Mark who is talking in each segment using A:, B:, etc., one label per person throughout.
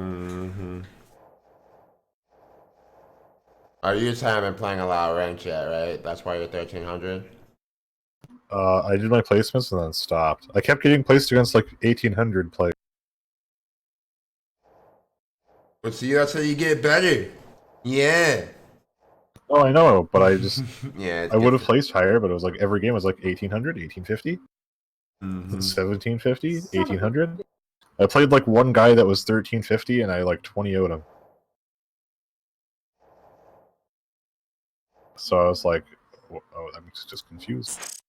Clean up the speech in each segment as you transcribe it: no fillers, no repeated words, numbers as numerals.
A: Mm-hmm. Oh, you just haven't been playing a lot of ranked yet, right? That's why you're 1300?
B: I did my placements and then stopped. I kept getting placed against like 1800 players.
A: But see, that's how you get better. Yeah.
B: Oh, I know, but I just
A: Yeah,
B: I
A: it
B: would
A: gets...
B: have placed higher, but it was like every game was like 1800, 1850,
A: Mm-hmm.
B: 1750, 1800. I played like one guy that was 1350, and I like 20 0'd him. So I was like, oh, I'm just confused.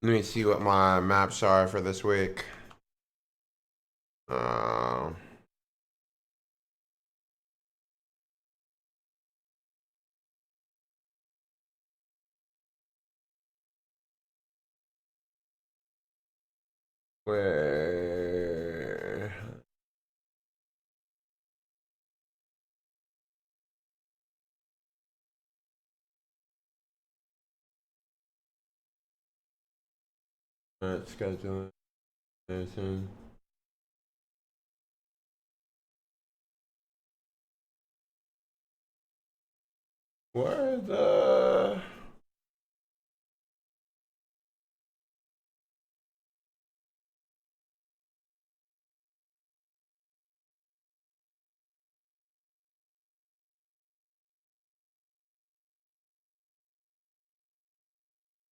A: Let me see what my maps are for this week. Uh, where... schedule anything. Where the...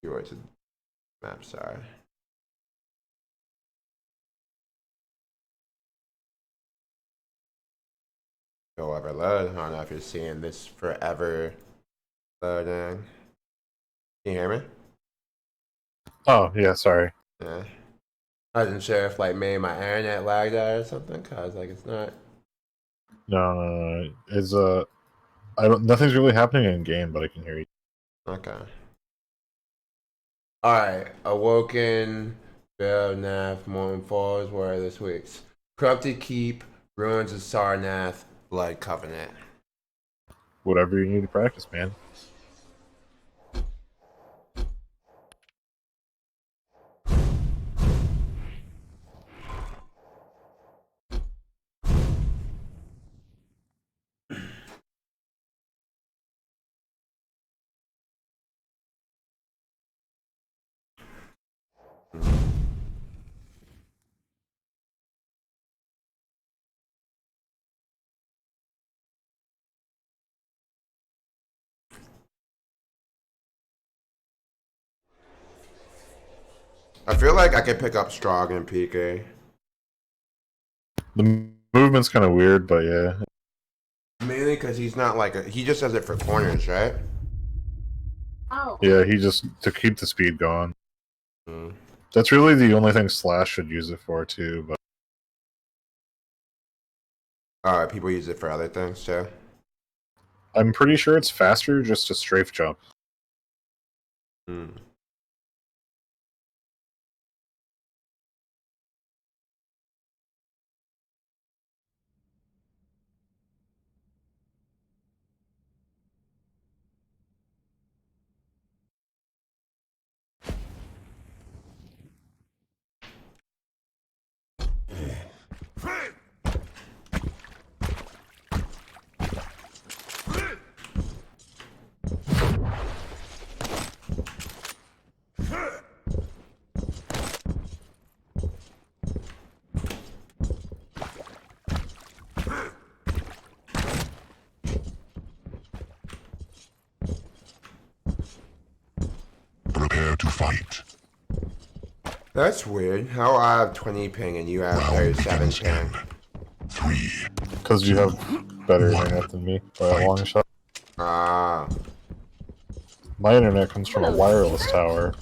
A: Where the maps are. Go overload. I don't know if you're seeing this forever loading. Can you hear me?
B: Oh yeah, sorry.
A: Yeah. I wasn't sure if like maybe my internet lagged out or something, cause like it's not.
B: No. It's I don't. Nothing's really happening in game, but I can hear you.
A: Okay. Alright. Awoken, Bell, Nath, Morning Falls, where are this week's? Corrupted Keep, Ruins of Sarnath, Blood Covenant.
B: Whatever you need to practice, man.
A: I feel like I could pick up Strong in PK.
B: The movement's kind of weird, but yeah.
A: Mainly because he's not like he just does it for corners, right?
B: Yeah, he just to keep the speed going.
A: Mm.
B: That's really the only thing Slash should use it for too. But
A: People use it for other things too.
B: I'm pretty sure it's faster just to strafe jump.
A: Mm.
C: Prepare to fight.
A: That's weird. How I have 20 ping and you have 37 ping.
C: 3.
B: Because you have better internet than me by a long shot.
A: Ah.
B: My internet comes from a wireless tower.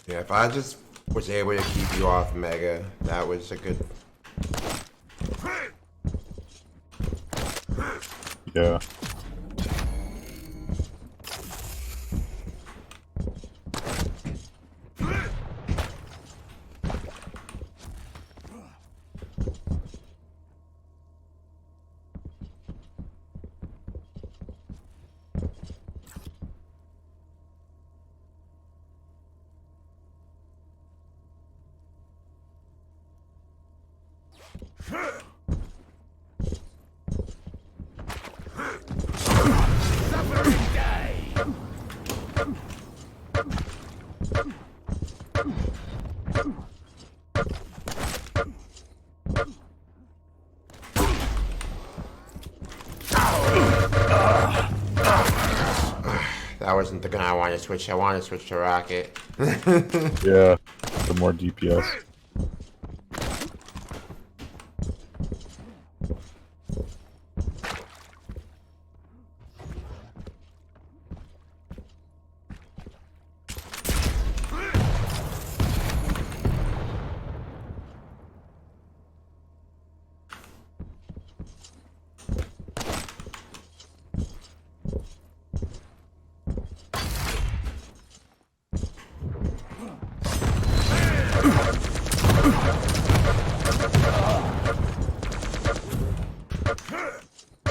A: Yeah, if I just was able to keep you off Mega, that was a good.
B: Yeah.
A: That wasn't the gun I wanted to switch. I wanted to switch to Rocket.
B: Yeah. The more DPS.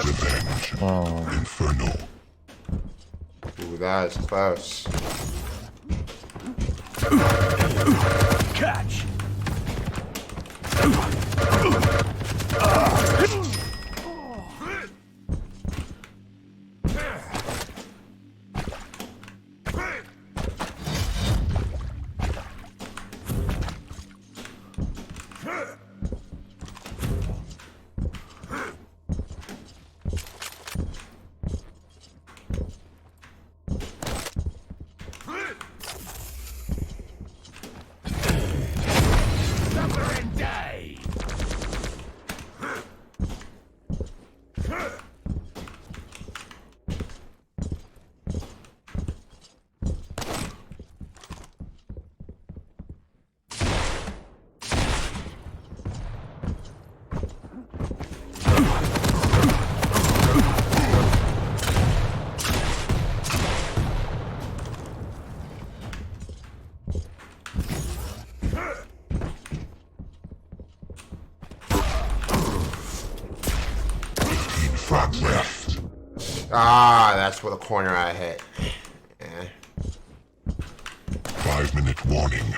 C: Revenge.
B: Oh.
C: Inferno.
A: Ooh, that is close.
D: Catch! Suffering day!
C: Frag left.
A: Ah, that's what the corner I hit. Yeah.
C: 5-minute warning.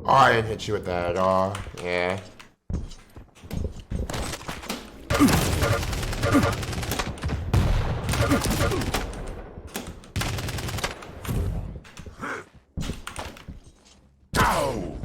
A: Oh, I didn't hit you with that at all. Yeah. Ow!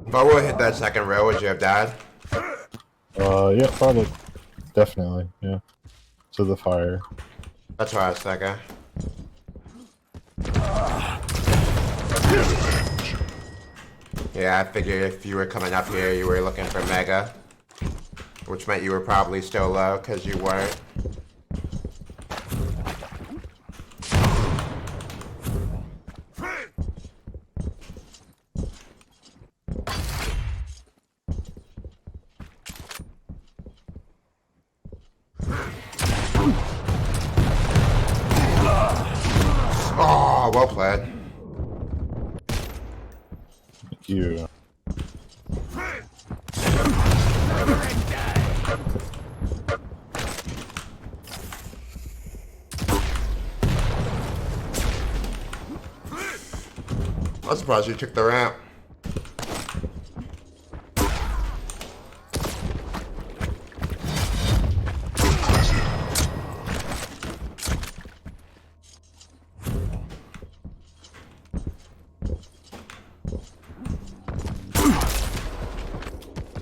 A: If I would have hit that second rail, would you have died?
B: Yeah, probably. Definitely, yeah. To the fire.
A: That's why I was thinking. Yeah, I figured if you were coming up here, you were looking for Mega. Which meant you were probably still low because you weren't. Oh, well played.
B: Thank you.
A: I'm surprised you took the ramp.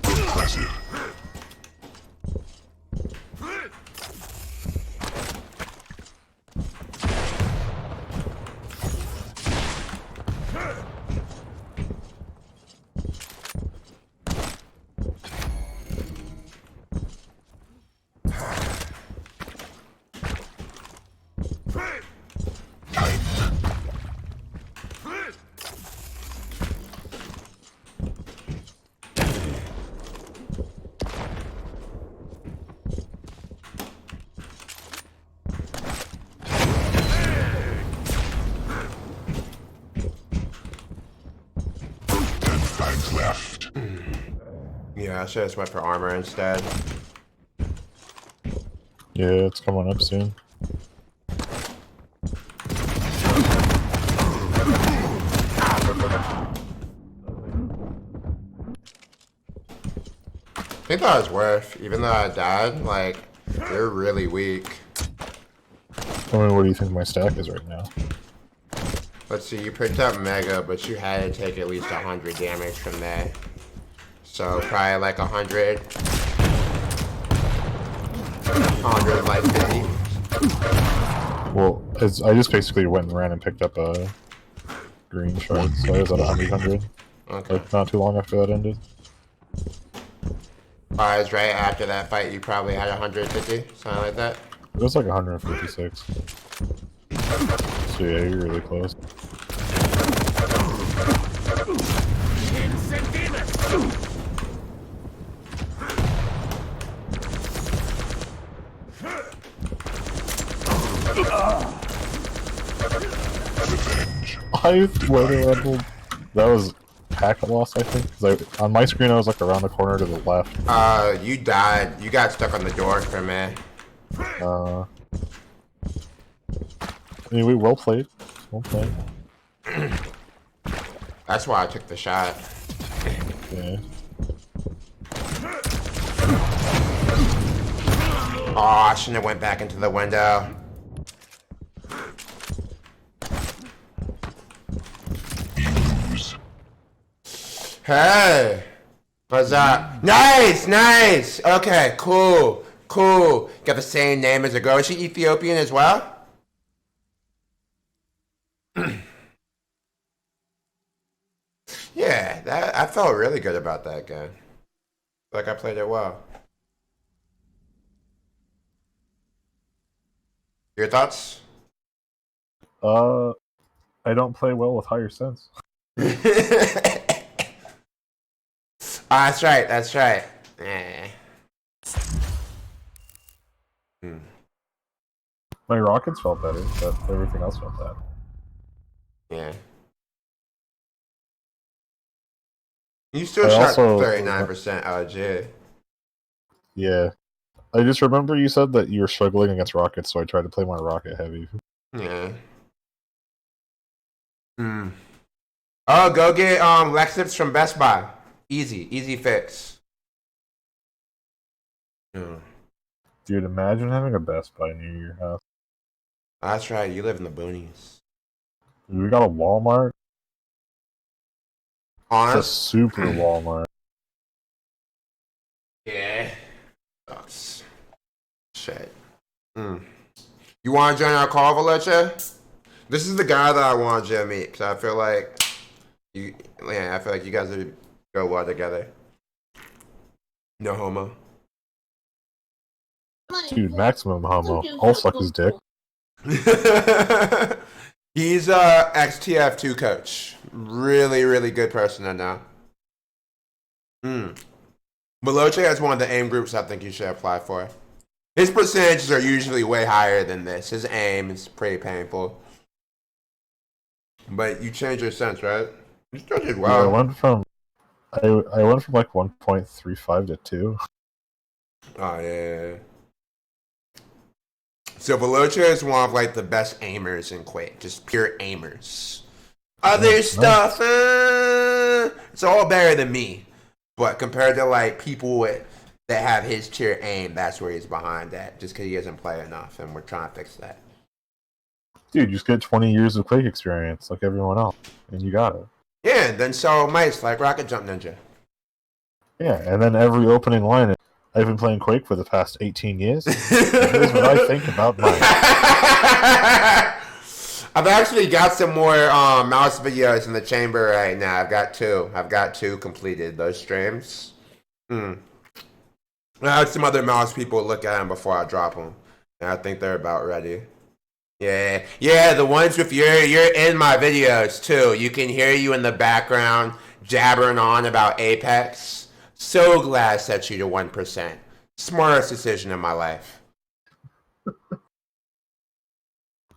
C: Impressive. Fangs left.
A: Yeah, I should have swept for armor instead.
B: Yeah, it's coming up soon.
A: I think that was worth, even though I died, like, you're really weak.
B: Tell me, what do you think my stack is right now?
A: Let's see, you picked up Mega, but you had to take at least 100 damage from there. So probably like 100. 100, like 50.
B: Well, I just basically went and ran and picked up a green shard, so I was at 100.
A: Okay.
B: Like, not too long after that ended.
A: Alright, right after that fight, you probably had 150, something like that.
B: It was like 156. So yeah, you're really close.
C: Revenge.
B: I weather leveled. That was packet loss, I think. 'Cause on my screen, I was like around the corner to the left.
A: You died. You got stuck on the door for me.
B: Anyway, well played. Well played.
A: That's why I took the shot.
B: Yeah.
A: Oh, I shouldn't have went back into the window.
C: Lose.
A: Hey! What's up? Nice! Nice! Okay, cool. Cool. Got the same name as a girl. Is she Ethiopian as well? Yeah, I felt really good about that game. Like I played it well. Your thoughts?
B: I don't play well with higher sense.
A: That's right. That's right. Eh.
B: My rockets felt better, but everything else felt bad.
A: Yeah. You still
B: I
A: shot
B: also-
A: 39% LG.
B: Yeah. I just remember you said that you were struggling against rockets, so I tried to play my rocket heavy.
A: Yeah. Oh, go get Lexips from Best Buy. Easy fix. Yeah.
B: Dude, imagine having a Best Buy near your house.
A: That's right. You live in the boonies.
B: We got a Walmart. It's a
A: Honest?
B: super Walmart.
A: Yeah. Sucks. Shit. You want to join our call, Valencia? This is the guy that I want you to meet, because I feel like you guys would go well together. No homo.
B: Dude, maximum homo. I'll suck his dick.
A: He's a XTF2 coach. Really, really good person to know. Veloce has one of the aim groups I think you should apply for. His percentages are usually way higher than this. His aim is pretty painful. But you changed your sense, right? You still did well.
B: Yeah, I went from like 1.35 to 2.
A: Oh, yeah. So Veloce is one of like the best aimers in Quake. Just pure aimers. Other stuff, it's all better than me. But compared to like people that have his tier aim, that's where he's behind at. Just because he doesn't play enough, and we're trying to fix that.
B: Dude, you just get 20 years of Quake experience like everyone else, and you got it.
A: Yeah, and then sell mice like Rocket Jump Ninja.
B: Yeah, and then every opening line, I've been playing Quake for the past 18 years. Here's what I think about mice.
A: I've actually got some more mouse videos in the chamber right now. I've got two completed, those streams. I had some other mouse people look at them before I drop them. And I think they're about ready. Yeah, the ones with you're in my videos too. You can hear you in the background jabbering on about Apex. So glad I set you to 1%. Smartest decision in my life.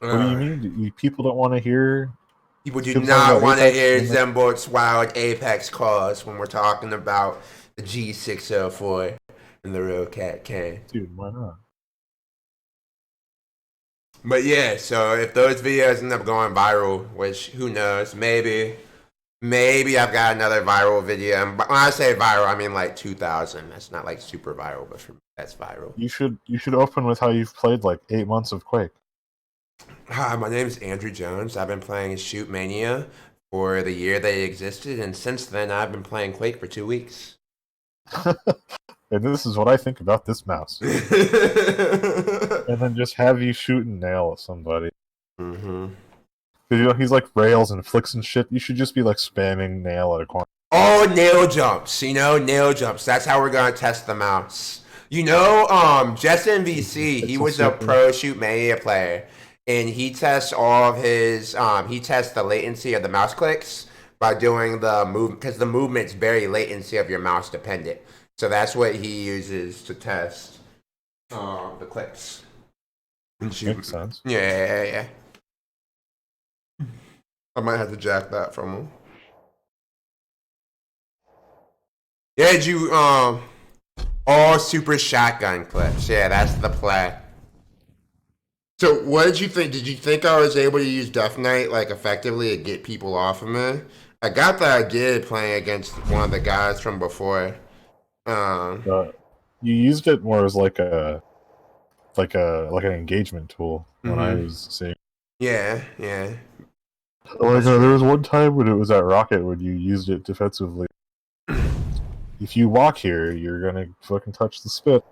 B: What do you mean? People don't want to hear?
A: People do
B: People
A: not
B: talking
A: want to
B: about
A: hear
B: Apex
A: Zembort's wild Apex calls when we're talking about the G604 and the real Cat Kain.
B: Dude, why not?
A: But yeah, so if those videos end up going viral, which who knows, maybe I've got another viral video. And when I say viral, I mean like 2,000. That's not like super viral, but for me, that's viral.
B: You should open with how you've played like 8 months of Quake.
A: Hi, my name is Andrew Jones. I've been playing Shoot Mania for the year that it existed, and since then I've been playing Quake for 2 weeks.
B: And this is what I think about this mouse. And then just have you shoot and nail at somebody.
A: Mm-hmm.
B: Because you know, he's like rails and flicks and shit. You should just be like spamming nail at a corner.
A: Oh, nail jumps. Nail jumps. That's how we're going to test the mouse. Jess MVC, he was a pro Shoot Mania player. And he tests all of his, he tests the latency of the mouse clicks by doing the move, because the movement's very latency of your mouse dependent. So that's what he uses to test the clicks.
B: Makes sense.
A: Yeah. I might have to jack that from him. Yeah, did you, all super shotgun clips. Yeah, that's the play. So what did you think? Did you think I was able to use Death Knight like effectively to get people off of me? I got the idea playing against one of the guys from before.
B: You used it more as like an engagement tool when I was seeing.
A: Yeah.
B: Like there was one time when it was at Rocket when you used it defensively. If you walk here, you're gonna fucking touch the spit.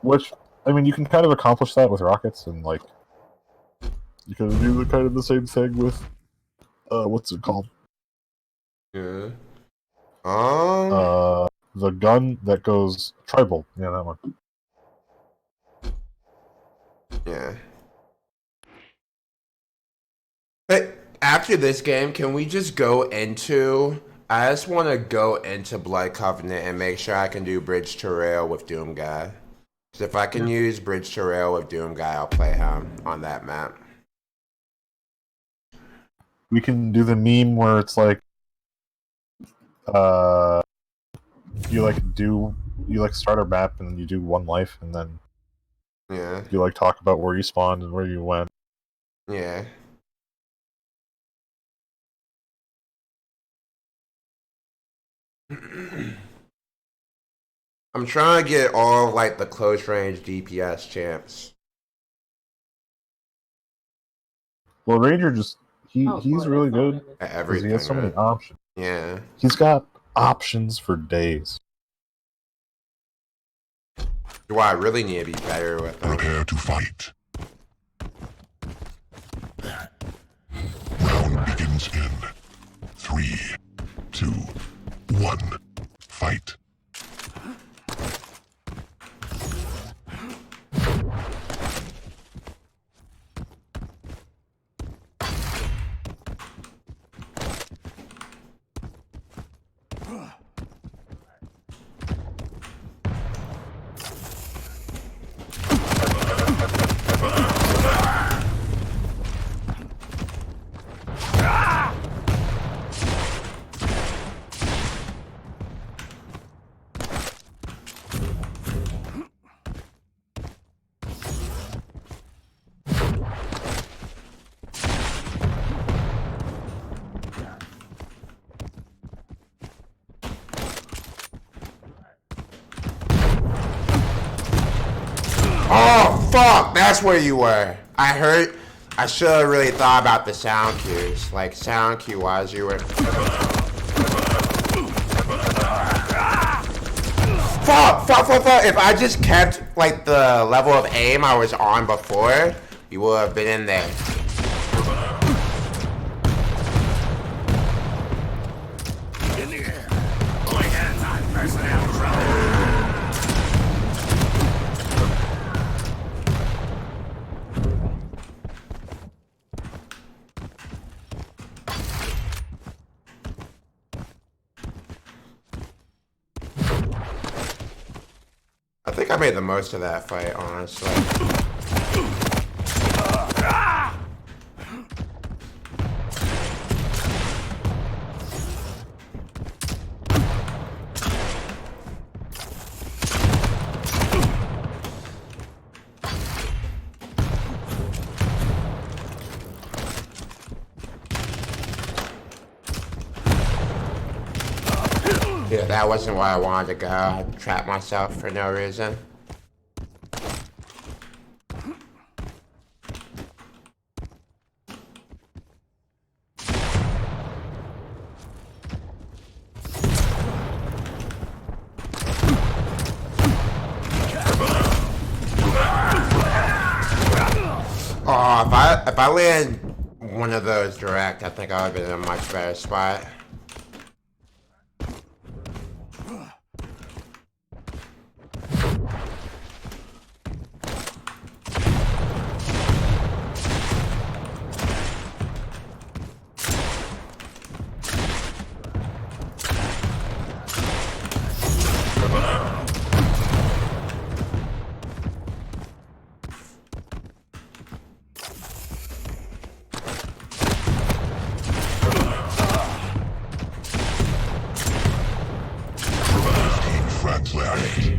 B: Which, I mean, you can kind of accomplish that with rockets, and like you can do kind of the same thing with what's it called?
A: Yeah.
B: The gun that goes tribal. Yeah, that one.
A: Yeah. But after this game, can we just go into? I just want to go into Blood Covenant and make sure I can do Bridge to Rail with Doom Guy. So if I can use Bridge to Rail with Doom Guy, I'll play him on that map.
B: We can do the meme where it's like, you start a map and you do one life and then you like talk about where you spawned and where you went.
A: Yeah. I'm trying to get all like the close range DPS champs.
B: Well, Ranger he's really good
A: At
B: because
A: everything.
B: he has so many
A: right?
B: options.
A: Yeah.
B: He's got options for days.
A: Do I really need to be better with them?
C: Prepare to fight. Round begins in 3, 2, 1. Fight.
A: Oh, fuck! That's where you were. I heard. I should have really thought about the sound cues. Like, sound cue wise, you were. Fuck! Fuck! Fuck! Fuck! If I just kept, like, the level of aim I was on before, you would have been in there.
D: In the air. All hands on personnel drone.
A: I think I made the most of that fight, honestly. Yeah, that wasn't where I wanted to go. I trapped myself for no reason. Oh, if I land one of those direct, I think I would have been in a much better spot.
C: Friends left.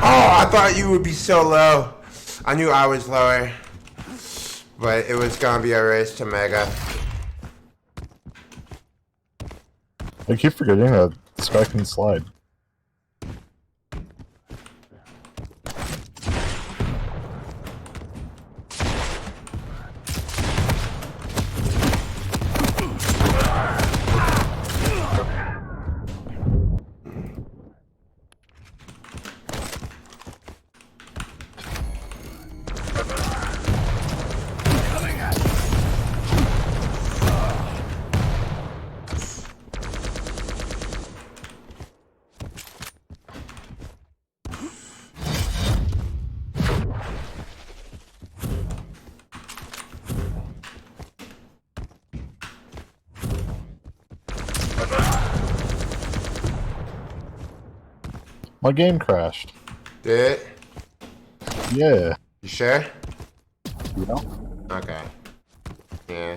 A: Oh, I thought you would be so low. I knew I was lower. But it was gonna be a race to Mega.
B: I keep forgetting that this guy can slide. My game crashed.
A: Did it?
B: Yeah.
A: You sure?
B: You know?
A: Okay. Yeah.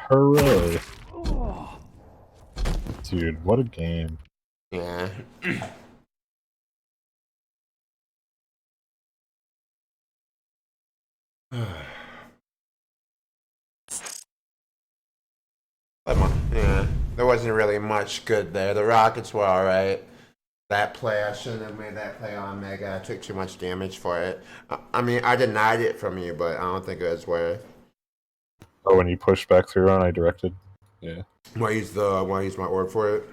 B: Hooray. Dude, what a game.
A: Yeah. Yeah, there wasn't really much good there. The Rockets were alright. That play, I shouldn't have made that play on Mega. I took too much damage for it. I mean, I denied it from you, but I don't think it was worth.
B: Oh, when you pushed back through and I directed? Yeah.
A: Want to use my orb for it?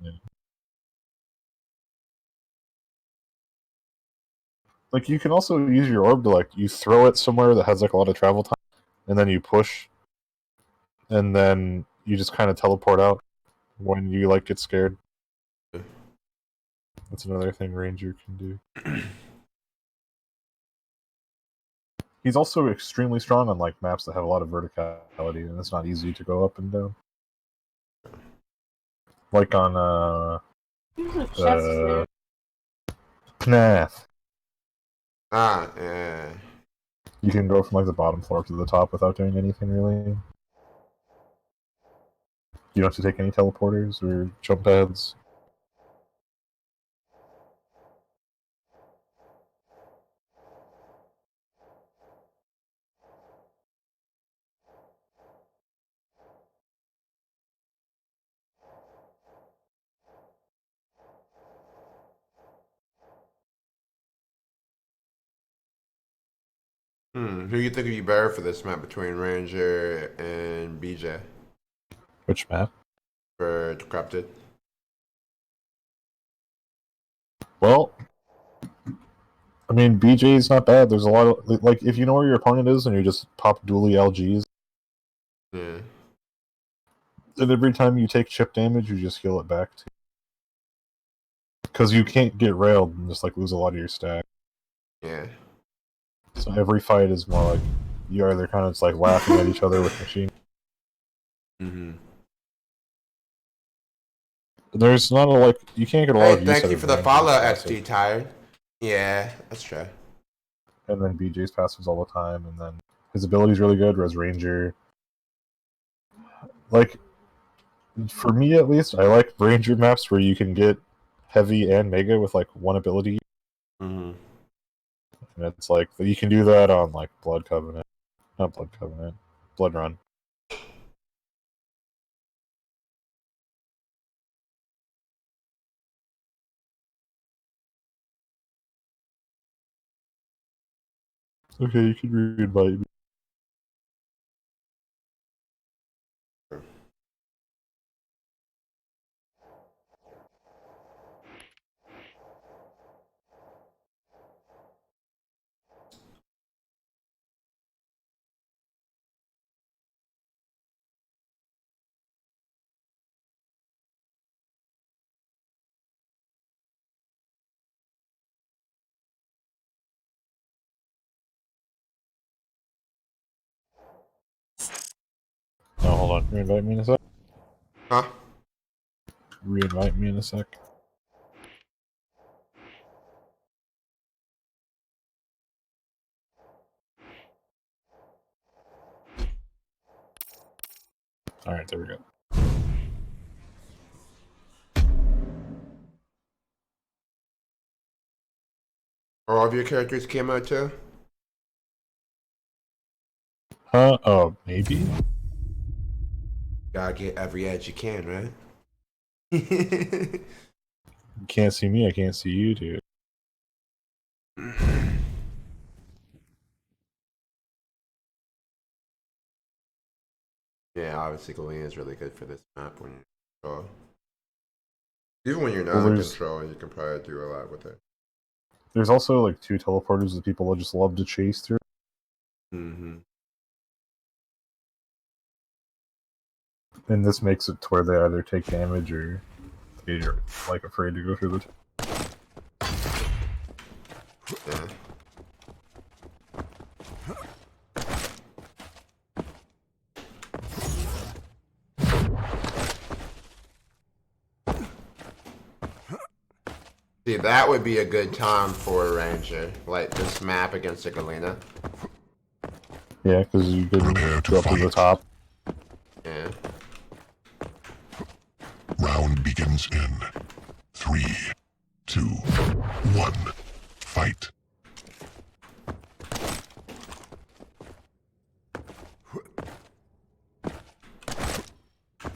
B: Yeah. Like, you can also use your orb to, like, you throw it somewhere that has, like, a lot of travel time, and then you push, and then you just kind of teleport out when you, like, get scared. That's another thing Ranger can do. He's also extremely strong on, like, maps that have a lot of verticality, and it's not easy to go up and down. Like on, Pnath.
A: Ah, yeah.
B: You can go from like the bottom floor to the top without doing anything really. You don't have to take any teleporters or jump pads.
A: Who you think would be better for this map between Ranger and BJ
B: Which map?
A: for Corrupted?
B: Well, I mean, BJ's not bad. There's a lot of like if you know where your opponent is and you just pop dually LGs,
A: Yeah.
B: and every time you take chip damage, you just heal it back to. Because you can't get railed and just like lose a lot of your stack.
A: Yeah.
B: So every fight is more like you either kind of just like laughing at each other with machine.
A: Mm-hmm.
B: There's not a like you can't get a lot
A: Hey,
B: of use
A: thank
B: out
A: you
B: of
A: for the
B: Ranger's
A: follow,
B: passive.
A: XD Tired. Yeah, that's true.
B: And then BJ's passives all the time, and then his ability's really good. Whereas Ranger, like for me at least, I like Ranger maps where you can get heavy and mega with like one ability.
A: Mm-hmm.
B: And it's like you can do that on like Blood Covenant, not Blood Covenant, Blood Run. Okay, you can re-invite me. No, hold on. Re-invite me in a sec.
A: Huh?
B: Re-invite me in a sec. Alright, there we go.
A: Are all of your characters camo too?
B: Huh? Oh, maybe?
A: Gotta get every edge you can, right?
B: You can't see me, I can't see you, dude.
A: Yeah, obviously Galena is really good for this map when you control. Even when you're
B: Well,
A: not in
B: there's
A: control, you can probably do a lot with it.
B: there's also like 2 teleporters that people just love to chase through.
A: Mm-hmm.
B: And this makes it to where they either take damage or they're like afraid to go through the
A: Yeah. See, that would be a good time for a Ranger. Like this map against a Galena.
B: Yeah, because you can
C: Prepare to
B: go up to the
C: fight.
B: top.
A: Yeah.
C: Round begins in 3, 2, 1. Fight.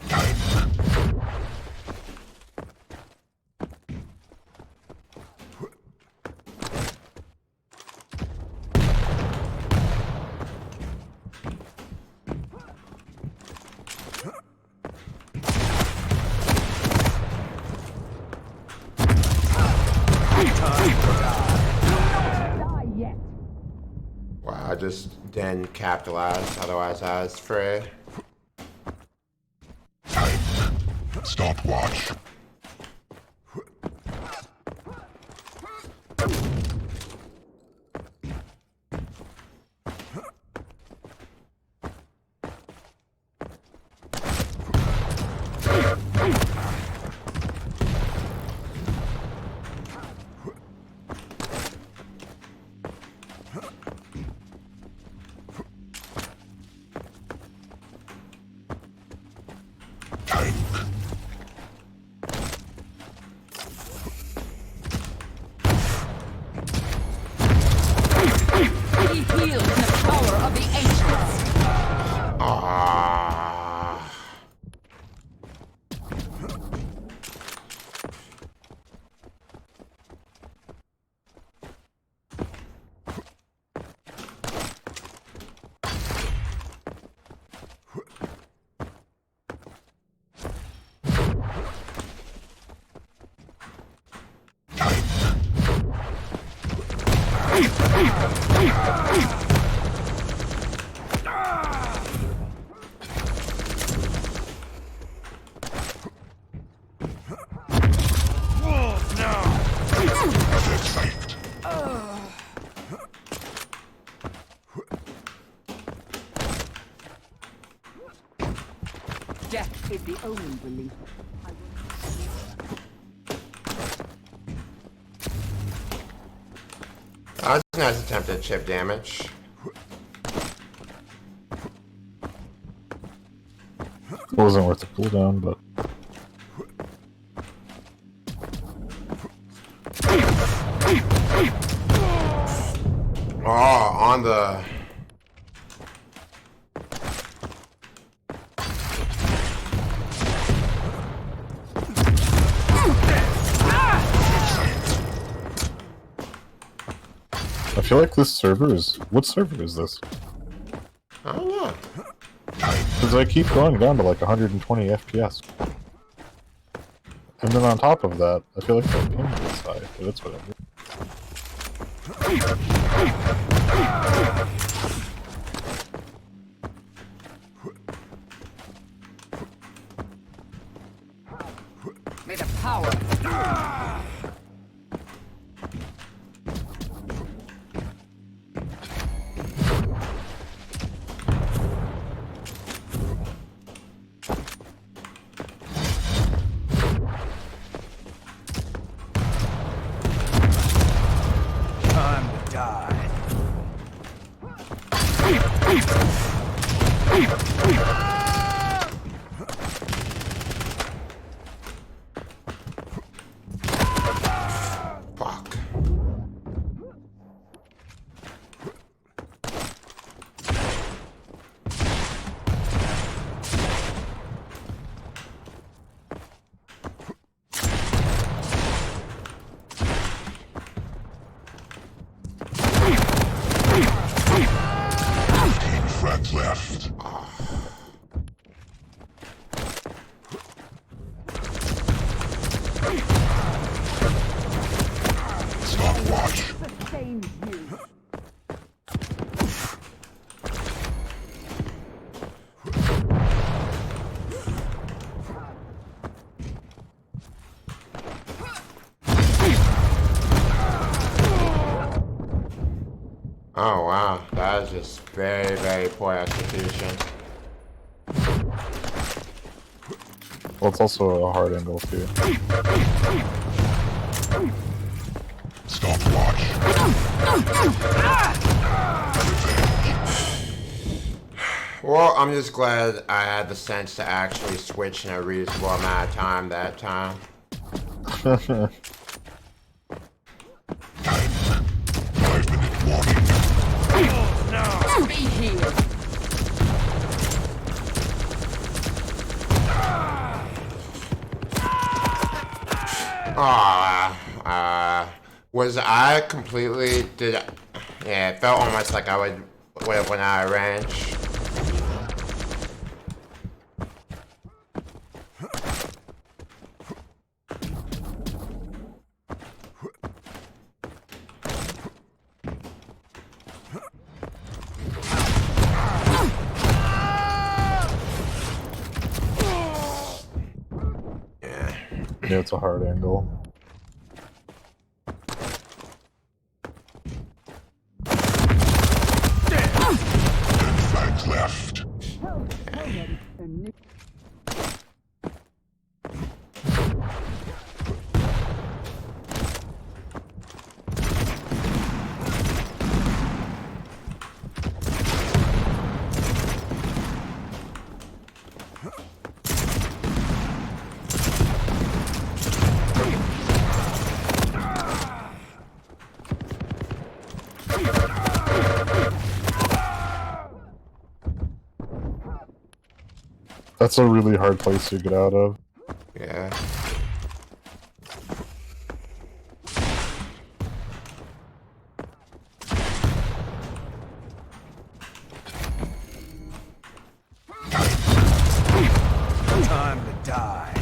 C: Time.
A: Wow, I just didn't capitalize. Otherwise, I was free.
C: Time. Stopwatch.
E: Be healed in the power of the ancients.
A: Ah.
E: Death is the only relief.
A: That was a nice attempt at chip damage.
B: It wasn't worth the cooldown, but
A: Oh, on the...
B: I feel like this server is... What server is this?
A: I don't know.
B: Because I keep going down to like 120 FPS. And then on top of that, I feel like my ping is high, but that's what I mean.
E: May the power.
D: Time to die.
A: Fuck.
C: Friends left. Stopwatch.
E: Sustain you.
A: Oh wow, that is just very, very poor execution.
B: Well, it's also a hard angle too.
C: Stopwatch.
A: Well, I'm just glad I had the sense to actually switch in a reasonable amount of time that time.
C: 5-minute warning.
E: Be healed.
A: Was I completely, yeah, it felt almost like I would have went out of range.
B: Yeah, it's a hard angle.
C: Flags left.
B: That's a really hard place to get out of.
A: Yeah.
D: Time to die.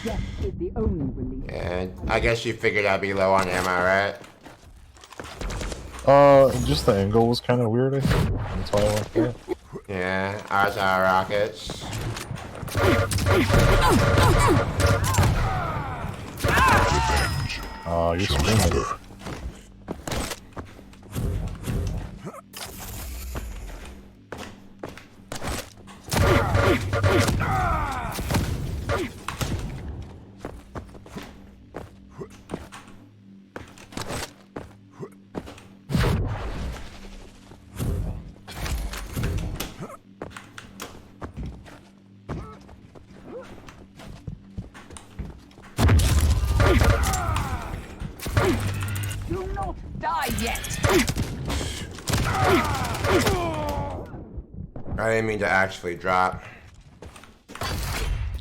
E: Death is the only relief.
A: And I guess you figured I'd be low on ammo, right?
B: Just the angle was kind of weird, I think. That's why I went for it.
A: Yeah, ours are rockets.
B: You're screaming.
E: Do not die yet.
A: I didn't mean to actually drop.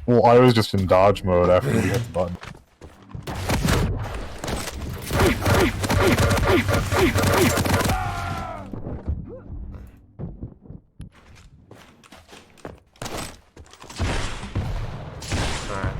B: Well, I was just in dodge mode after we hit the button.
A: Alright.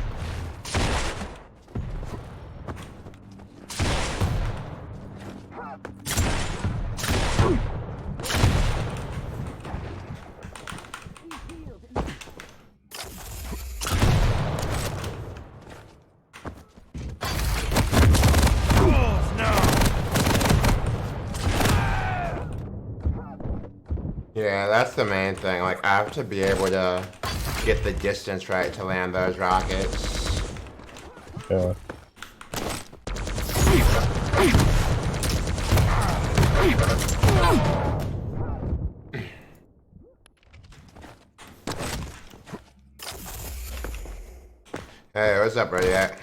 D: Oh, no.
A: Yeah, that's the main thing. Like, I have to be able to get the distance right to land those rockets.
B: Yeah.
A: Hey, what's up, Radiac?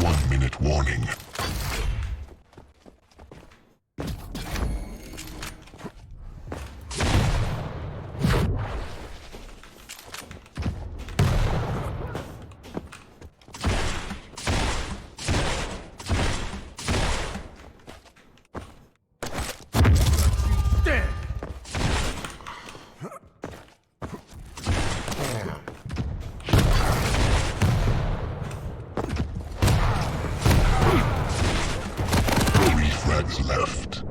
C: One-minute warning.
D: Dead.
A: Damn.
C: Three frags left.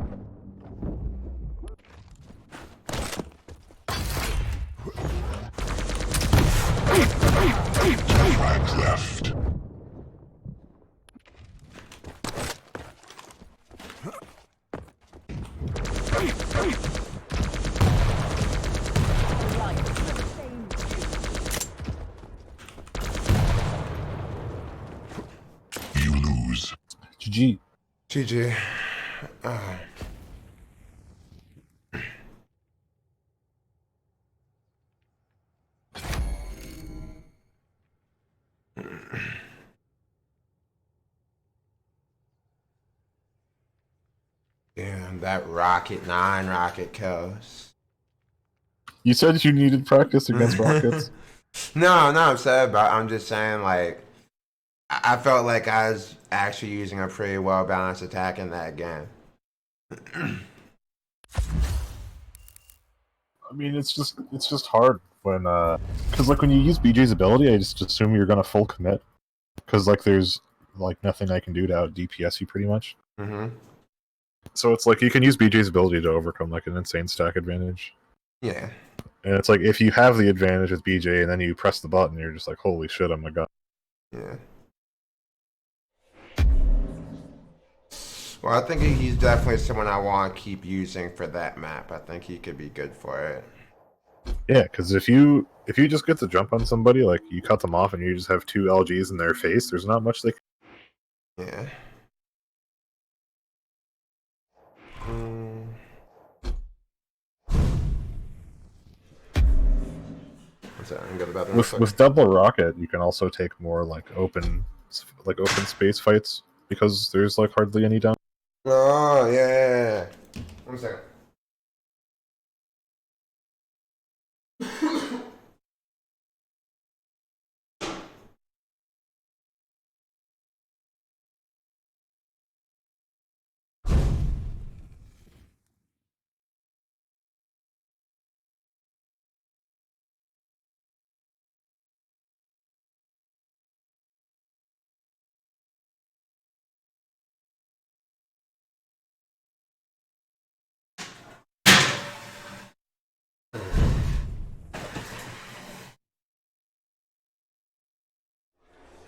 C: Two frags left. You lose.
B: GG.
A: GG. Damn, that rocket 9 rocket kills.
B: You said you needed practice against rockets.
A: No, I'm not upset about it. I'm just saying, like, I felt like I was actually using a pretty well balanced attack in that game.
B: I mean, it's just hard when because like when you use BJ's ability, I just assume you're gonna full commit because like there's like nothing I can do to out DPS you pretty much.
A: Mm-hmm.
B: So it's like you can use BJ's ability to overcome like an insane stack advantage.
A: Yeah.
B: And it's like if you have the advantage with BJ and then you press the button, you're just like, holy shit, I'm a god.
A: Yeah. Well, I think he's definitely someone I want to keep using for that map. I think he could be good for it.
B: Yeah, because if you just get the jump on somebody, like you cut them off and you just have two LGs in their face, there's not much they can.
A: Yeah. So I can go to the bathroom real quick.
B: With double rocket, you can also take more like open space fights because there's like hardly any down.
A: Oh, yeah. 1 second.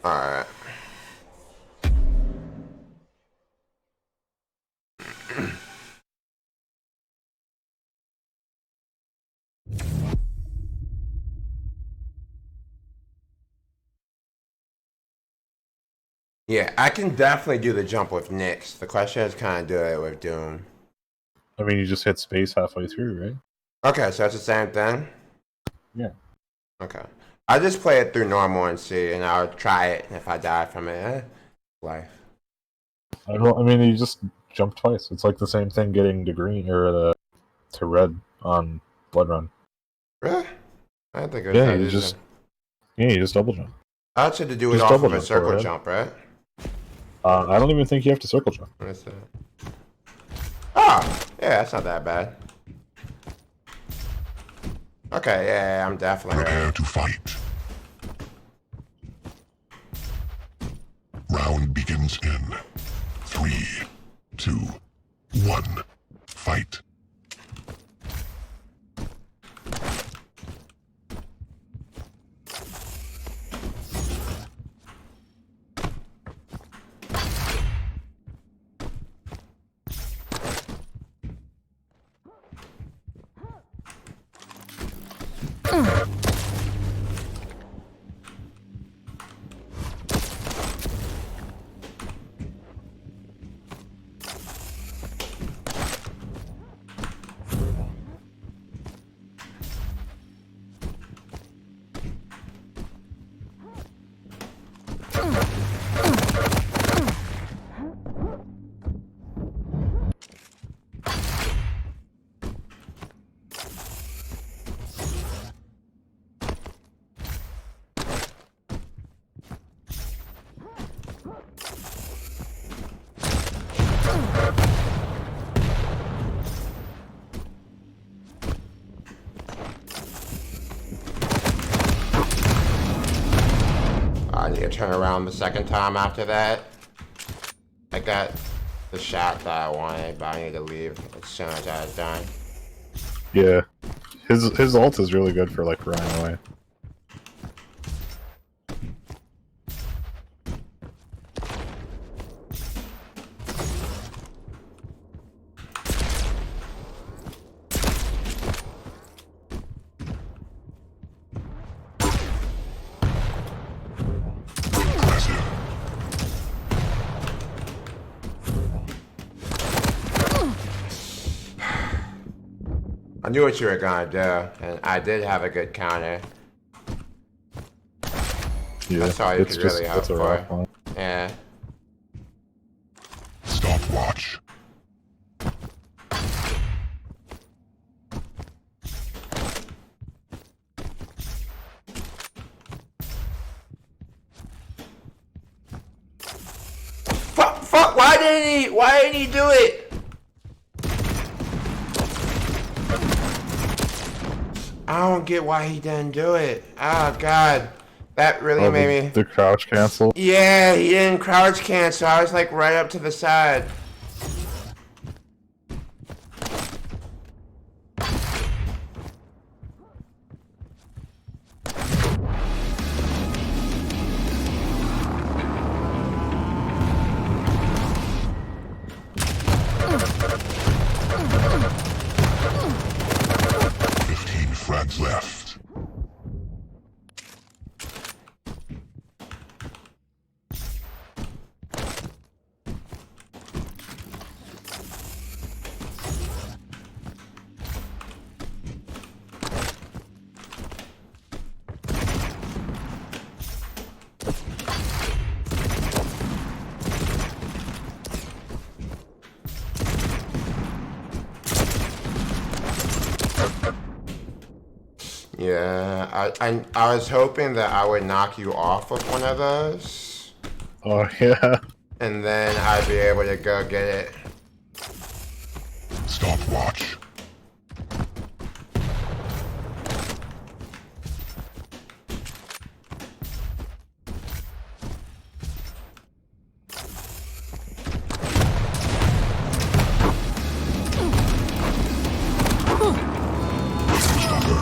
A: Alright. Yeah, I can definitely do the jump with Nyx. The question is, can I do it with Doom?
B: I mean, you just hit space halfway through, right?
A: Okay, so that's the same thing?
B: Yeah.
A: Okay. I'll just play it through normal and see, and I'll try it. If I die from it, life.
B: I mean, you just jump twice. It's like the same thing getting to green or to red on Blood Run.
A: Really? I don't think it was
B: Yeah,
A: that
B: you
A: easy.
B: just double jump.
A: I had to do it
B: Just
A: off
B: double
A: of a
B: jump,
A: circle
B: go ahead.
A: jump, right?
B: I don't even think you have to circle jump.
A: What is that? Ah, yeah, that's not that bad. Okay, yeah, I'm definitely
C: Prepare
A: ready.
C: to fight. Round begins in 3, 2, 1. Fight.
A: I need to turn around the second time after that. I got the shot that I wanted, but I need to leave as soon as I was done.
B: Yeah, his ult is really good for like running away.
C: Impressive.
A: I knew what you were gonna do, and I did have a good counter.
B: Yeah,
A: That's all you
B: it's
A: could
B: just
A: really hope
B: it's a
A: for.
B: rough one.
A: Yeah.
C: Stopwatch.
A: Fuck, why didn't he do it? I don't get why he didn't do it. Oh god. That really made me...
B: The crouch cancel.
A: Yeah, he didn't crouch cancel. I was like right up to the side.
C: Frags left.
A: Yeah, I was hoping that I would knock you off of one of those,
B: Oh yeah.
A: and then I'd be able to go get it.
C: Stopwatch.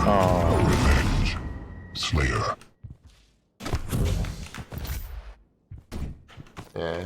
B: Oh.
C: Revenge. Slayer.
A: Yeah.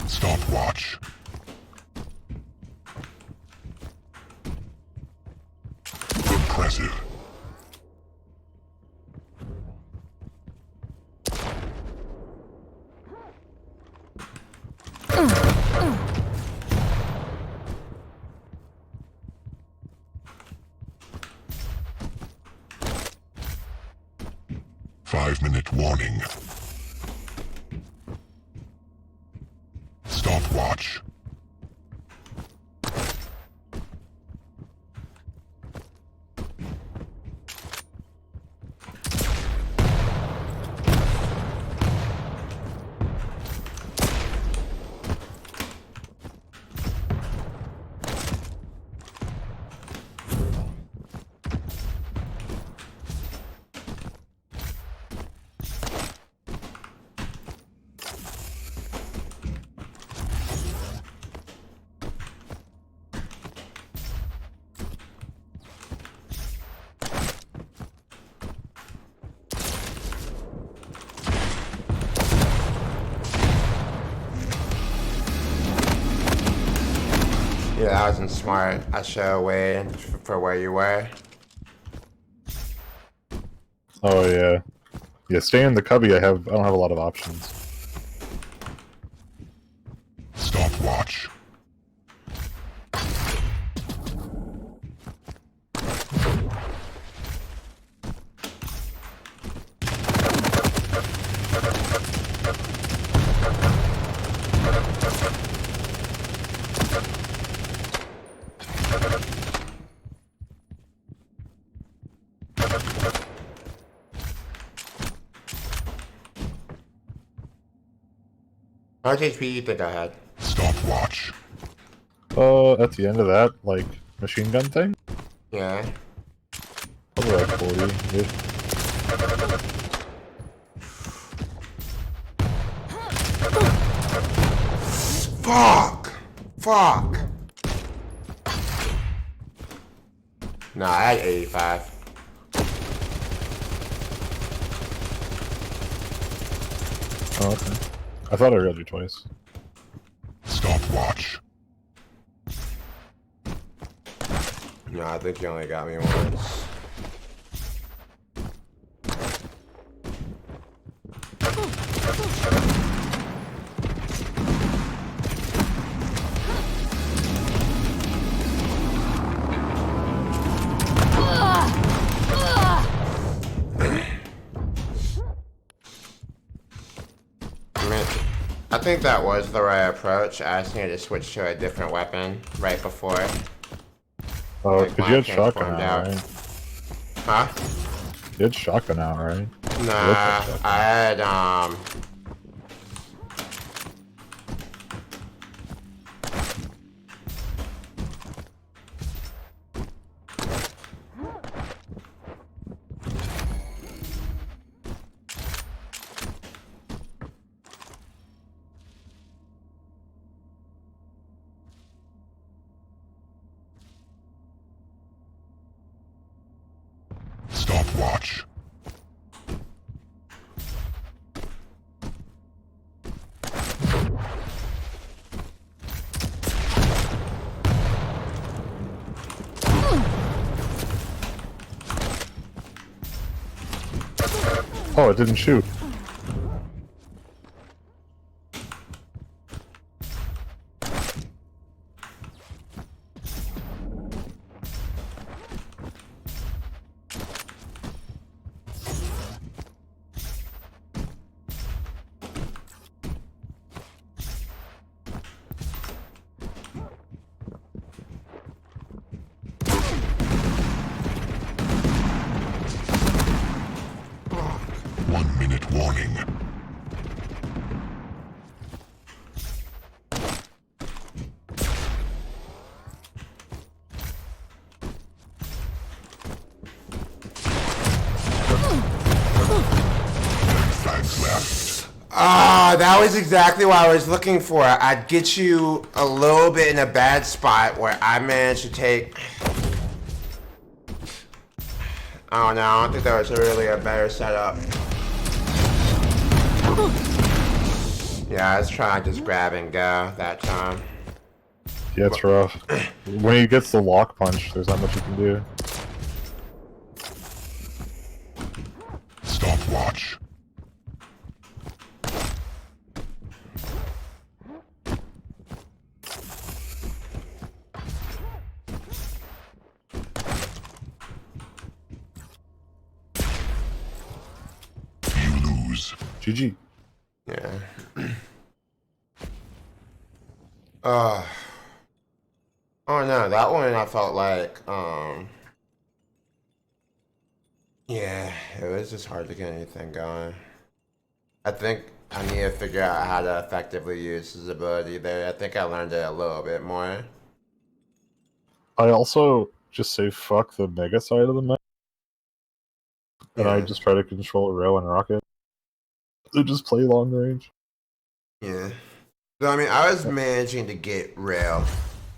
C: Stopwatch. Impressive. Five-minute warning. Stopwatch.
A: Yeah, that wasn't smart. I should have waited for where you were.
B: Oh yeah. Yeah, stay in the cubby. I don't have a lot of options.
C: Stopwatch.
A: 'How much HP you think I had?
C: Stopwatch.
B: At the end of that, like, machine gun thing?
A: Yeah.
B: Probably like 40. Dude.
A: Fuck! Fuck! Nah, I had 85.
B: Oh, okay. I thought I read you twice.
C: Stopwatch.
A: No, I think you only got me once. I think that was the right approach. I just needed to switch to a different weapon right before.
B: Oh,
A: Like,
B: because
A: when
B: you
A: I
B: had shotgun
A: transformed
B: out,
A: out.
B: right?
A: Huh?
B: You had shotgun out, right?
A: Nah, I had,
C: Stopwatch.
B: Oh, it didn't shoot.
C: One-minute warning. Flags left.
A: Ah, that was exactly what I was looking for. I'd get you a little bit in a bad spot where I managed to take. Oh no, I don't think that was really a better setup. Yeah, I was trying to just grab and go that time.
B: Yeah, it's rough. When he gets the lock punch, there's not much you can do.
C: Stopwatch. You lose.
B: GG.
A: Yeah. uh oh no, that one I felt like yeah, it was just hard to get anything going. I think I need to figure out how to effectively use his ability there. I think I learned it a little bit more.
B: I also just say fuck the mega side of the map, and I
A: Yeah.
B: just try to control rail and rocket. So just play long range.
A: Yeah. So I mean, I was managing to get rail.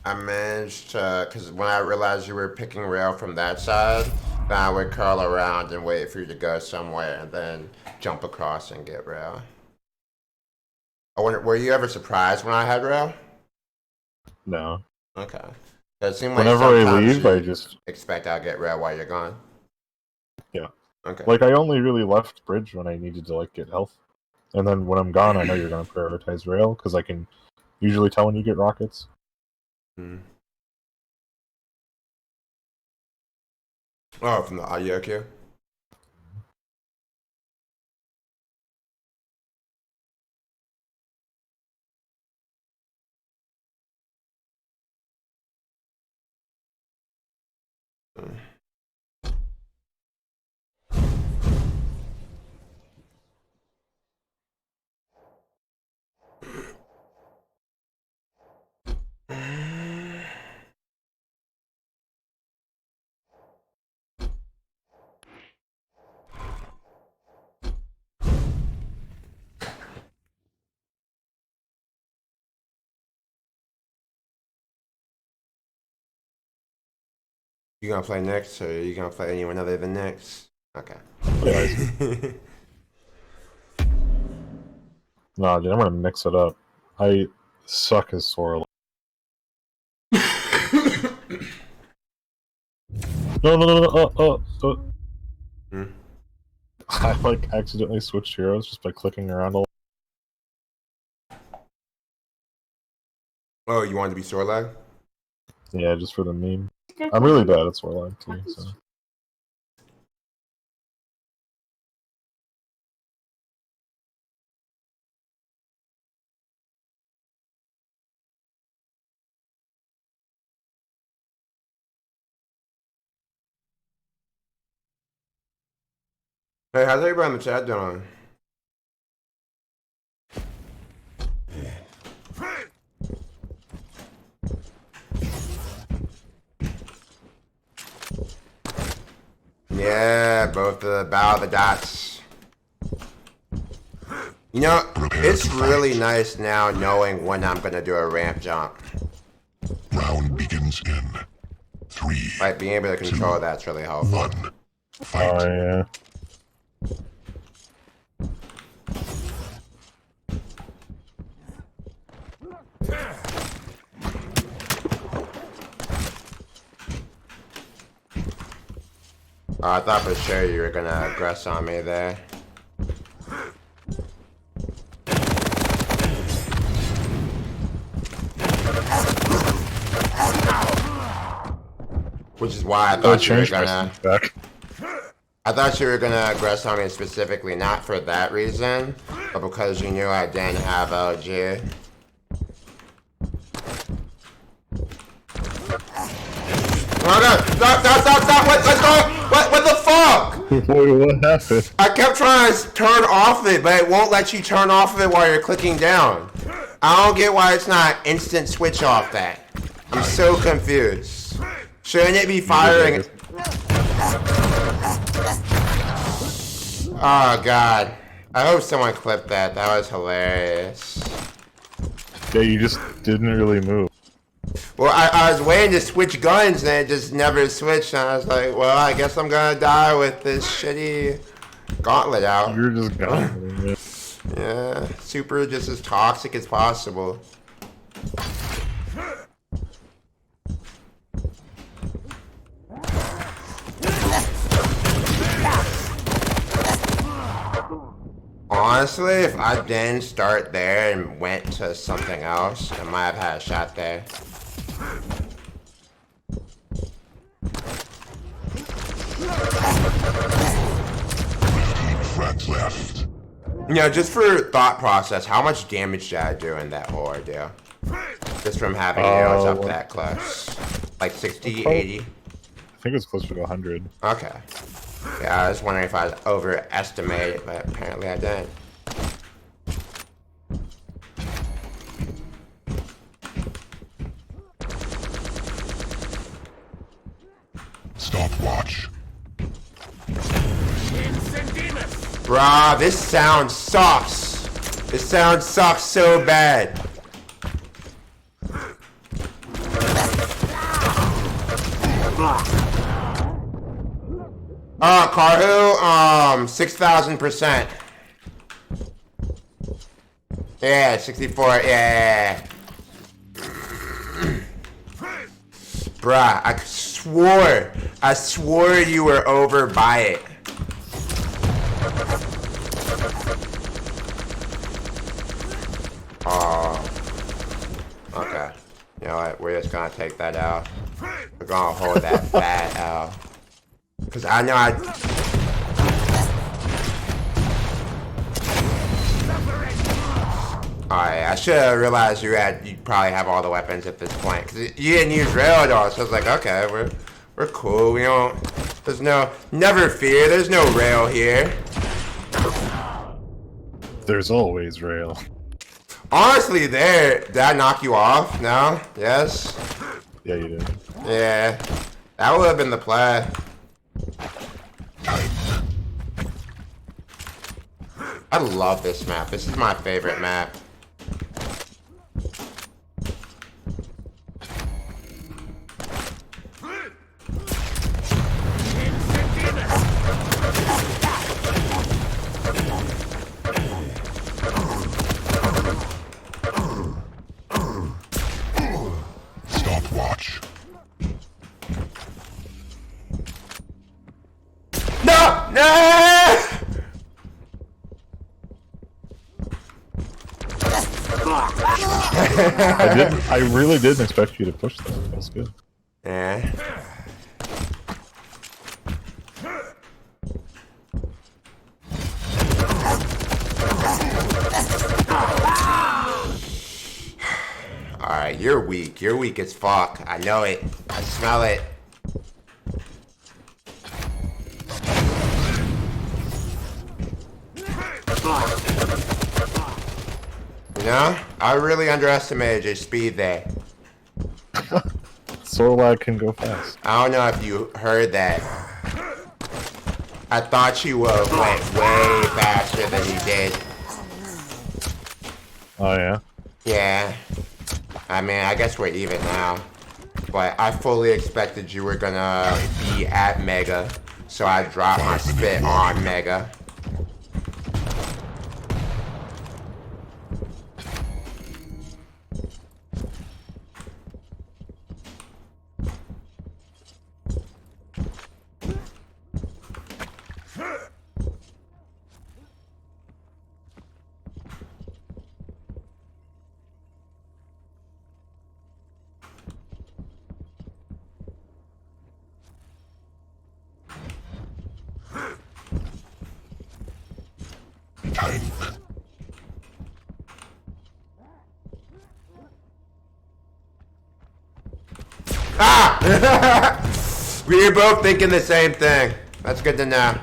A: I managed to, because when I realized you were picking rail from that side, then I would curl around and wait for you to go somewhere and then jump across and get rail. I wonder, were you ever surprised when I had rail?
B: No.
A: Okay. It seemed like
B: Whenever I
A: sometimes
B: leave,
A: you
B: I just...
A: expect I'll get rail while you're gone.
B: Yeah.
A: Okay.
B: Like, I only really left bridge when I needed to, like, get health. And then when I'm gone, I know you're going to prioritize rail, because I can usually tell when you get rockets.
A: Hmm. Oh, from the audio cue? You gonna play next, or you gonna play anyone other than next? Okay.
B: Yeah, nah, dude, I'm going to mix it up. I suck as Sora. No.
A: Hmm?
B: I, like, accidentally switched heroes just by clicking around a lot.
A: Oh, you wanted to be Sorlag?
B: Yeah, just for the meme. I'm really bad at Swarline too, so.
A: Hey, how's everybody in the chat doing? Yeah, both the bow of the dots. You know, it's really nice now knowing when I'm gonna do a ramp jump.
C: Round begins in 3,
A: Like, being able to control that's really helpful.
C: 1. Fight.
B: Oh, yeah.
A: Oh, I thought for sure you were gonna aggress on me there. Which is why I
B: Oh,
A: thought you were
B: changed my
A: gonna.
B: speech back.
A: I thought you were gonna aggress on me specifically, not for that reason, but because you knew I didn't have LG. Oh no! Stop! Let's go! What the fuck?
B: Wait, what happened?
A: I kept trying to turn off it, but it won't let you turn off it while you're clicking down. I don't get why it's not instant switch off that. I'm so confused. Shouldn't it be firing? Oh god. I hope someone clipped that. That was hilarious.
B: Yeah, you just didn't really move.
A: Well, I was waiting to switch guns and it just never switched. And I was like, well, I guess I'm gonna die with this shitty gauntlet out.
B: You're just gone.
A: Yeah, super just as toxic as possible. Honestly, if I didn't start there and went to something else, I might have had a shot there.
C: Friends left.
A: You know, just for thought process, how much damage did I do in that whole ordeal? Just from having nails up that close. Like 60, 80?
B: I think it's closer to 100.
A: Okay. Yeah, I was wondering if I overestimated, but apparently I didn't.
C: Stopwatch.
A: Bruh, this sound sucks. This sound sucks so bad. Carhu, 6,000%. Yeah, 64, yeah. Bruh, I swore you were over by it. Oh. Okay. You know what, we're just gonna take that out. We're gonna hold that fat out. Cause I know Alright, I should have realized you'd probably have all the weapons at this point. Cause you didn't use rail at all, so I was like, okay, we're cool. We don't. There's no. Never fear. There's no rail here.
B: There's always rail.
A: Honestly, did I knock you off? No? Yes?
B: Yeah, you did.
A: Yeah. That would have been the play. I love this map. This is my favorite map.
C: Stopwatch.
A: No! No!
B: I really didn't expect you to push that. That was good.
A: Yeah. Alright, you're weak. You're weak as fuck. I know it. I smell it. You know? I really underestimated your speed there.
B: Sorlag can go fast.
A: I don't know if you heard that. I thought you went way faster than you did.
B: Oh, yeah?
A: Yeah. I mean, I guess we're even now. But I fully expected you were gonna be at Mega. So I dropped my spit on Mega.
C: Time.
A: Ah! We were both thinking the same thing. That's good to know.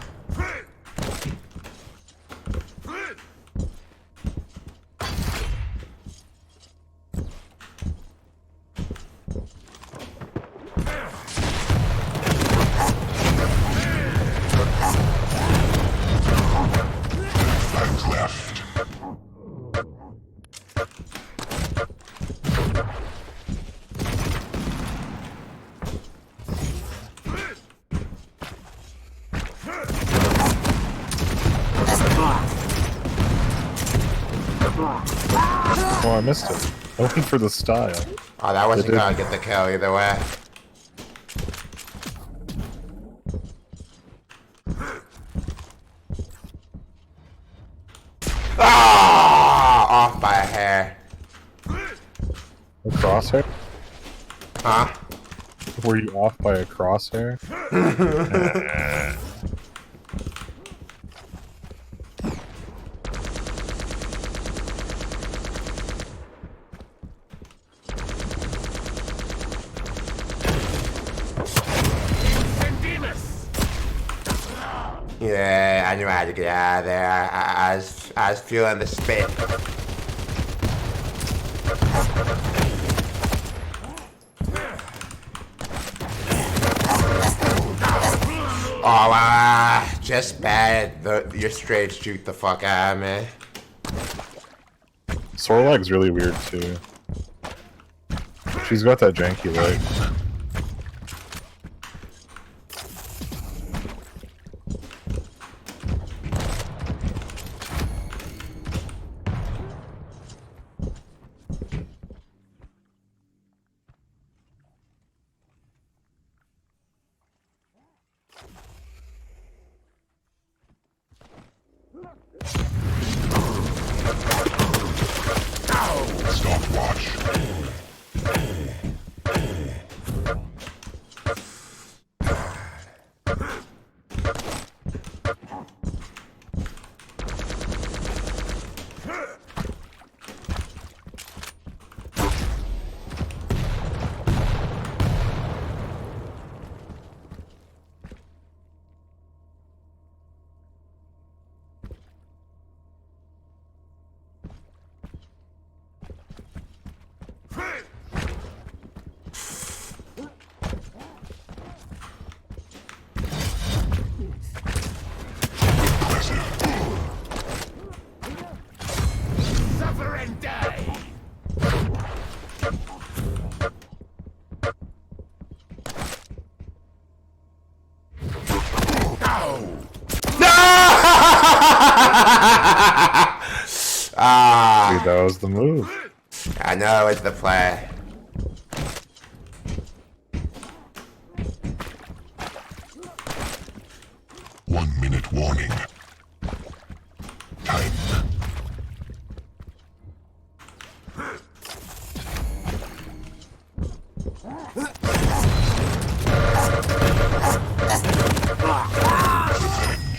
C: Five left.
B: Oh, I missed it. I went for the style.
A: Oh, that wasn't
B: It did.
A: gonna get the kill either way. Ah! Off by a hair.
B: A crosshair?
A: Huh?
B: Were you off by a crosshair?
A: Yeah, I knew I had to get out of there. I was feeling the spit. Oh, just bad. You're straight shoot the fuck out of me.
B: Sorlag's really weird too. She's got that janky leg.
C: Stopwatch.
D: Suffer and die.
A: Ah,
B: Dude, that was the move.
A: I know it's the play.
C: One minute warning. Time.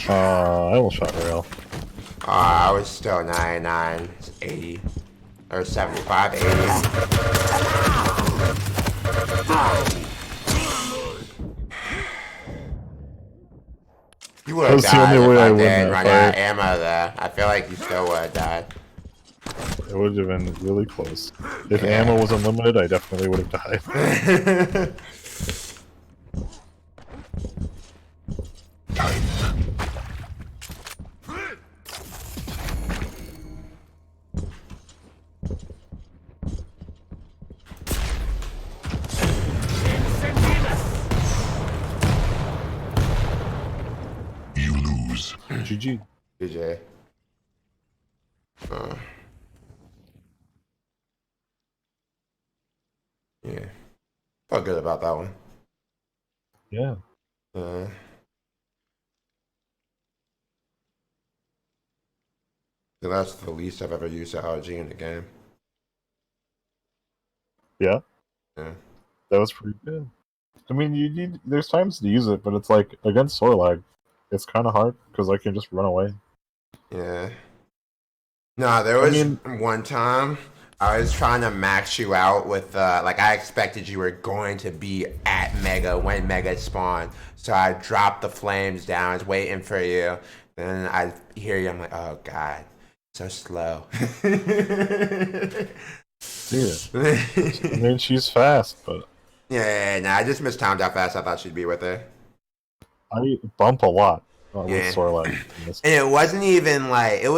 B: I almost shot rail.
A: I was still 99. It's 80. Or 75, 80. You would have
B: That's the
A: died
B: only
A: if
B: way I
A: I
B: win
A: didn't
B: that
A: run out of
B: fight.
A: ammo there. I feel like you still would have died.
B: It would have been really close. If ammo was unlimited, I definitely would have died.
C: You lose.
B: GG.
A: BJ. Yeah. Felt good about that one.
B: Yeah.
A: Uh, that's the least I've ever used LG in the game.
B: Yeah.
A: Yeah.
B: That was pretty good. I mean, you need. There's times to use it, but it's like against Sorlag, it's kind of hard because I can just run away.
A: Yeah. No, there was
B: mean-
A: one time I was trying to max you out with like I expected you were going to be at Mega when Mega spawned, so I dropped the flames down. I was waiting for you. Then I hear you. I'm like, oh god, so slow.
B: Dude, I mean, she's fast, but
A: Yeah, nah, I just mistimed how fast I thought she'd be with her.
B: I bump a lot with
A: Yeah.
B: Sorlak. in this.
A: And it wasn't even like it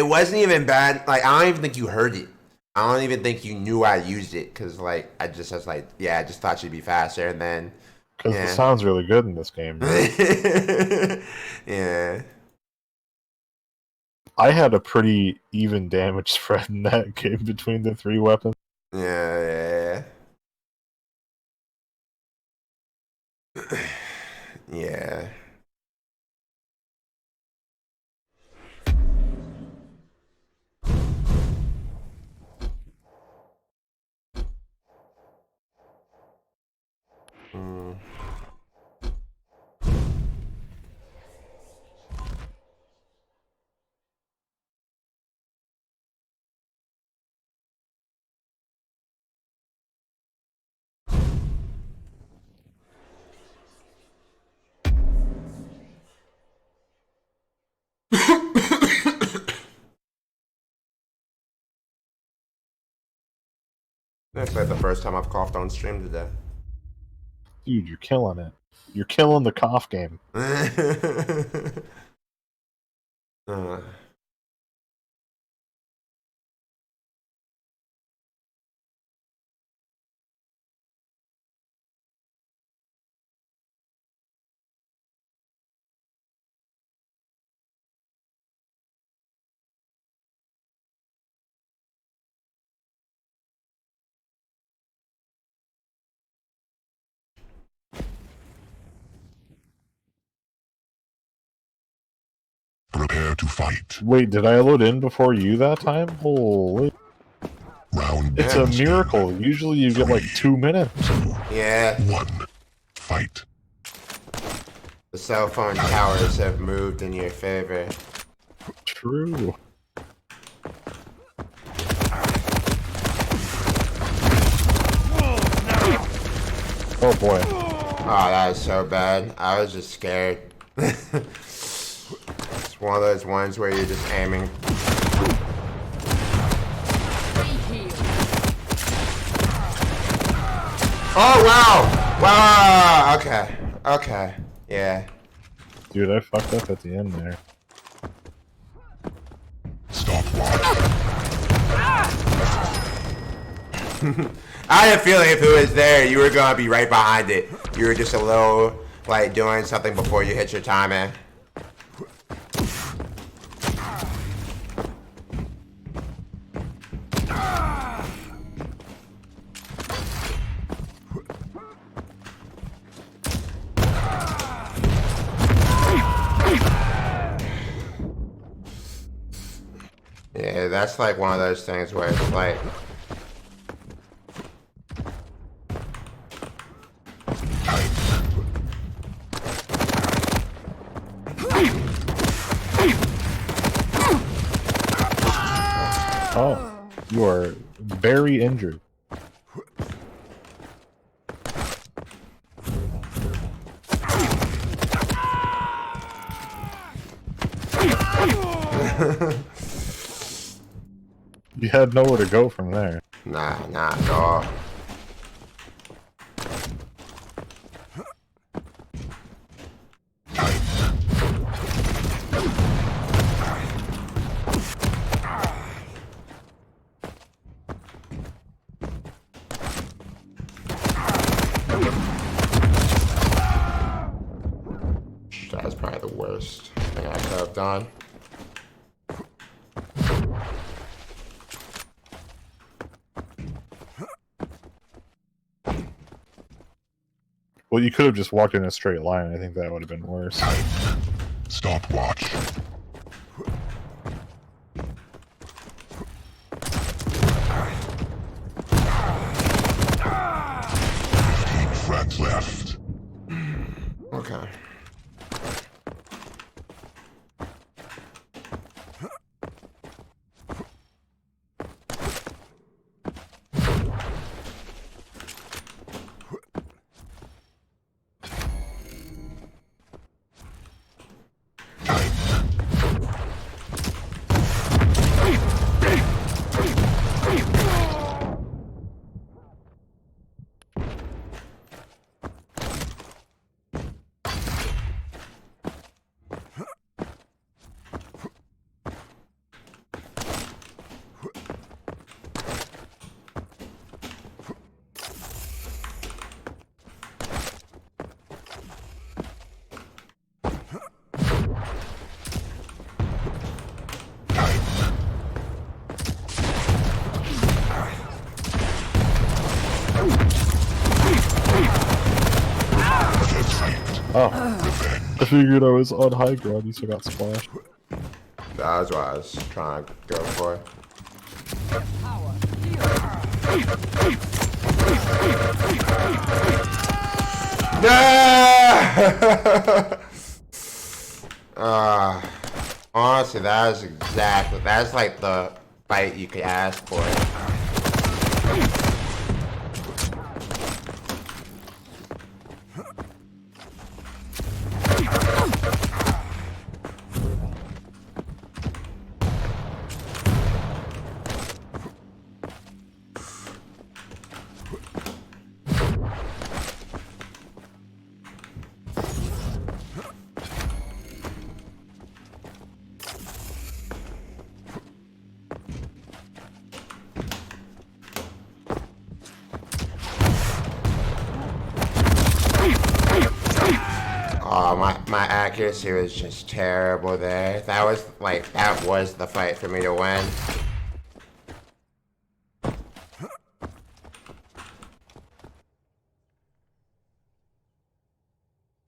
A: wasn't even bad. Like I don't even think you heard it. I don't even think you knew I used it because like I was like, yeah, I just thought she'd be faster, and then
B: Because
A: yeah.
B: the sound's really good in this game.
A: Yeah.
B: I had a pretty even damage spread in that game between the 3 weapons.
A: Yeah. Yeah. Mm. That's like the first time I've coughed on stream today.
B: Dude, you're killing it. You're killing the cough game.
A: uh.
C: Prepare to fight.
B: Wait, did I load in before you that time? Holy.
C: Round
B: It's a miracle. Usually you get like 2 minutes.
C: 2,
A: Yeah.
C: 1. Fight.
A: The cell phone towers have moved in your favor.
B: True. Oh boy.
A: Oh, that is so bad. I was just scared. It's one of those ones where you're just aiming. Oh, wow! Wow! Okay. Okay. Yeah.
B: Dude, I fucked up at the end there.
C: Stopwatch.
A: I had a feeling if it was there, you were gonna be right behind it. You were just a little, like, doing something before you hit your timer. Yeah, that's like one of those things where it's like...
B: Oh, you are very injured. You had nowhere to go from there.
A: Nah, not at all. That was probably the worst thing I could have done.
B: Well, you could have just walked in a straight line. I think that would have been worse.
C: Stopwatch. Friends left.
A: Okay.
B: Oh. I figured I was on high ground, you still got splashed.
A: That was what I was trying to go for.
E: Power.
A: Honestly, that's like the fight you could ask for. Oh, my accuracy was just terrible there. That was the fight for me to win.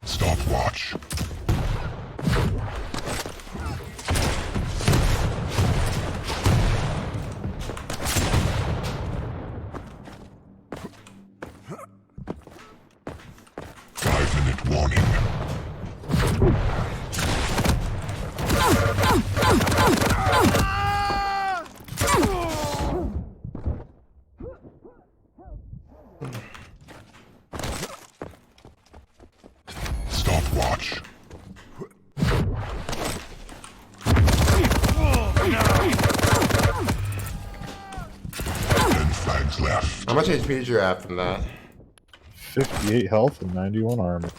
C: Stopwatch. Five-minute warning. Stopwatch. 10 flags left.
A: How much HP did you have from that?
B: 58 health and 91 armor.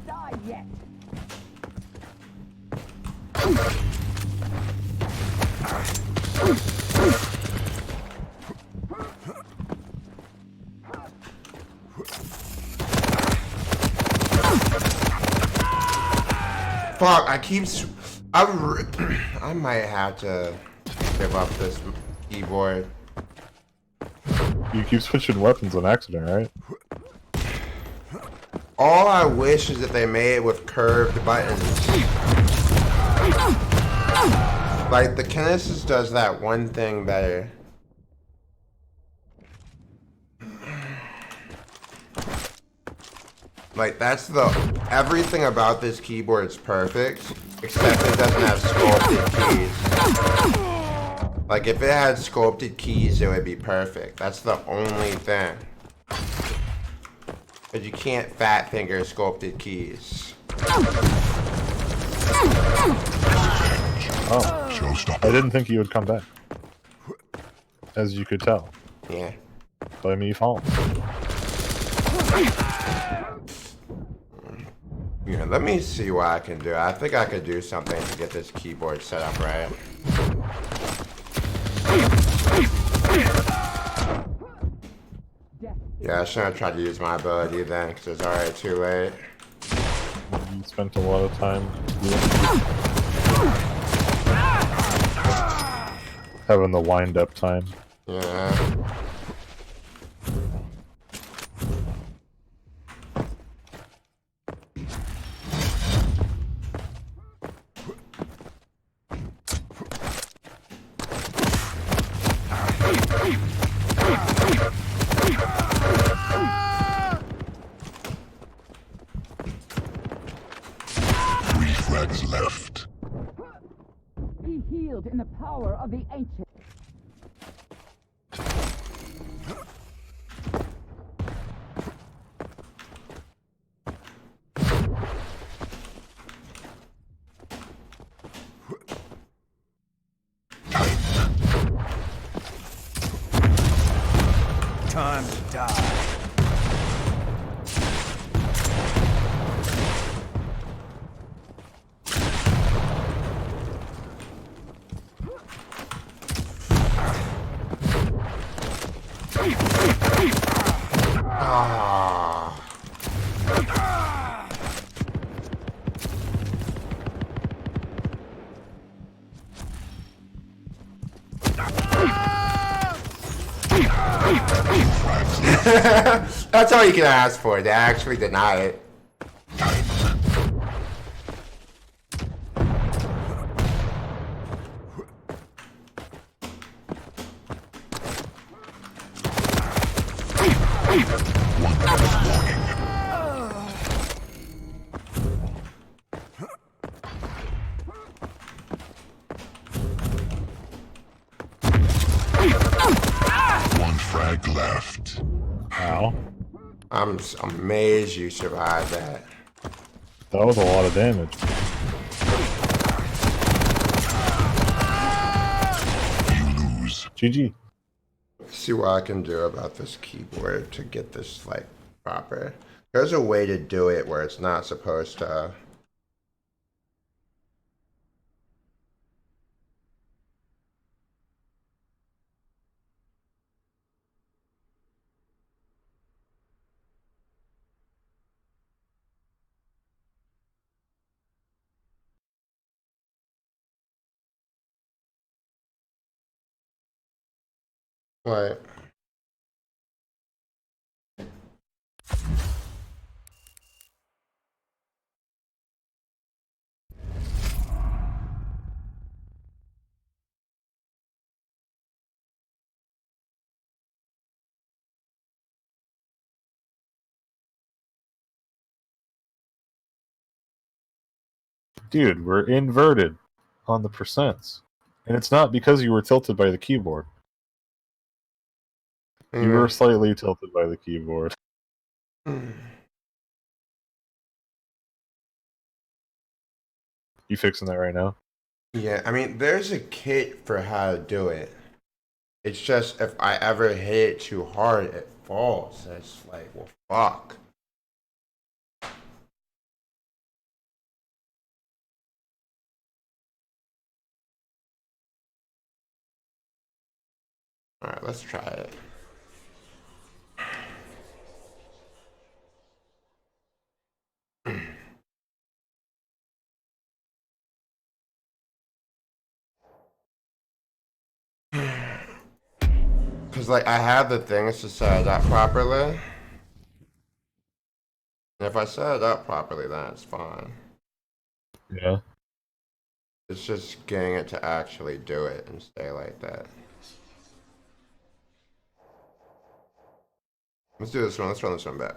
E: Die yet.
A: Fuck, I might have to give up this keyboard.
B: You keep switching weapons on accident, right?
A: All I wish is that they made it with curved buttons. Like, the Kinesis does that one thing better. Like, everything about this keyboard is perfect, except it doesn't have sculpted keys. Like, if it had sculpted keys, it would be perfect. That's the only thing. But you can't fat finger sculpted keys.
B: Oh.
C: Showstopper.
B: I didn't think you would come back. As you could tell.
A: Yeah.
B: By me falling.
A: Yeah, let me see what I can do. I think I could do something to get this keyboard set up right. Yeah, I shouldn't have tried to use my ability then, because it's already too late.
B: You spent a lot of time having the wind-up time.
A: Yeah.
C: Flags left.
E: Be healed in the power of the ancient.
D: Time to die.
A: That's all you can ask for. They actually deny it.
C: One frag left.
B: Ow.
A: I'm amazed you survived that.
B: That was a lot of damage.
C: You lose.
B: GG.
A: See what I can do about this keyboard to get this like proper. There's a way to do it where it's not supposed to. What?
B: Dude, we're inverted on the percents. And it's not because you were tilted by the keyboard. You were slightly tilted by the keyboard. You fixing that right now?
A: Yeah, I mean, there's a kit for how to do it. It's just if I ever hit it too hard, it falls. And it's like, well, fuck. Alright, let's try it. Because, like, I have the things to set it up properly. And if I set it up properly, then it's fine.
B: Yeah.
A: It's just getting it to actually do it and stay like that. Let's do this one. Let's run this one back.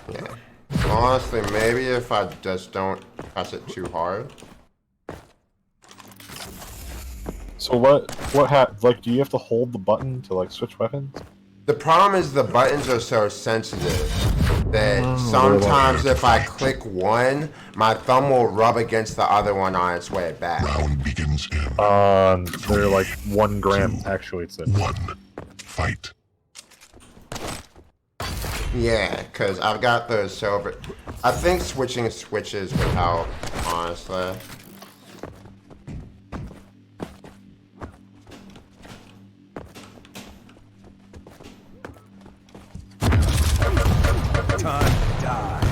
A: Yeah. Honestly, maybe if I just don't press it too hard.
B: So like, do you have to hold the button to, like, switch weapons?
A: The problem is the buttons are so sensitive that sometimes if I click one, my thumb will rub against the other one on its way back.
C: Round begins in
B: They're like 1 gram actuates it.
C: 1. Fight.
A: Yeah, because I've got those silver. I think switching switches would help, honestly.
D: Time to die.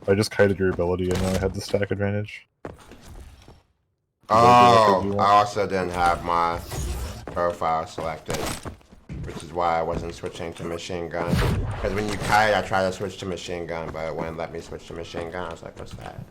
B: I just kited your ability and then I had the stack advantage.
A: Oh, I also didn't have my profile selected, which is why I wasn't switching to machine gun. Because when you kite, I tried to switch to machine gun, but it wouldn't let me switch to machine gun. I was like, what's that?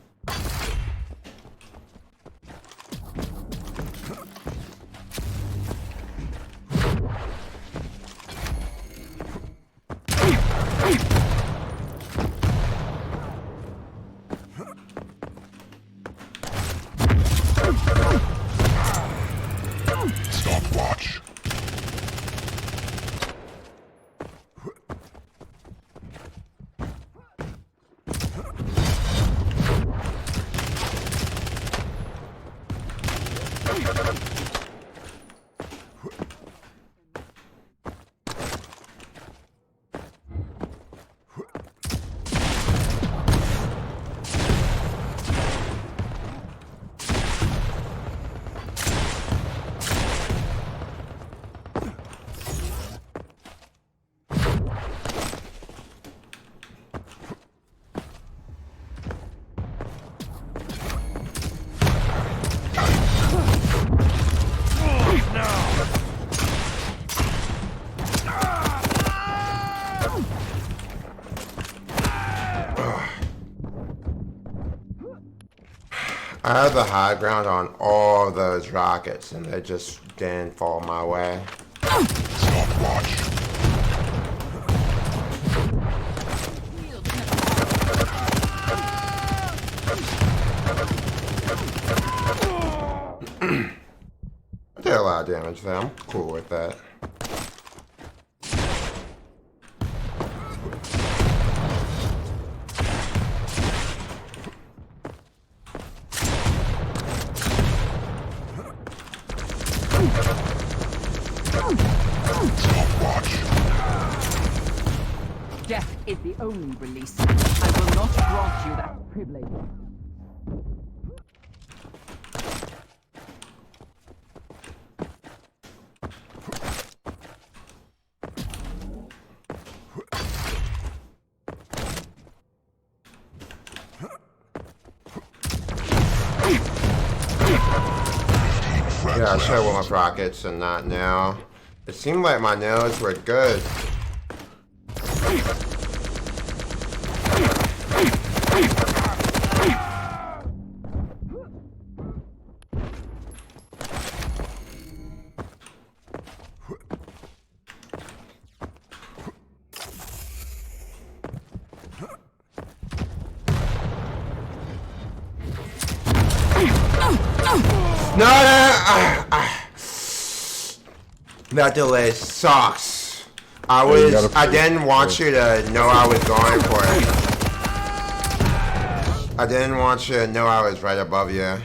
A: I had the high ground on all those rockets, and they just didn't fall my way.
C: Stopwatch.
A: I did a lot of damage there. I'm cool with that.
C: Stopwatch.
E: Death is the only release. I will not grant you that privilege.
A: Yeah, I should have went with rockets and not now. It seemed like my nails were good. No, that delay sucks. I didn't want you to know I was going for it. I didn't want you to know I was right above you.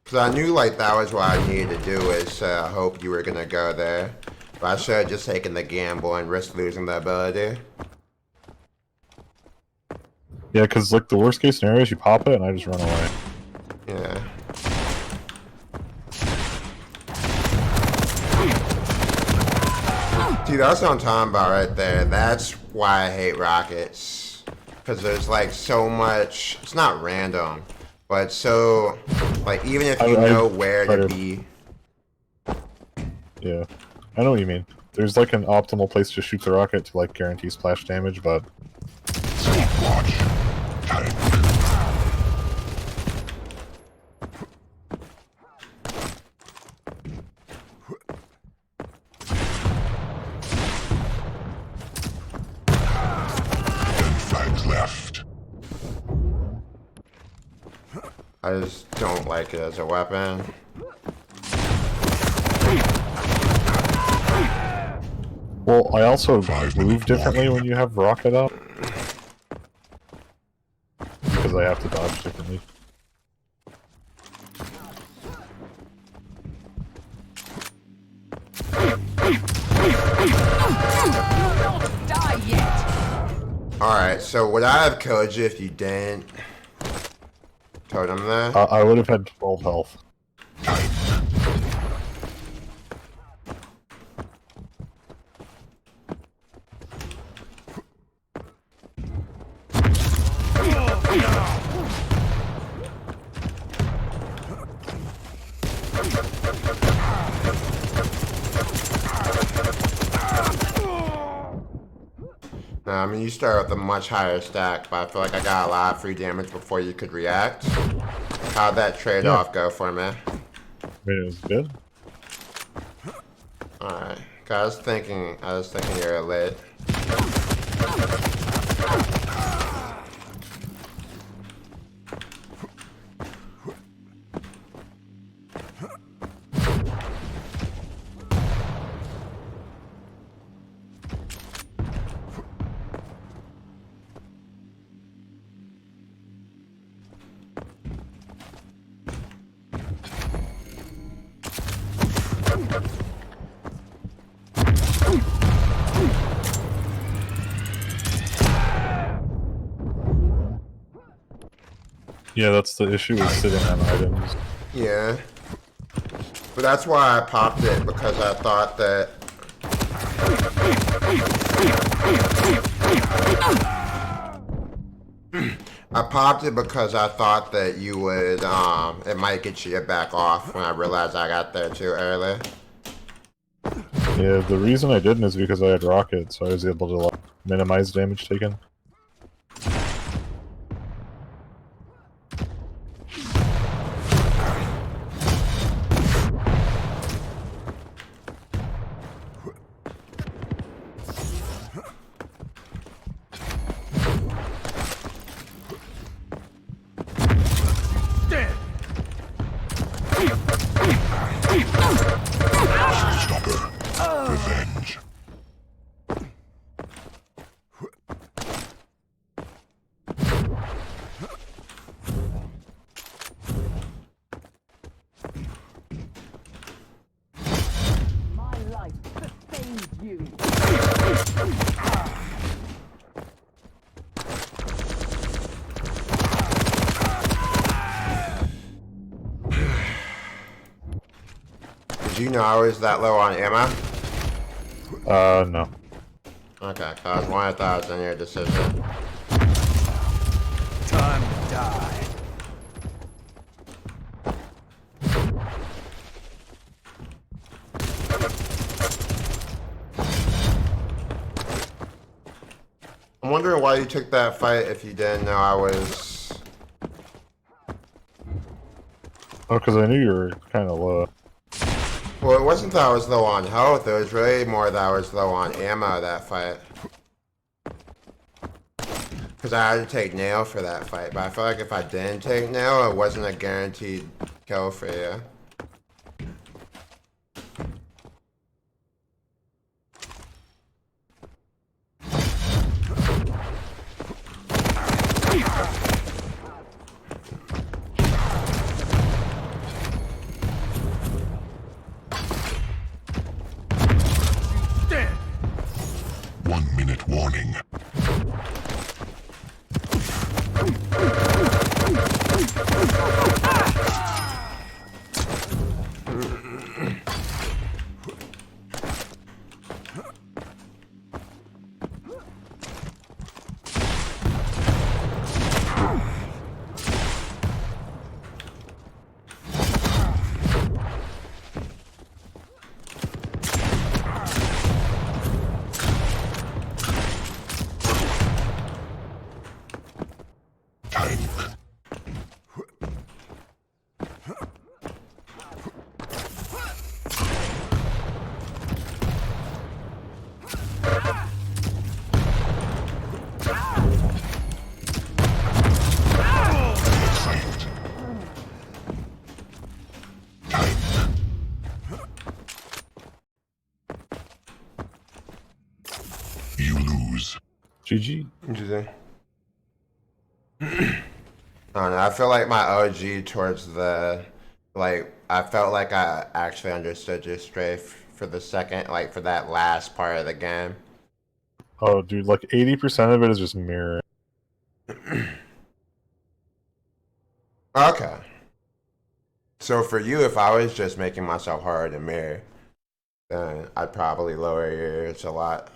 A: Cause I knew like that was what I needed to do is hope you were gonna go there. But I should have just taken the gamble and risked losing the ability.
B: Yeah, because like the worst case scenario is you pop it and I just run away.
A: Yeah. See, that's what I'm talking about right there. That's why I hate rockets. Because there's like so much, it's not random, but so, like even if you know where to be.
B: Yeah, I know what you mean. There's like an optimal place to shoot the rocket to like guarantee splash damage, but...
C: Stopwatch. Time. Flags left.
A: I just don't like it as a weapon.
B: Well, I also move differently when you have rocket up. Because I have to dodge differently.
E: Don't die yet!
A: Alright, so would I have killed you if you didn't totem there?
B: I would have had 12 health.
A: No, I mean you start with a much higher stack, but I feel like I got a lot of free damage before you could react. How'd that trade-off go for me?
B: I mean, it was good.
A: Alright. I was thinking you're lit.
B: Yeah, that's the issue with sitting on items.
A: Yeah. But that's why I popped it, because I thought that... I popped it because I thought that you would, it might get you to back off when I realized I got there too early.
B: Yeah, the reason I didn't is because I had rocket, so I was able to like, minimize damage taken.
C: Showstopper. Revenge.
E: My life sustains you.
A: Did you know I was that low on ammo?
B: No.
A: Okay, cause one I thought was in your decision.
D: Time to die.
A: I'm wondering why you took that fight if you didn't know I was...
B: Oh, because I knew you were kind of low.
A: Well, it wasn't that I was low on health, it was really more that I was low on ammo that fight. Because I had to take nail for that fight, but I feel like if I didn't take nail, it wasn't a guaranteed kill for you.
D: Dead.
C: 1 minute warning. Tank. Fight. Tank. You lose.
B: GG.
A: Interesting. I don't know, I feel like my OG towards the... Like, I felt like I actually understood your strafe for the second, like, for that last part of the game.
B: Oh, dude, like 80% of it is just mirror.
A: Okay. So for you, if I was just making myself hard to mirror, then I'd probably lower yours a lot.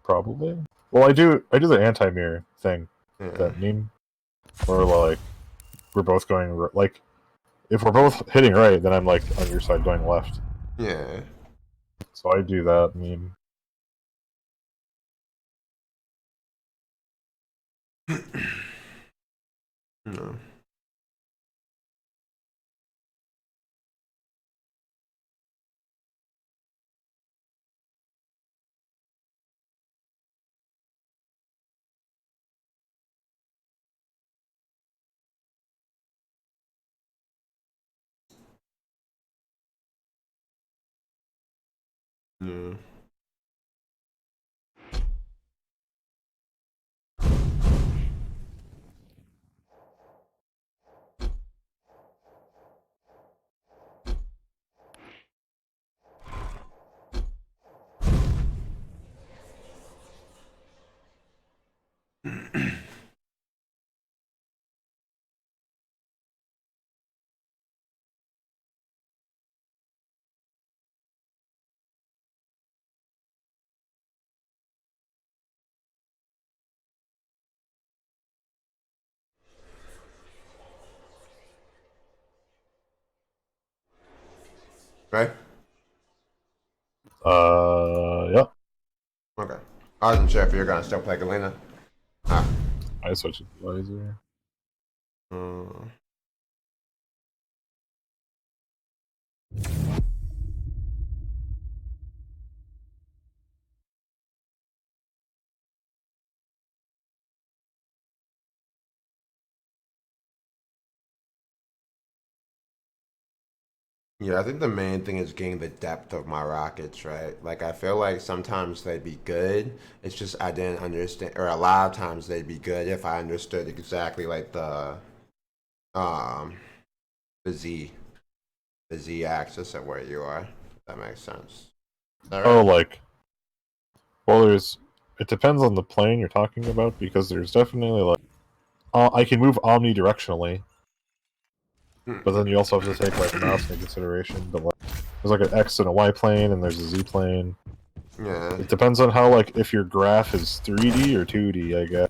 B: Probably. Well, I do the anti-mirror thing,
A: Yeah.
B: that meme, where like we're both going like if we're both hitting right, then I'm like on your side going left.
A: Yeah.
B: So I do that meme.
A: No. No. Right?
B: Yep.
A: Okay. I wasn't sure if you're gonna still play Galena. Ah.
B: I switched advisor.
A: Mm. Yeah, I think the main thing is getting the depth of my rockets, right? Like, I feel like sometimes they'd be good. It's just I didn't understand, or a lot of times they'd be good if I understood exactly like um the Z the Z axis of where you are. If that makes sense. Is that
B: Oh,
A: right?
B: like, well, it depends on the plane you're talking about, because there's definitely, like, I can move omnidirectionally, but then you also have to take, like, mouse into consideration, but, like, there's, like, an X and a Y plane, and there's a Z plane.
A: Yeah.
B: It depends on how, like, if your graph is 3D or 2D, I guess.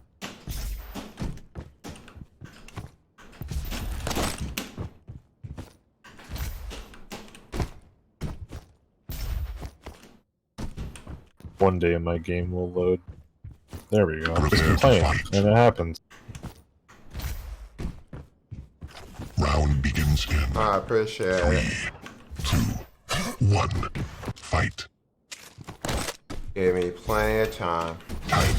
B: One day my game will load. There we go. Just
C: Prepare to
B: playing,
C: fight.
B: and it happens.
C: Round begins in
A: I appreciate it.
C: 3, 2, 1. Fight.
A: Give me plenty of time.
C: Time.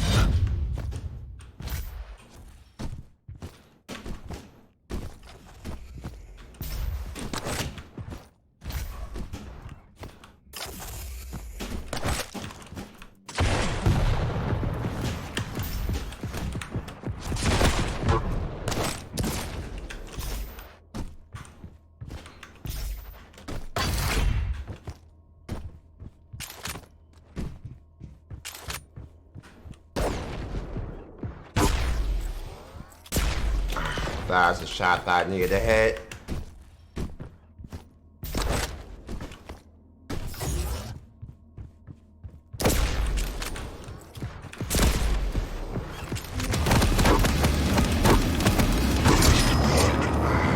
A: That's a shot that I needed to hit.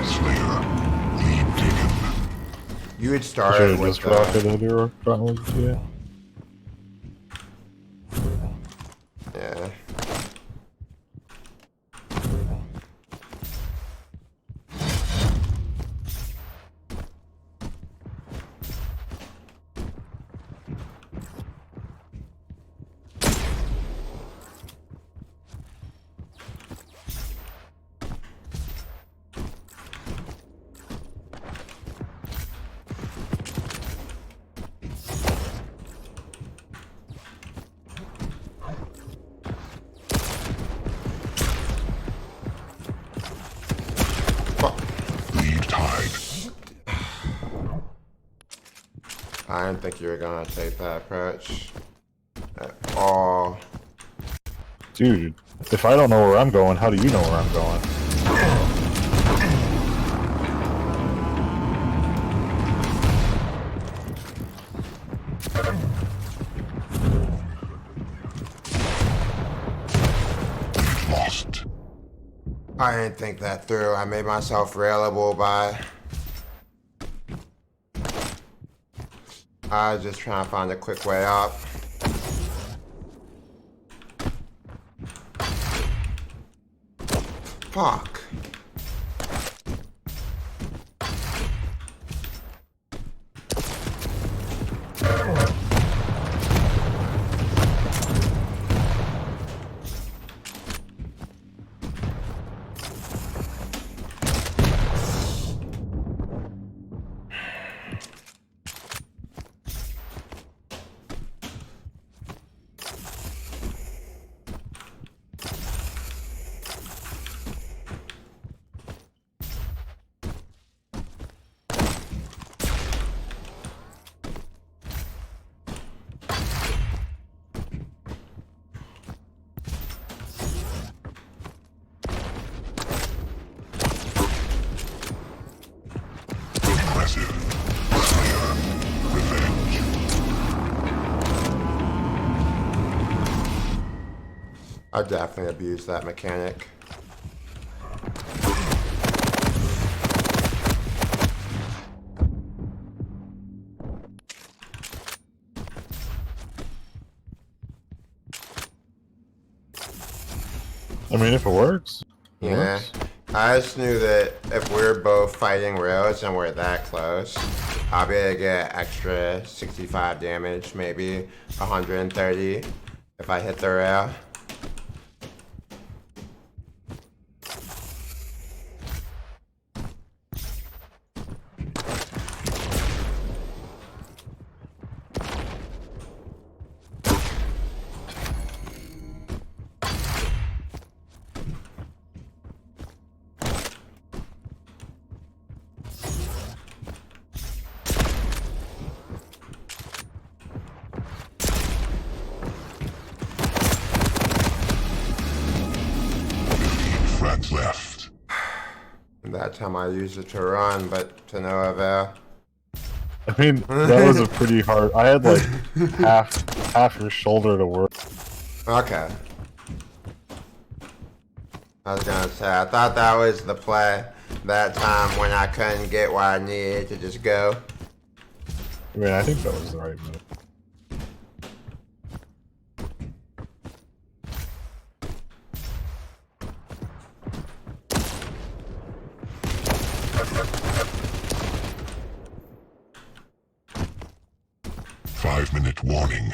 C: Slayer. Lead taken.
A: You had
B: I should
A: started
B: have
A: with
B: just rocketed your gauntlet, yeah.
A: yeah. Fuck.
C: Lead tied.
A: I didn't think you were gonna take that approach at all.
B: Dude, if I don't know where I'm going, how do you know where I'm going?
C: Lost.
A: I didn't think that through. I made myself reliable by. I was just trying to find a quick way up. Fuck.
C: Impressive. Slayer. Revenge.
A: I definitely abused that mechanic.
B: I mean, if it works, it
A: Yeah.
B: works.
A: I just knew that if we're both fighting rails and we're that close, I'll be able to get extra 65 damage, maybe 130 if I hit the rail.
C: Friends left.
A: That time I used it to run, but to no avail.
B: I mean, that was a pretty hard. I had like half your shoulder to work.
A: Okay. I was gonna say, I thought that was the play that time when I couldn't get what I needed to just go.
B: I mean, I think that was the right move.
C: Five-minute warning.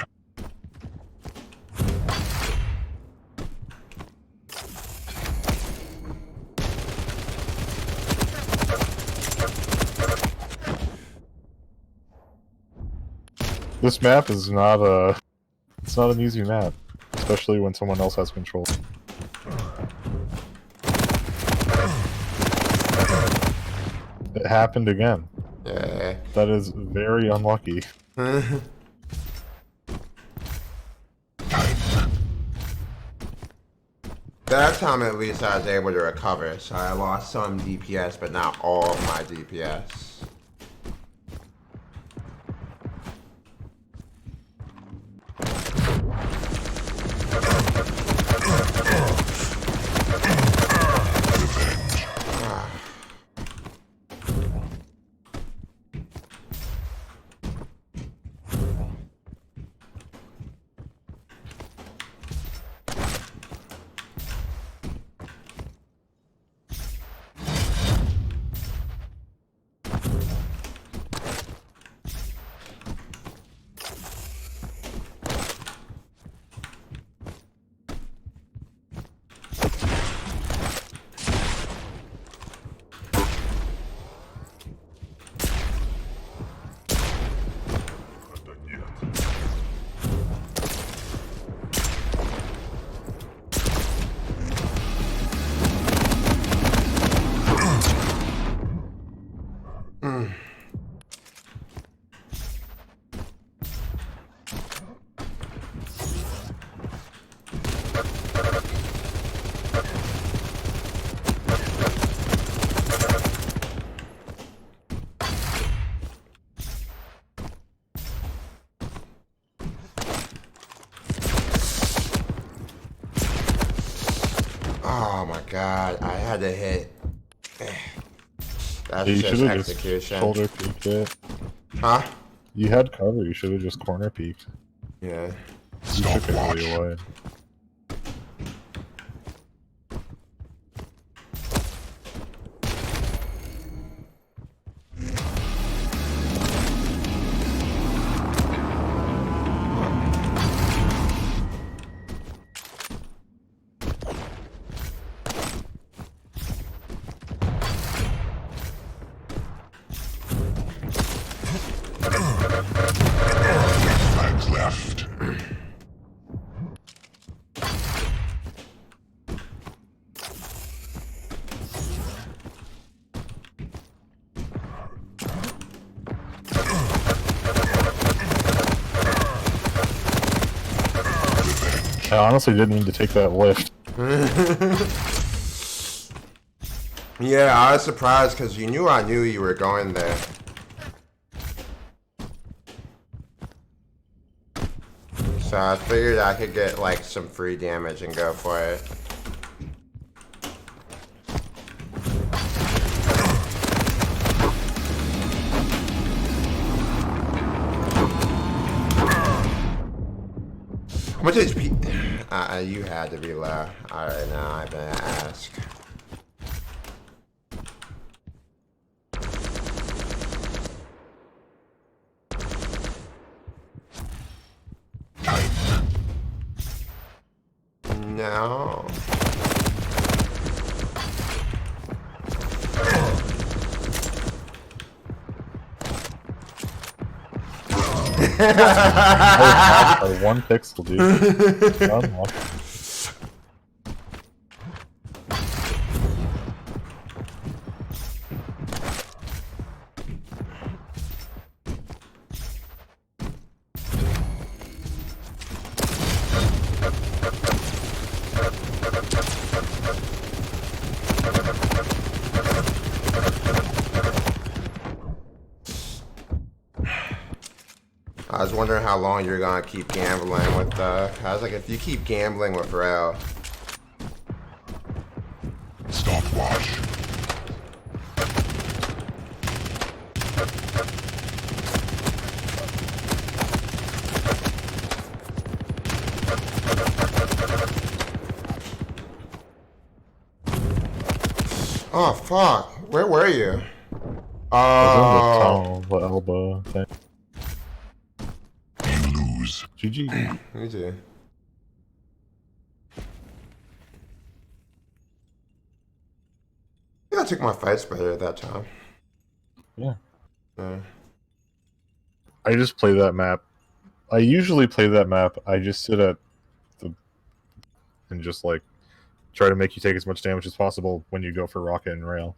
B: This map is not it's not an easy map, especially when someone else has control. It happened again.
A: Yeah.
B: That is very unlucky.
A: That time at least I was able to recover, so I lost some DPS, but not all of my DPS. Oh my god, I had to hit. That's
B: You
A: just
B: should have just
A: execution.
B: shoulder peeked it.
A: Huh?
B: You had cover. You should have just corner peeked.
A: Yeah.
B: You
C: Stop
B: took it
C: watch.
B: really away.
C: Friends left.
B: I honestly didn't mean to take that lift.
A: Yeah, I was surprised because you knew I knew you were going there. So I figured I could get like some free damage and go for it. How much HP? You had to be low. Alright, now I'm gonna ask. No.
B: I was off by 1 pixel, dude. Unlucky.
A: I was wondering how long you're gonna keep gambling with I was like, if you keep gambling with rail.
C: Stopwatch.
A: Oh fuck! Where were you?
B: I was
A: Oh.
B: in the tunnel, the elbow thing.
C: You lose.
B: GG.
A: Me too. I think I took my fights better at that time.
B: Yeah.
A: Yeah.
B: I just play that map. I usually play that map. I just sit at the and just like try to make you take as much damage as possible when you go for rocket and rail.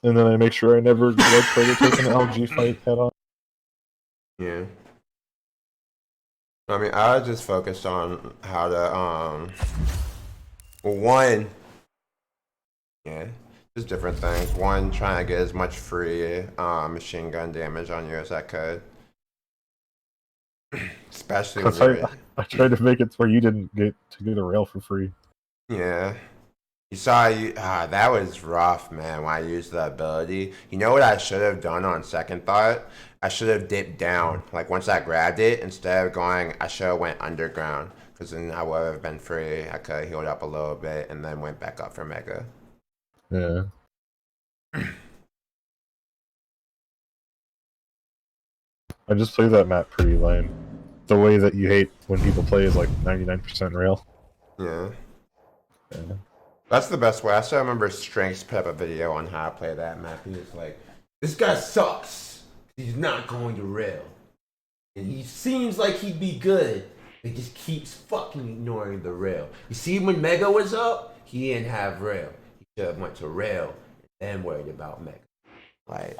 B: And then I make sure I never like try to take an LG fight head on.
A: Yeah. I mean, I just focused on how to one. Yeah. Just different things. One, trying to get as much free machine gun damage on you as I could. Especially when you're...
B: I tried to make it where you didn't get to get a rail for free.
A: Yeah. You saw that was rough, man, when I used the ability. You know what I should have done on second thought? I should have dipped down. Like once I grabbed it, instead of going, I should have went underground. Because then I would have been free. I could have healed up a little bit and then went back up for Mega.
B: Yeah. I just play that map pretty lame. The way that you hate when people play is like 99% rail.
A: Yeah.
B: Yeah.
A: That's the best way. I still remember Strengths put up a video on how to play that map. He was like, this guy sucks. He's not going to rail. And he seems like he'd be good. He just keeps fucking ignoring the rail. You see, when Mega was up, he didn't have rail. He should have went to rail and then worried about Mega. Like,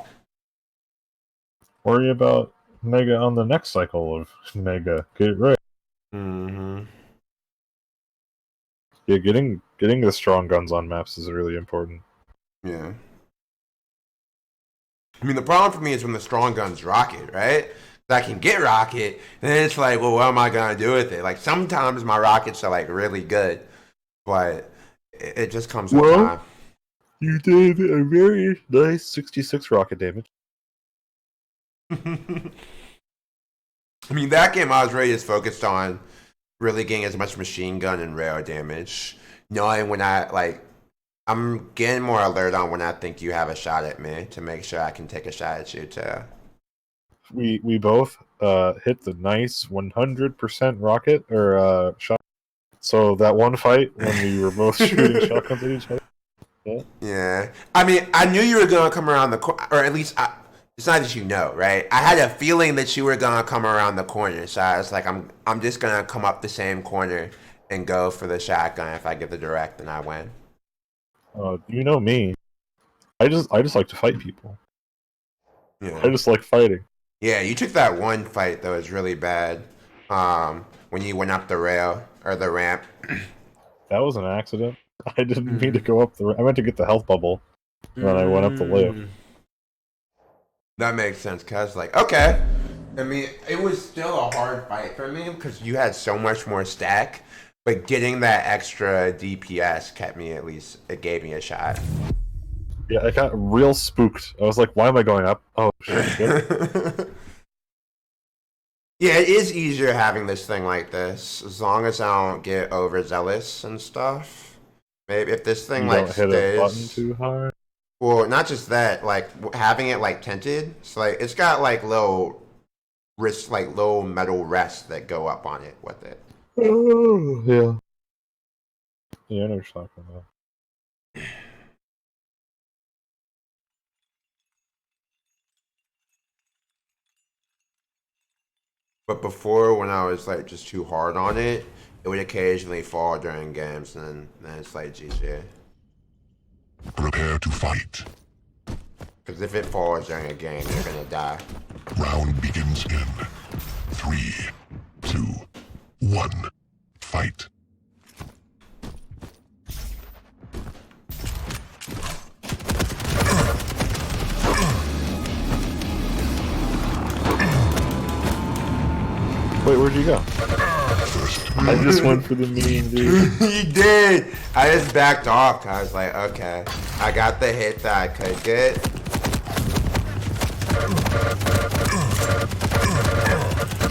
B: Worry about Mega on the next cycle of Mega. Get it right.
A: mm-hmm.
B: Yeah, getting the strong guns on maps is really important.
A: Yeah. I mean, the problem for me is when the strong guns rocket, right? I can get rocket, and then it's like, well, what am I gonna do with it? Like sometimes my rockets are like really good, but it just comes with time.
B: You did a very nice 66 rocket damage.
A: I mean, that game I was really just focused on really getting as much machine gun and rail damage. Knowing when I'm getting more alert on when I think you have a shot at me to make sure I can take a shot at you too.
B: We both hit the nice 100% rocket or shot. So that one fight when we were both shooting shotguns at each other. Yeah.
A: Yeah. I mean, I knew you were gonna come around the corner, or at least it's not that you know, right? I had a feeling that you were gonna come around the corner, so I was like, I'm just gonna come up the same corner and go for the shotgun. If I get the direct, then I win.
B: You know me. I just like to fight people.
A: Yeah.
B: I just like fighting.
A: Yeah, you took that one fight that was really bad. When you went up the rail or the ramp.
B: That was an accident. I didn't mean to go up the. I meant to get the health bubble, and then I went up the lift.
A: That makes sense, cause like, okay. I mean, it was still a hard fight for me because you had so much more stack, but getting that extra DPS kept me at least. It gave me a shot.
B: Yeah, I got real spooked. I was like, "Why am I going up?" Oh shit!
A: Yeah, it is easier having this thing like this, as long as I don't get overzealous and stuff. Maybe if this thing
B: You
A: like
B: don't hit a button
A: stays,
B: too hard.
A: well, not just that, like having it like tinted, so like it's got like little wrist, like little metal rests that go up on it with it.
B: Oh, yeah. Yeah, I know what you're talking about.
A: But before, when I was like just too hard on it, it would occasionally fall during games, and then it's like GG.
C: Prepare to fight.
A: Because if it falls during a game, you're gonna die.
C: Round begins in 3, 2, 1. Fight.
B: Wait, where'd you go? I just went for the meme, dude.
A: You did! I just backed off, 'cause I was like, okay. I got the hit that I could get.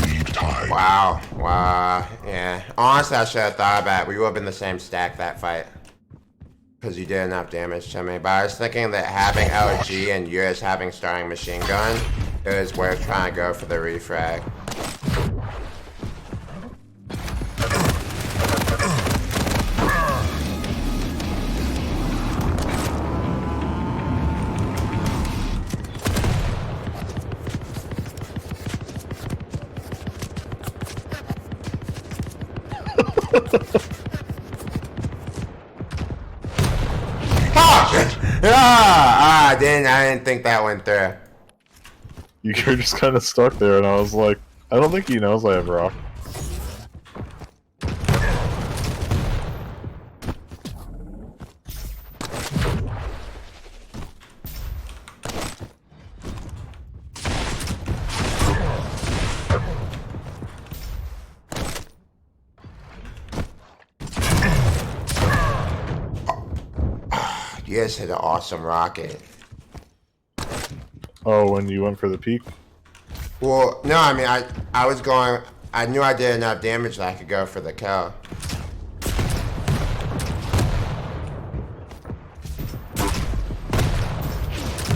C: Lead time.
A: Wow, wow, yeah. Honestly, I should have thought about it. We would have been the same stack that fight. Because you did enough damage to me. But I was thinking that having LG and yours having starting machine gun, it was worth trying to go for the refrag. I didn't think that went through.
B: You were just kind of stuck there, and I was like, I don't think he knows I have rock.
A: You guys hit an awesome rocket.
B: Oh, when you went for the peak?
A: Well, no, I mean, I was going, I knew I did enough damage that I could go for the kill.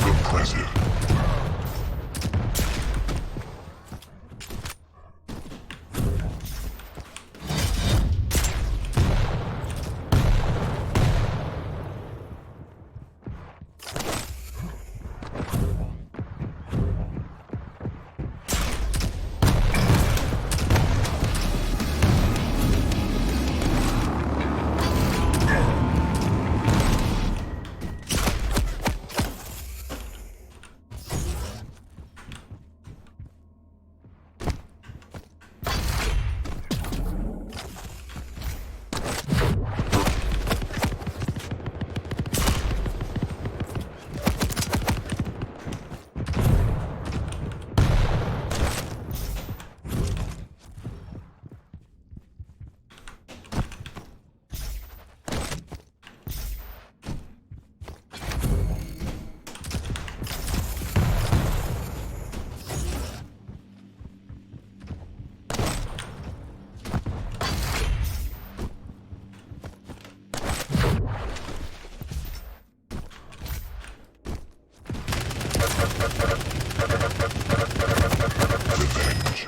C: Impressive. Revenge.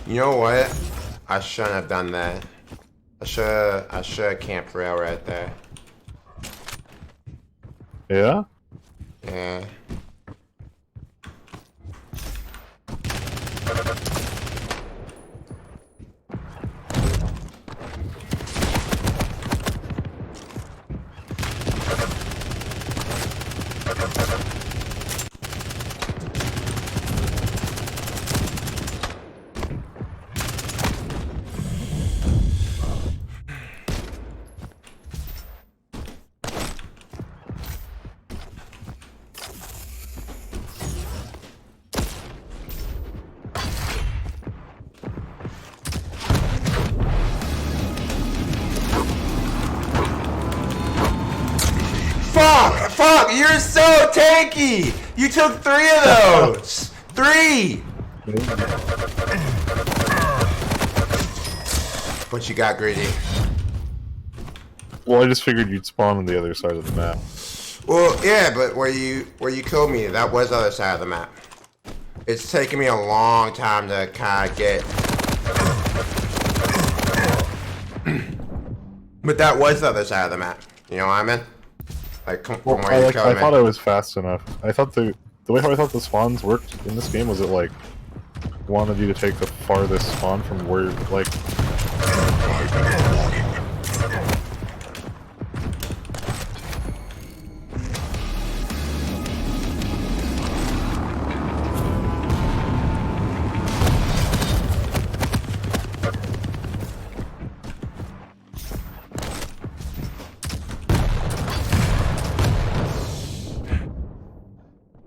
A: You know what? I shouldn't have done that. I should have camped rail right there.
B: Yeah?
A: Yeah. you're so tanky. You took 3 of those. 3. But you got greedy.
B: Well, I just figured you'd spawn on the other side of the map.
A: Well, yeah, but where you killed me, that was the other side of the map. It's taken me a long time to kind of get. But that was the other side of the map. You know what I mean? Like, from
B: Well,
A: where you killed
B: I
A: me.
B: thought I was fast enough. I thought the way how I thought the spawns worked in this game was it like wanted you to take the farthest spawn from where like.
C: 5-minute warning.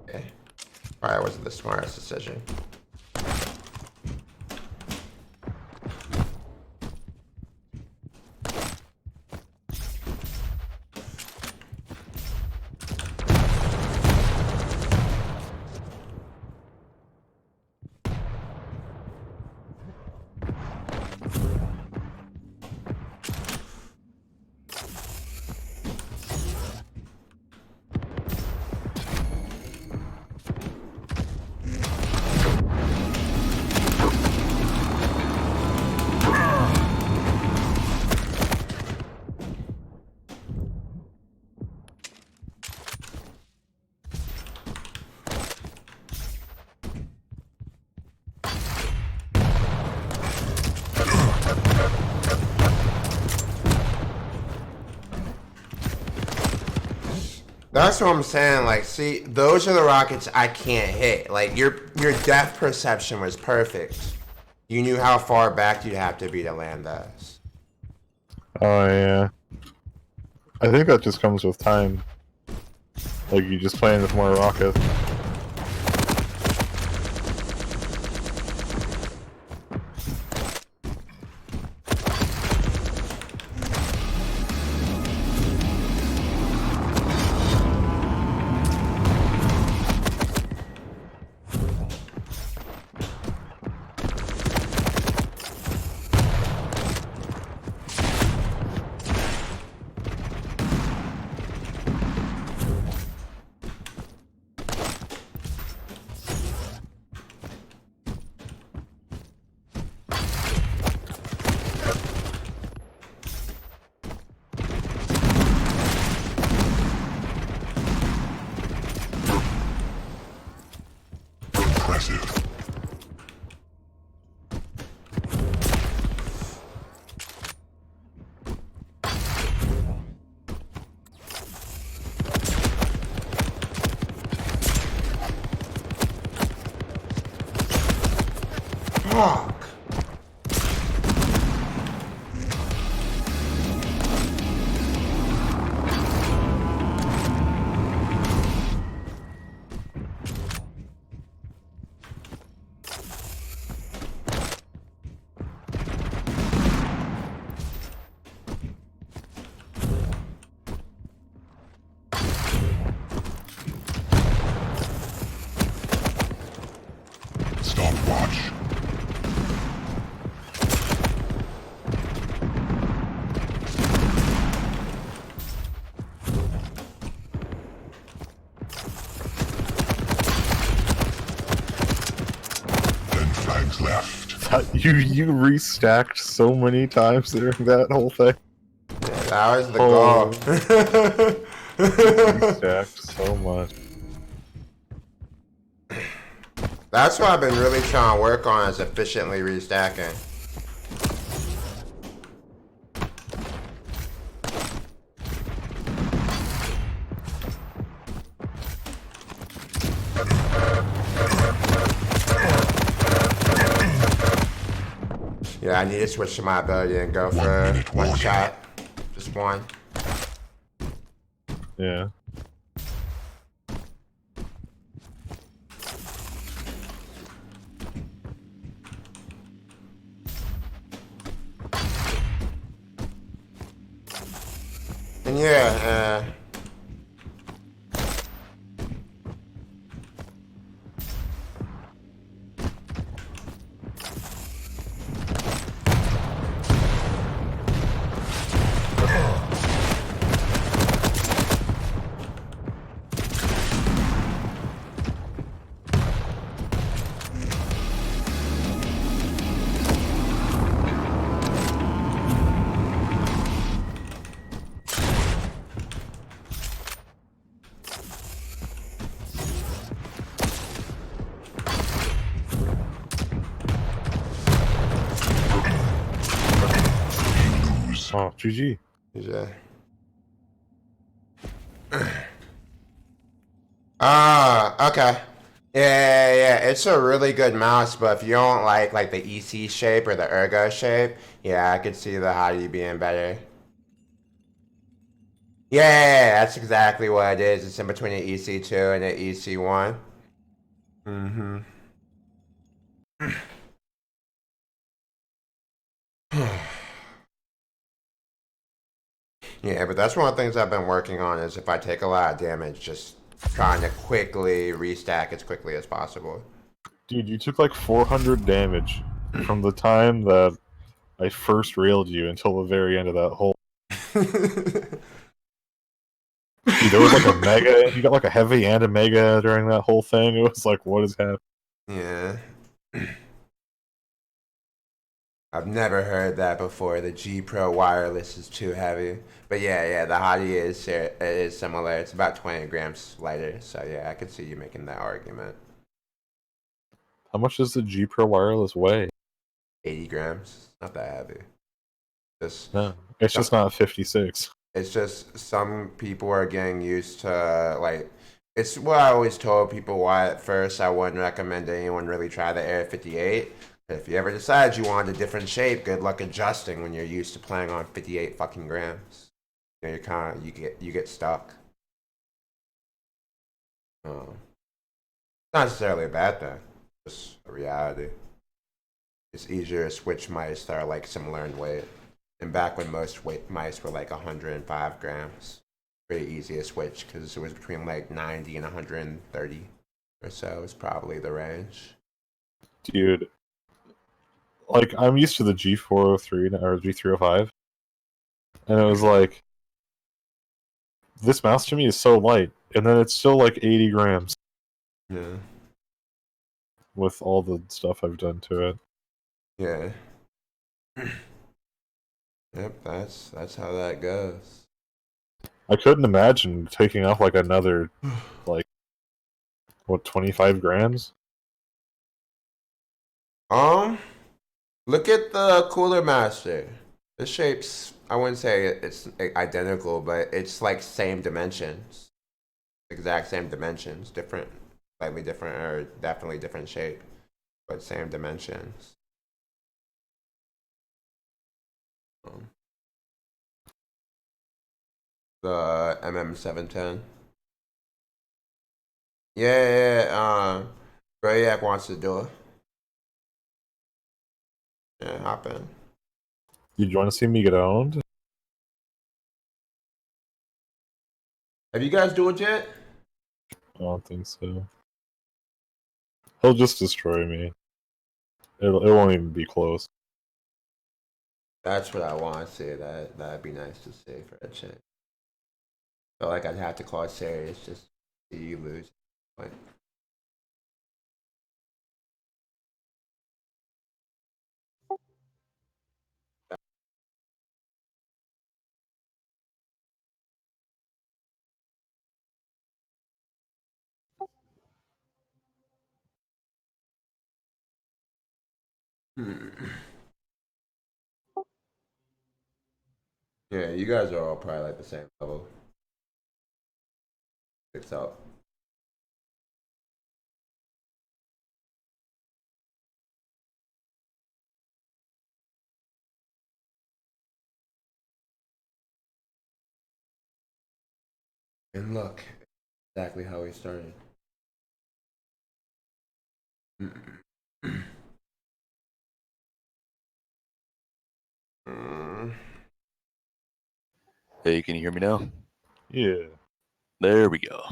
A: Okay. Probably wasn't the smartest decision. That's what I'm saying. Like, see, those are the rockets I can't hit. Like, your depth perception was perfect. You knew how far back you'd have to be to land those.
B: Oh yeah. I think that just comes with time. Like you just playing with more rockets.
C: Impressive.
A: Fuck.
C: Stopwatch. Flags left.
B: You restacked so many times during that whole thing.
A: Yeah, that was the
B: Oh.
A: goal.
B: Restacked so much.
A: That's what I've been really trying to work on, is efficiently restacking. Yeah, I need to switch to my ability and go
C: 1
A: for
C: minute
A: one
C: warning.
A: shot. Just one.
B: Yeah.
A: And yeah,
B: Oh, GG.
A: Yeah. Okay. Yeah. It's a really good mouse, but if you don't like the EC shape or the ergo shape, yeah, I could see the Hottie being better. Yeah, that's exactly what it is. It's in between an EC2 and an EC1. Mm-hmm. Yeah, but that's one of the things I've been working on is if I take a lot of damage, just trying to quickly restack as quickly as possible.
B: Dude, you took like 400 damage from the time that I first railed you until the very end of that whole. Dude, there was like a mega. You got like a heavy and a mega during that whole thing. It was like, what is happening?
A: Yeah. I've never heard that before. The G Pro wireless is too heavy. But yeah, the Hottie is similar. It's about 20 grams lighter. So yeah, I could see you making that argument.
B: How much does the G Pro wireless weigh?
A: 80 grams. Not that heavy. Just
B: No, it's
A: some,
B: just not 56.
A: it's just some people are getting used to like it's what I always told people why at first I wouldn't recommend anyone really try the Air 58. If you ever decide you want a different shape, good luck adjusting when you're used to playing on 58 fucking grams. You know, you get stuck. Not necessarily a bad thing, just a reality. It's easier to switch mice that are like similar in weight. And back when most mice were like 105 grams, pretty easy to switch because it was between like 90 and 130 or so is probably the range.
B: Dude, like I'm used to the G403 or G305, and it was like this mouse to me is so light, and then it's still like 80 grams
A: Yeah.
B: with all the stuff I've done to it.
A: Yeah. Yep, that's how that goes.
B: I couldn't imagine taking off like another like what 25 grams.
A: Look at the Cooler Master. The shape's I wouldn't say it's identical, but it's like same dimensions. Exact same dimensions. Different slightly different or definitely different shape, but same dimensions. Um, the MM710. Yeah. Brayak wants to do it. Yeah, hop in.
B: Did you want to see me get owned?
A: Have you guys do it yet?
B: I don't think so. He'll just destroy me. It won't even be close.
A: That's what I want to see. That'd be nice to see for a change. Felt like I'd have to call it serious just to see you lose. But yeah, you guys are all probably like the same level. Six up. And look, exactly how we started.
F: Hey, can you hear me now?
B: Yeah.
F: There we go.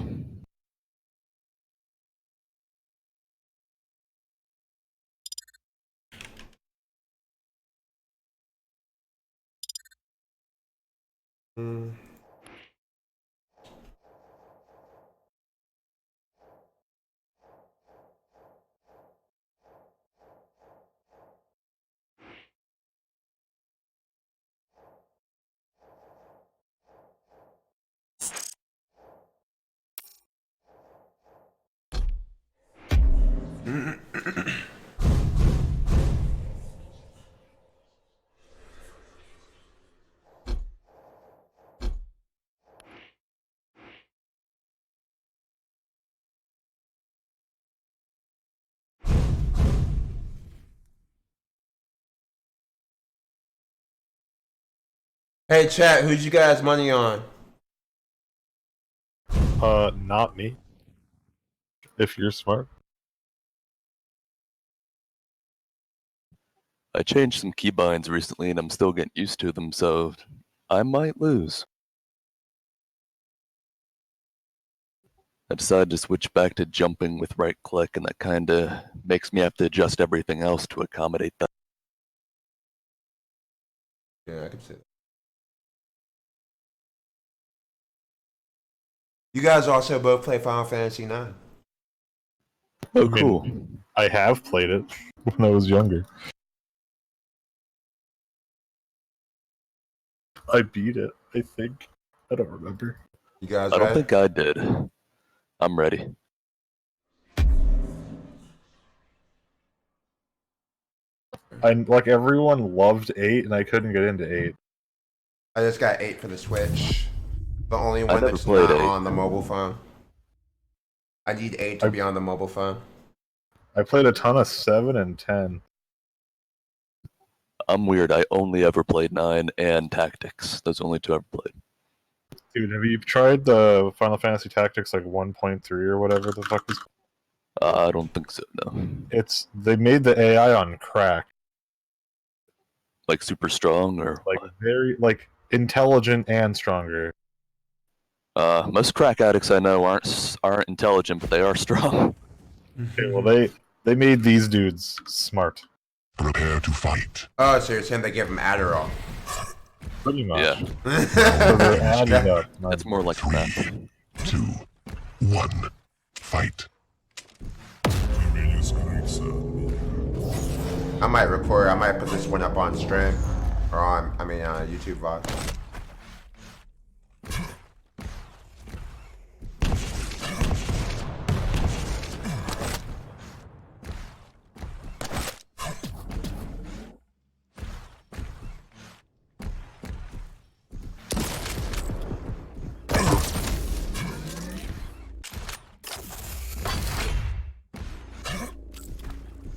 A: Mm. Hey, chat, who'd you guys money on?
B: Not me. If you're smart.
F: I changed some keybinds recently and I'm still getting used to them, so I might lose. I decided to switch back to jumping with right click, and that kinda makes me have to adjust everything else to accommodate that.
A: Yeah, I can see it. You guys also both play Final Fantasy 9.
F: Oh,
B: I mean,
F: cool.
B: I have played it when I was younger. I beat it, I think. I don't remember.
A: You guys
F: I don't
A: ready?
F: think I did. I'm ready.
B: Like everyone loved 8 and I couldn't get into 8.
A: I just got 8 for the Switch. The only
F: I
A: one
F: never
A: that's
F: played
A: not
F: 8.
A: on the mobile phone. I need 8 to be on the mobile phone.
B: I played a ton of 7 and 10.
F: I'm weird. I only ever played 9 and Tactics. Those are only 2 I ever played.
B: Dude, have you tried the Final Fantasy Tactics like 1.3 or whatever the fuck is?
F: I don't think so, no.
B: They made the AI on crack,
F: Like super strong or
B: like
F: what?
B: very like intelligent and stronger.
F: Most crack addicts I know aren't intelligent, but they are strong.
B: Okay, well they made these dudes smart,
C: Prepare to fight.
A: Oh, so you're saying they give him Adderall?
B: pretty much.
F: Yeah,
B: So they're adding up.
F: that's more like
C: 3,
F: meth.
C: 2, 1. Fight.
A: I might record. I might put this one up on stream, or on YouTube vlog.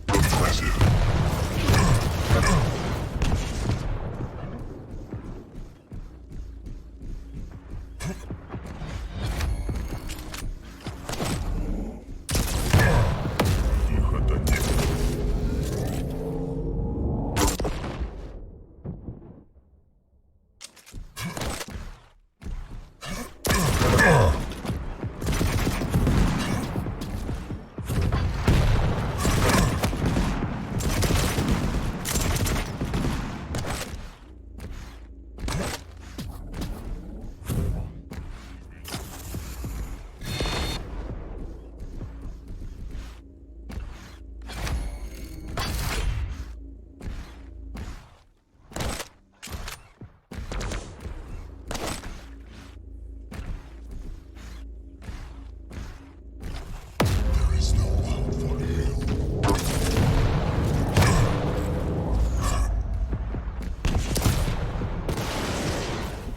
C: Impressive. There is no room for you.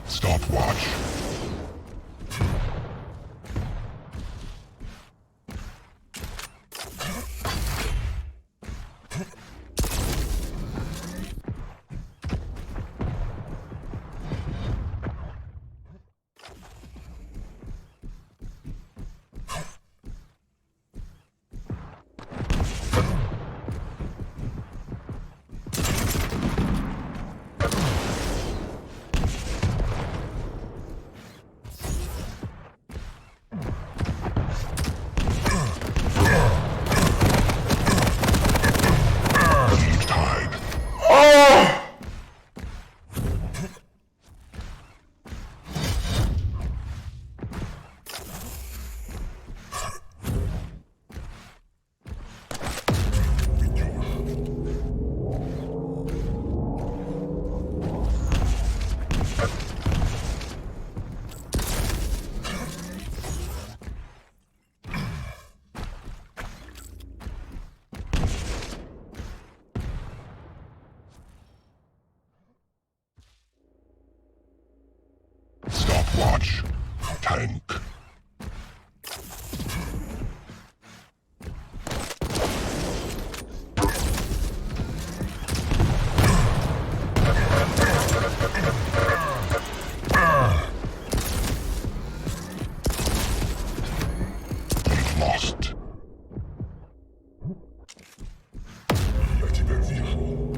C: Stopwatch. Leave tide.
A: Oh!
C: Stopwatch. Tank. Я тебя вижу.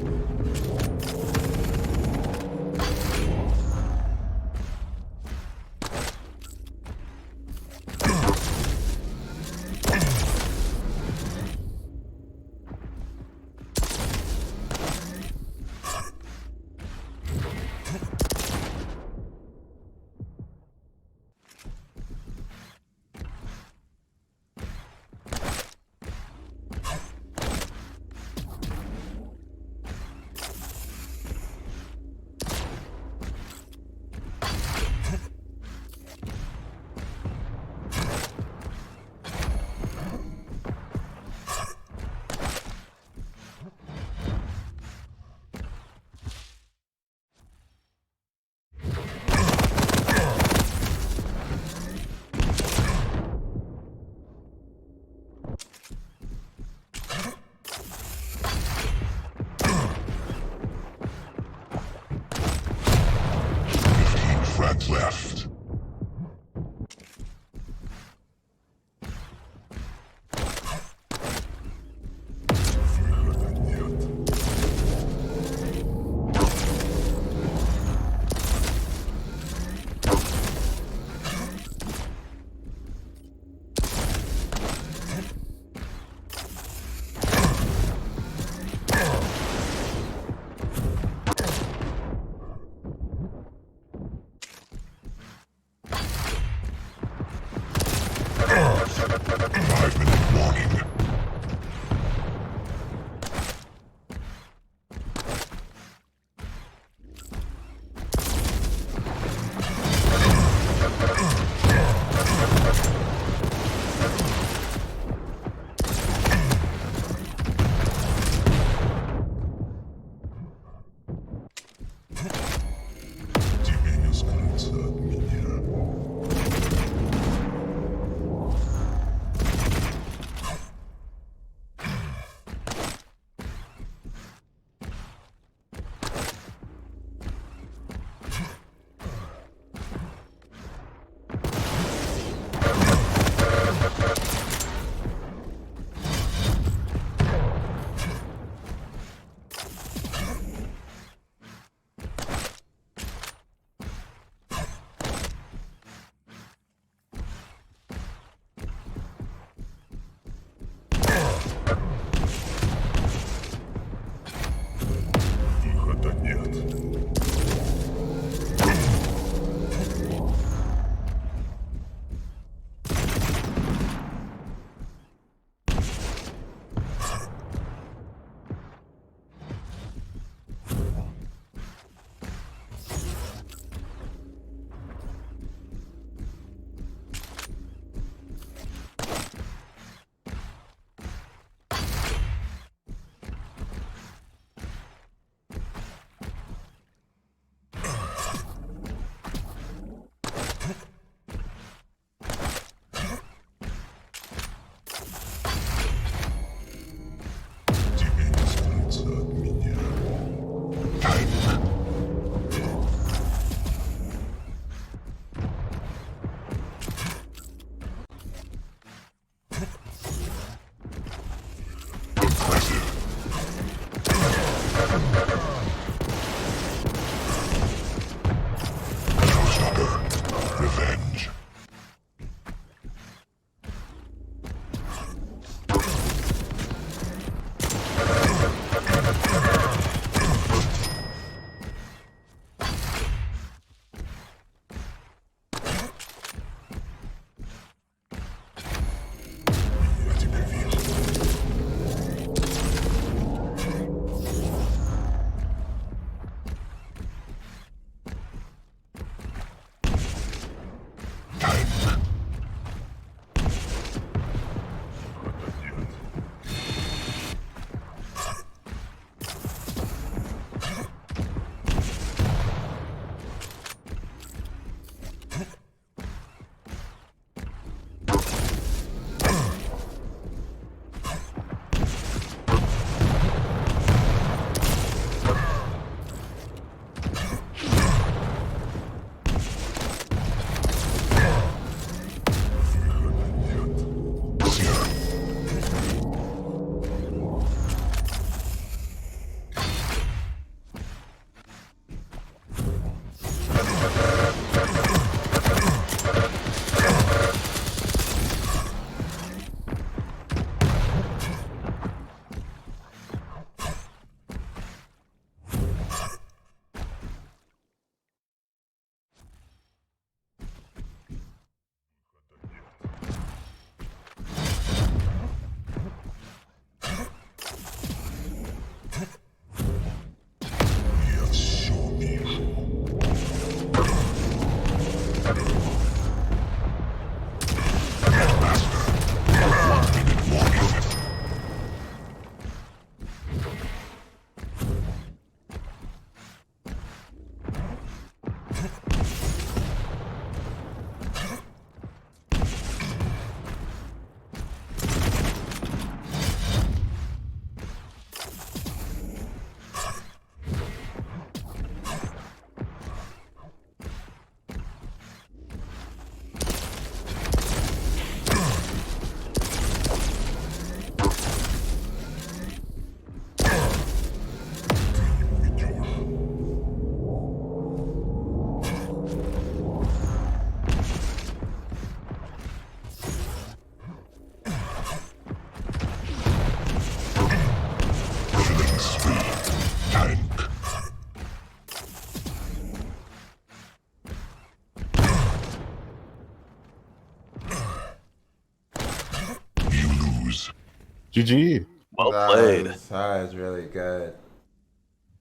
B: GG.
F: Well played.
A: That was really good.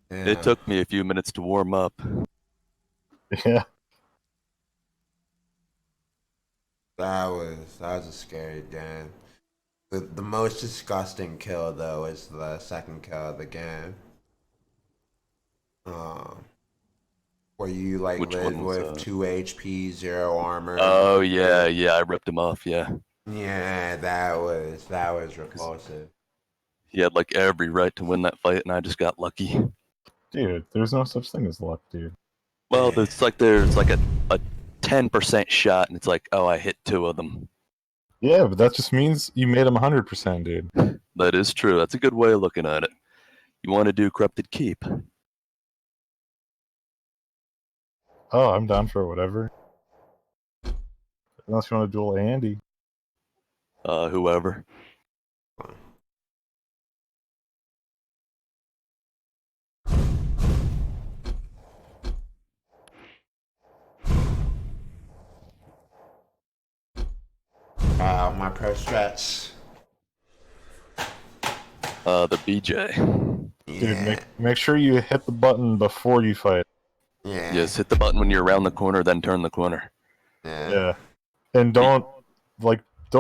A: Yeah.
F: It took me a few minutes to warm up.
B: Yeah.
A: That was a scary game. The most disgusting kill though is the second kill of the game. Where you like
F: Which
A: live
F: one was
A: with
F: that?
A: 2 HP, 0 armor.
F: Oh yeah, I ripped him off. Yeah,
A: Yeah, that was repulsive.
F: he had like every right to win that fight, and I just got lucky.
B: Dude, there's no such thing as luck, dude.
F: Well, there's like a 10% shot, and it's like, oh, I hit 2 of them.
B: Yeah, but that just means you made him 100%, dude.
F: That is true. That's a good way of looking at it. You want to do Corrupted Keep?
B: Oh, I'm down for whatever. Unless you want to duel Andy.
F: Whoever.
A: Wow, my pro strats.
F: The BJ.
B: Dude,
A: Yeah.
B: make sure you hit the button before you fight.
A: Yeah.
F: Yes, hit the button when you're around the corner, then turn the corner.
A: Yeah.
B: Yeah. And don't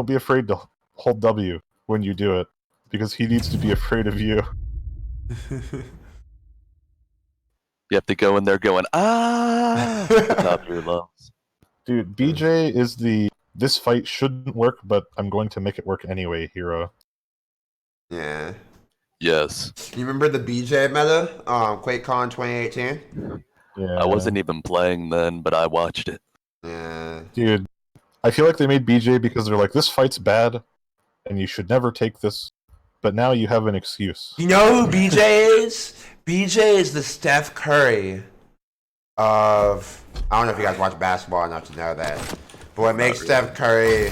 B: be afraid to hold W when you do it. Because he needs to be afraid of you.
F: You have to go in there going, ah! at the top of your lungs.
B: Dude, BJ is this fight shouldn't work, but I'm going to make it work anyway, hero.
A: Yeah.
F: Yes.
A: You remember the BJ meta? QuakeCon 2018?
B: Yeah.
F: I wasn't even playing then, but I watched it.
A: Yeah.
B: Dude, I feel like they made BJ because they're like, this fight's bad, and you should never take this, but now you have an excuse.
A: You know who BJ is? BJ is the Steph Curry of... I don't know if you guys watch basketball enough to know that. But what makes Steph Curry...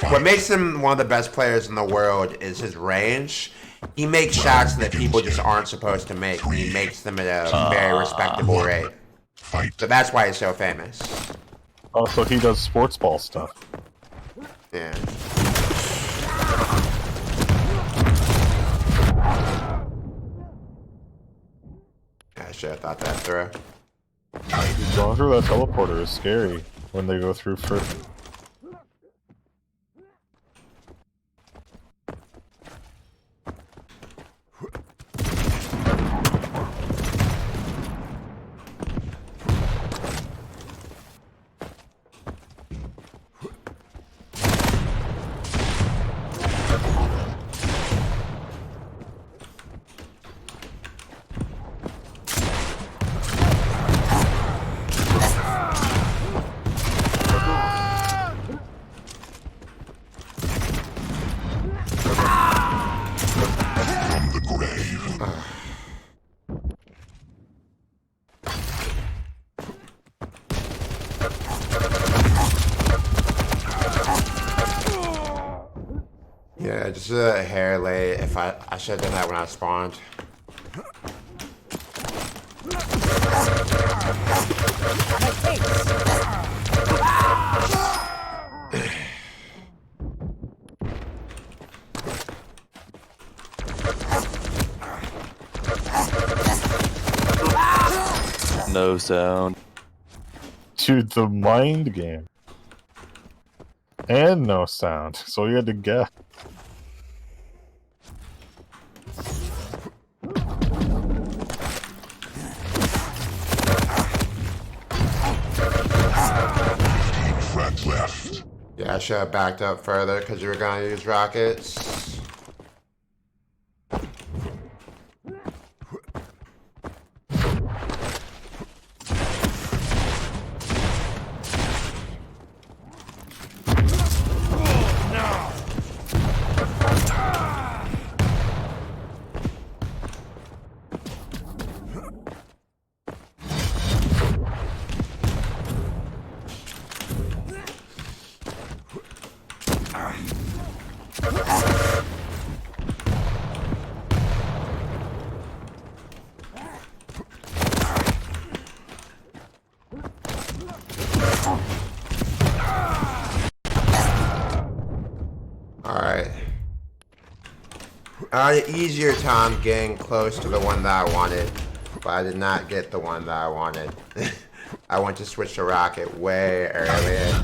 A: what makes him one of the best players in the world is his range. He makes shots that people just aren't supposed to make, and he makes them at a very respectable rate. So that's why he's so famous.
B: Oh, so he does sports ball stuff.
A: Yeah. I should have thought that through.
B: Going through that teleporter is scary when they go through first.
C: From the grave.
A: Yeah, just a hair late. If I should have done that when I spawned.
F: No sound.
B: Dude, the mind game. And no sound, so you had to guess.
C: Friends left.
A: Yeah, I should have backed up further because you were gonna use rockets. I had an easier time getting close to the one that I wanted, but I did not get the one that I wanted. I went to switch to rocket way earlier.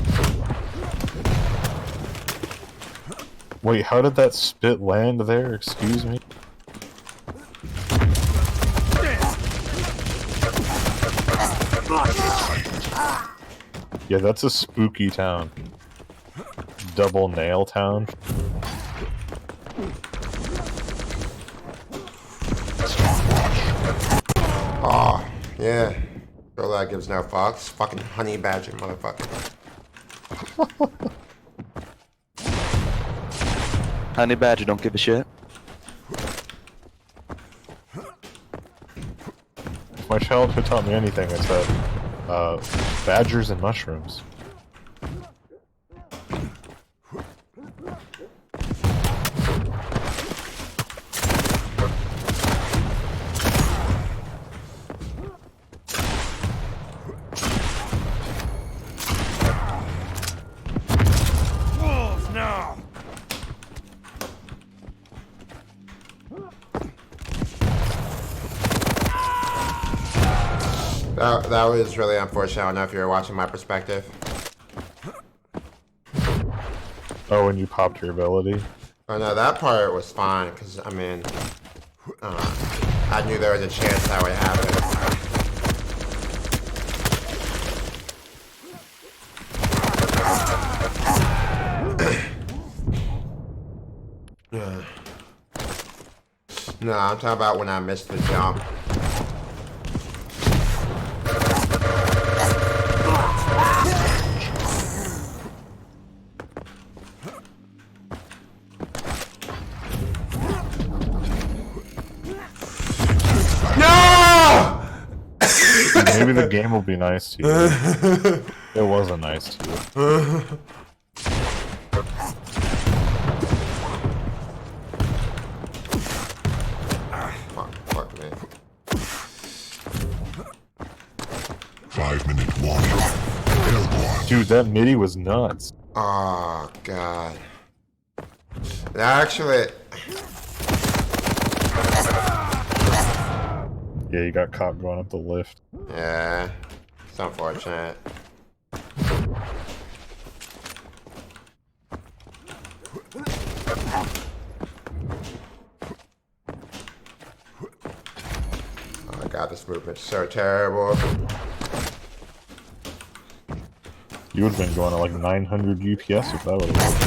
B: Wait, how did that spit land there? Excuse me? Yeah, that's a spooky town. Double nail town.
A: Oh, yeah. Girl that gives no fucks. Fucking honey badger motherfucker.
F: Honey Badger don't give a shit.
B: If my childhood taught me anything, it's that badgers and mushrooms.
D: Wolves now!
A: That was really unfortunate. I don't know if you were watching my perspective.
B: Oh, and you popped your ability?
A: Oh no, that part was fine, because, I mean, I knew there was a chance that would happen. No, I'm talking about when I missed the jump. No!
B: Maybe the game will be nice to you. It wasn't nice to you.
A: Fuck me.
C: 5-minute warning. Airborne.
B: Dude, that MIDI was nuts.
A: Oh, God. That actually...
B: Yeah, you got caught going up the lift.
A: Yeah, it's unfortunate. Oh my god, this movement's so terrible.
B: You would have been going at like 900 UPS if that would have worked.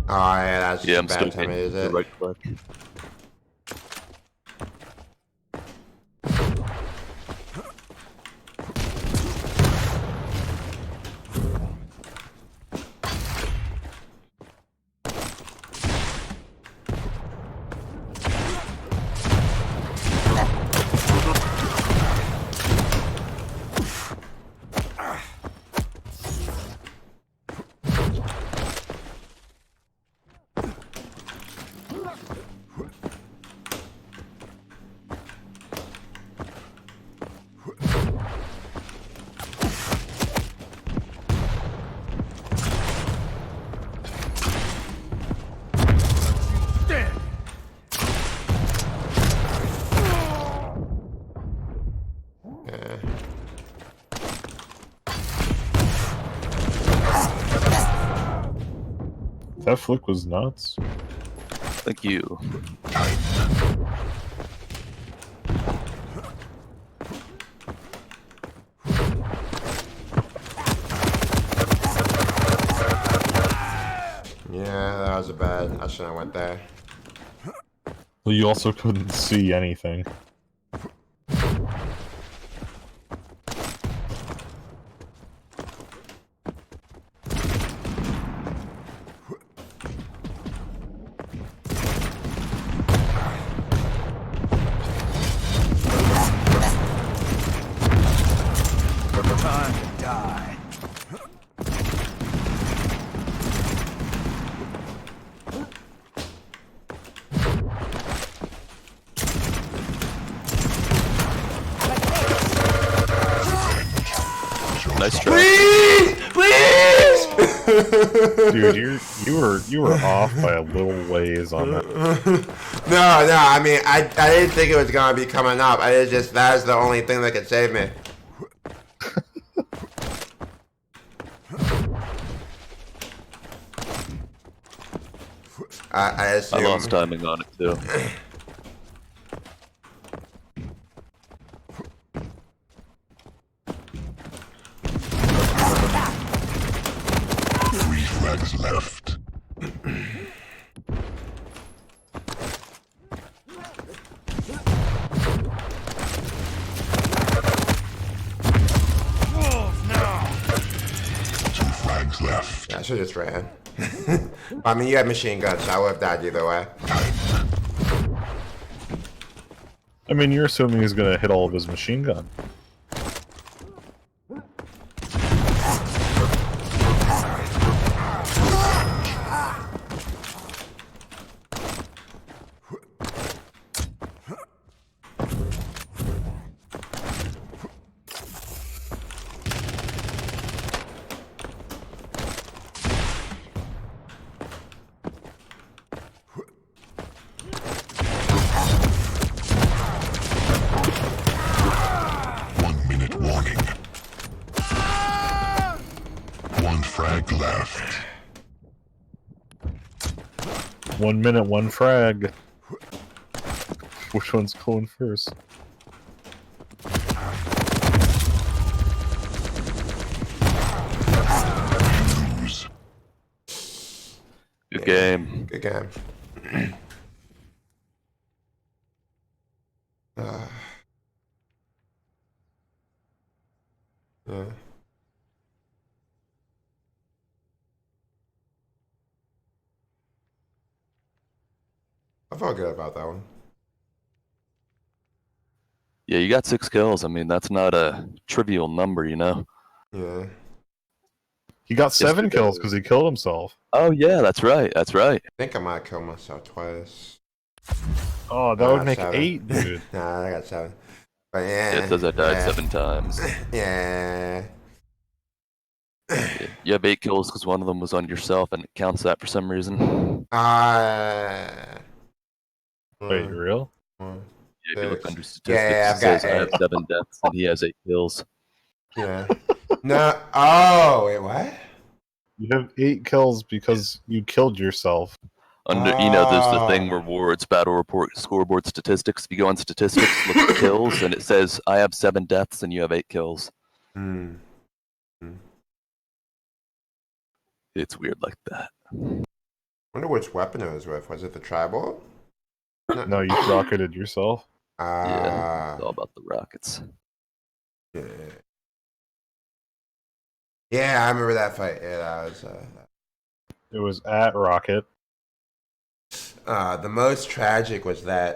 A: Oh yeah, that's
F: Yeah, I'm
A: just a
F: still
A: bad time to
F: getting
A: use
F: the
A: it.
F: right click.
A: Yeah.
B: That flick was nuts.
F: Thank you.
A: Yeah, that was a bad. I shouldn't have went there.
B: Well, you also couldn't see anything.
D: Time to die.
F: Nice try.
A: Please! Please!
B: Dude, you were off by a little ways on that.
A: No, I mean, I didn't think it was gonna be coming up. That's the only thing that could save me. I
F: I
A: assume.
F: lost timing on it too.
C: 3 frags left.
D: Wolves now.
C: 2 frags left.
A: I should just ran. I mean, you had machine guns, so I would have died either way.
B: I mean, you're assuming he's gonna hit all of his machine gun.
C: Warning. 1 frag left.
B: 1 minute, 1 frag. Which one's going first?
C: Lose.
F: Good game.
A: Good game. Yeah. I felt good about that one.
F: Yeah, you got 6 kills. I mean, that's not a trivial number, you know?
A: Yeah.
B: He got 7
F: Yesterday-
B: kills because he killed himself.
F: Oh, yeah, that's right. That's right.
A: I think I might kill myself twice.
B: Oh, that would make
A: 7.
B: 8, dude.
A: Nah, I got 7. But yeah.
F: It says I died
A: yeah.
F: 7 times.
A: Yeah.
F: You have 8 kills because one of them was on yourself, and it counts that for some reason.
B: Wait, real?
F: Yeah, if you look under statistics,
A: Yeah,
F: it says I have 7 deaths, and he has 8 kills.
A: Yeah. No. Oh, wait, what?
B: You have 8 kills because you killed yourself.
F: Under, you know, there's the thing rewards, battle report, scoreboard statistics. If you go on statistics, look at kills, and it says I have 7 deaths, and you have 8 kills.
A: Hmm.
F: It's weird like that.
A: Wonder which weapon it was with. Was it the tribal?
B: No, you rocketed yourself.
F: Yeah, it's all about the rockets.
A: Yeah. Yeah, I remember that fight. Yeah, that was.
B: It was at Rocket.
A: The most tragic was that.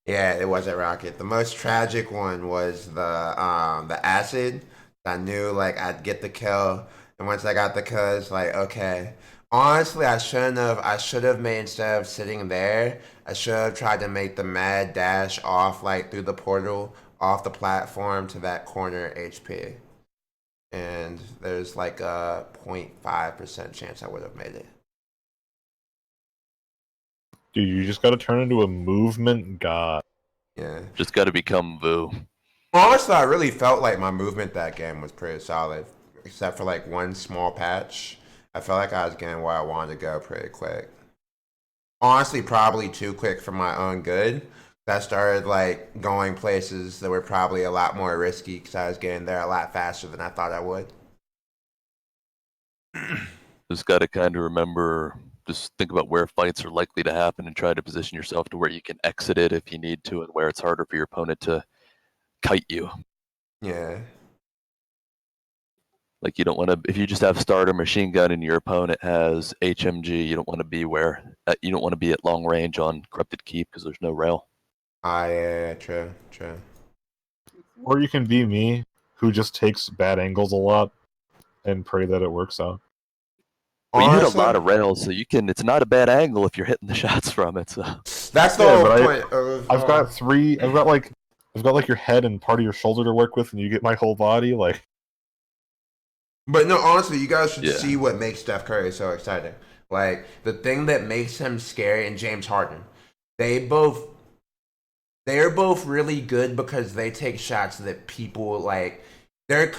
A: Yeah, it was at Rocket. The most tragic one was the acid. I knew like I'd get the kill, and once I got the kill, it's like okay. Honestly, I should have made, instead of sitting there, I should have tried to make the mad dash off like through the portal off the platform to that corner HP. And there's like a 0.5% chance I would have made it.
B: Dude, you just gotta turn into a movement god.
A: Yeah.
F: Just got to become Vu.
A: Honestly, I really felt like my movement that game was pretty solid, except for like one small patch. I felt like I was getting where I wanted to go pretty quick. Honestly, probably too quick for my own good. I started like going places that were probably a lot more risky because I was getting there a lot faster than I thought I would.
F: Just got to kind of remember, just think about where fights are likely to happen and try to position yourself to where you can exit it if you need to, and where it's harder for your opponent to kite you.
A: Yeah.
F: Like you don't want to, if you just have starter machine gun and your opponent has HMG, you don't want to be you don't want to be at long range on Corrupted Keep because there's no rail.
A: Yeah, true.
B: Or you can be me, who just takes bad angles a lot and pray that it works out.
F: But you hit a
A: Honestly,
F: lot of rails, so you can. It's not a bad angle if you're hitting the shots from it. So
A: that's the
B: Yeah,
A: whole
B: but
A: point of.
B: I've got three. I've got like your head and part of your shoulder to work with, and you get my whole body. Like
A: But no, honestly, you guys should
F: Yeah.
A: see what makes Steph Curry so exciting. Like the thing that makes him scary and James Harden. They both they're both really good because they take shots that people like they're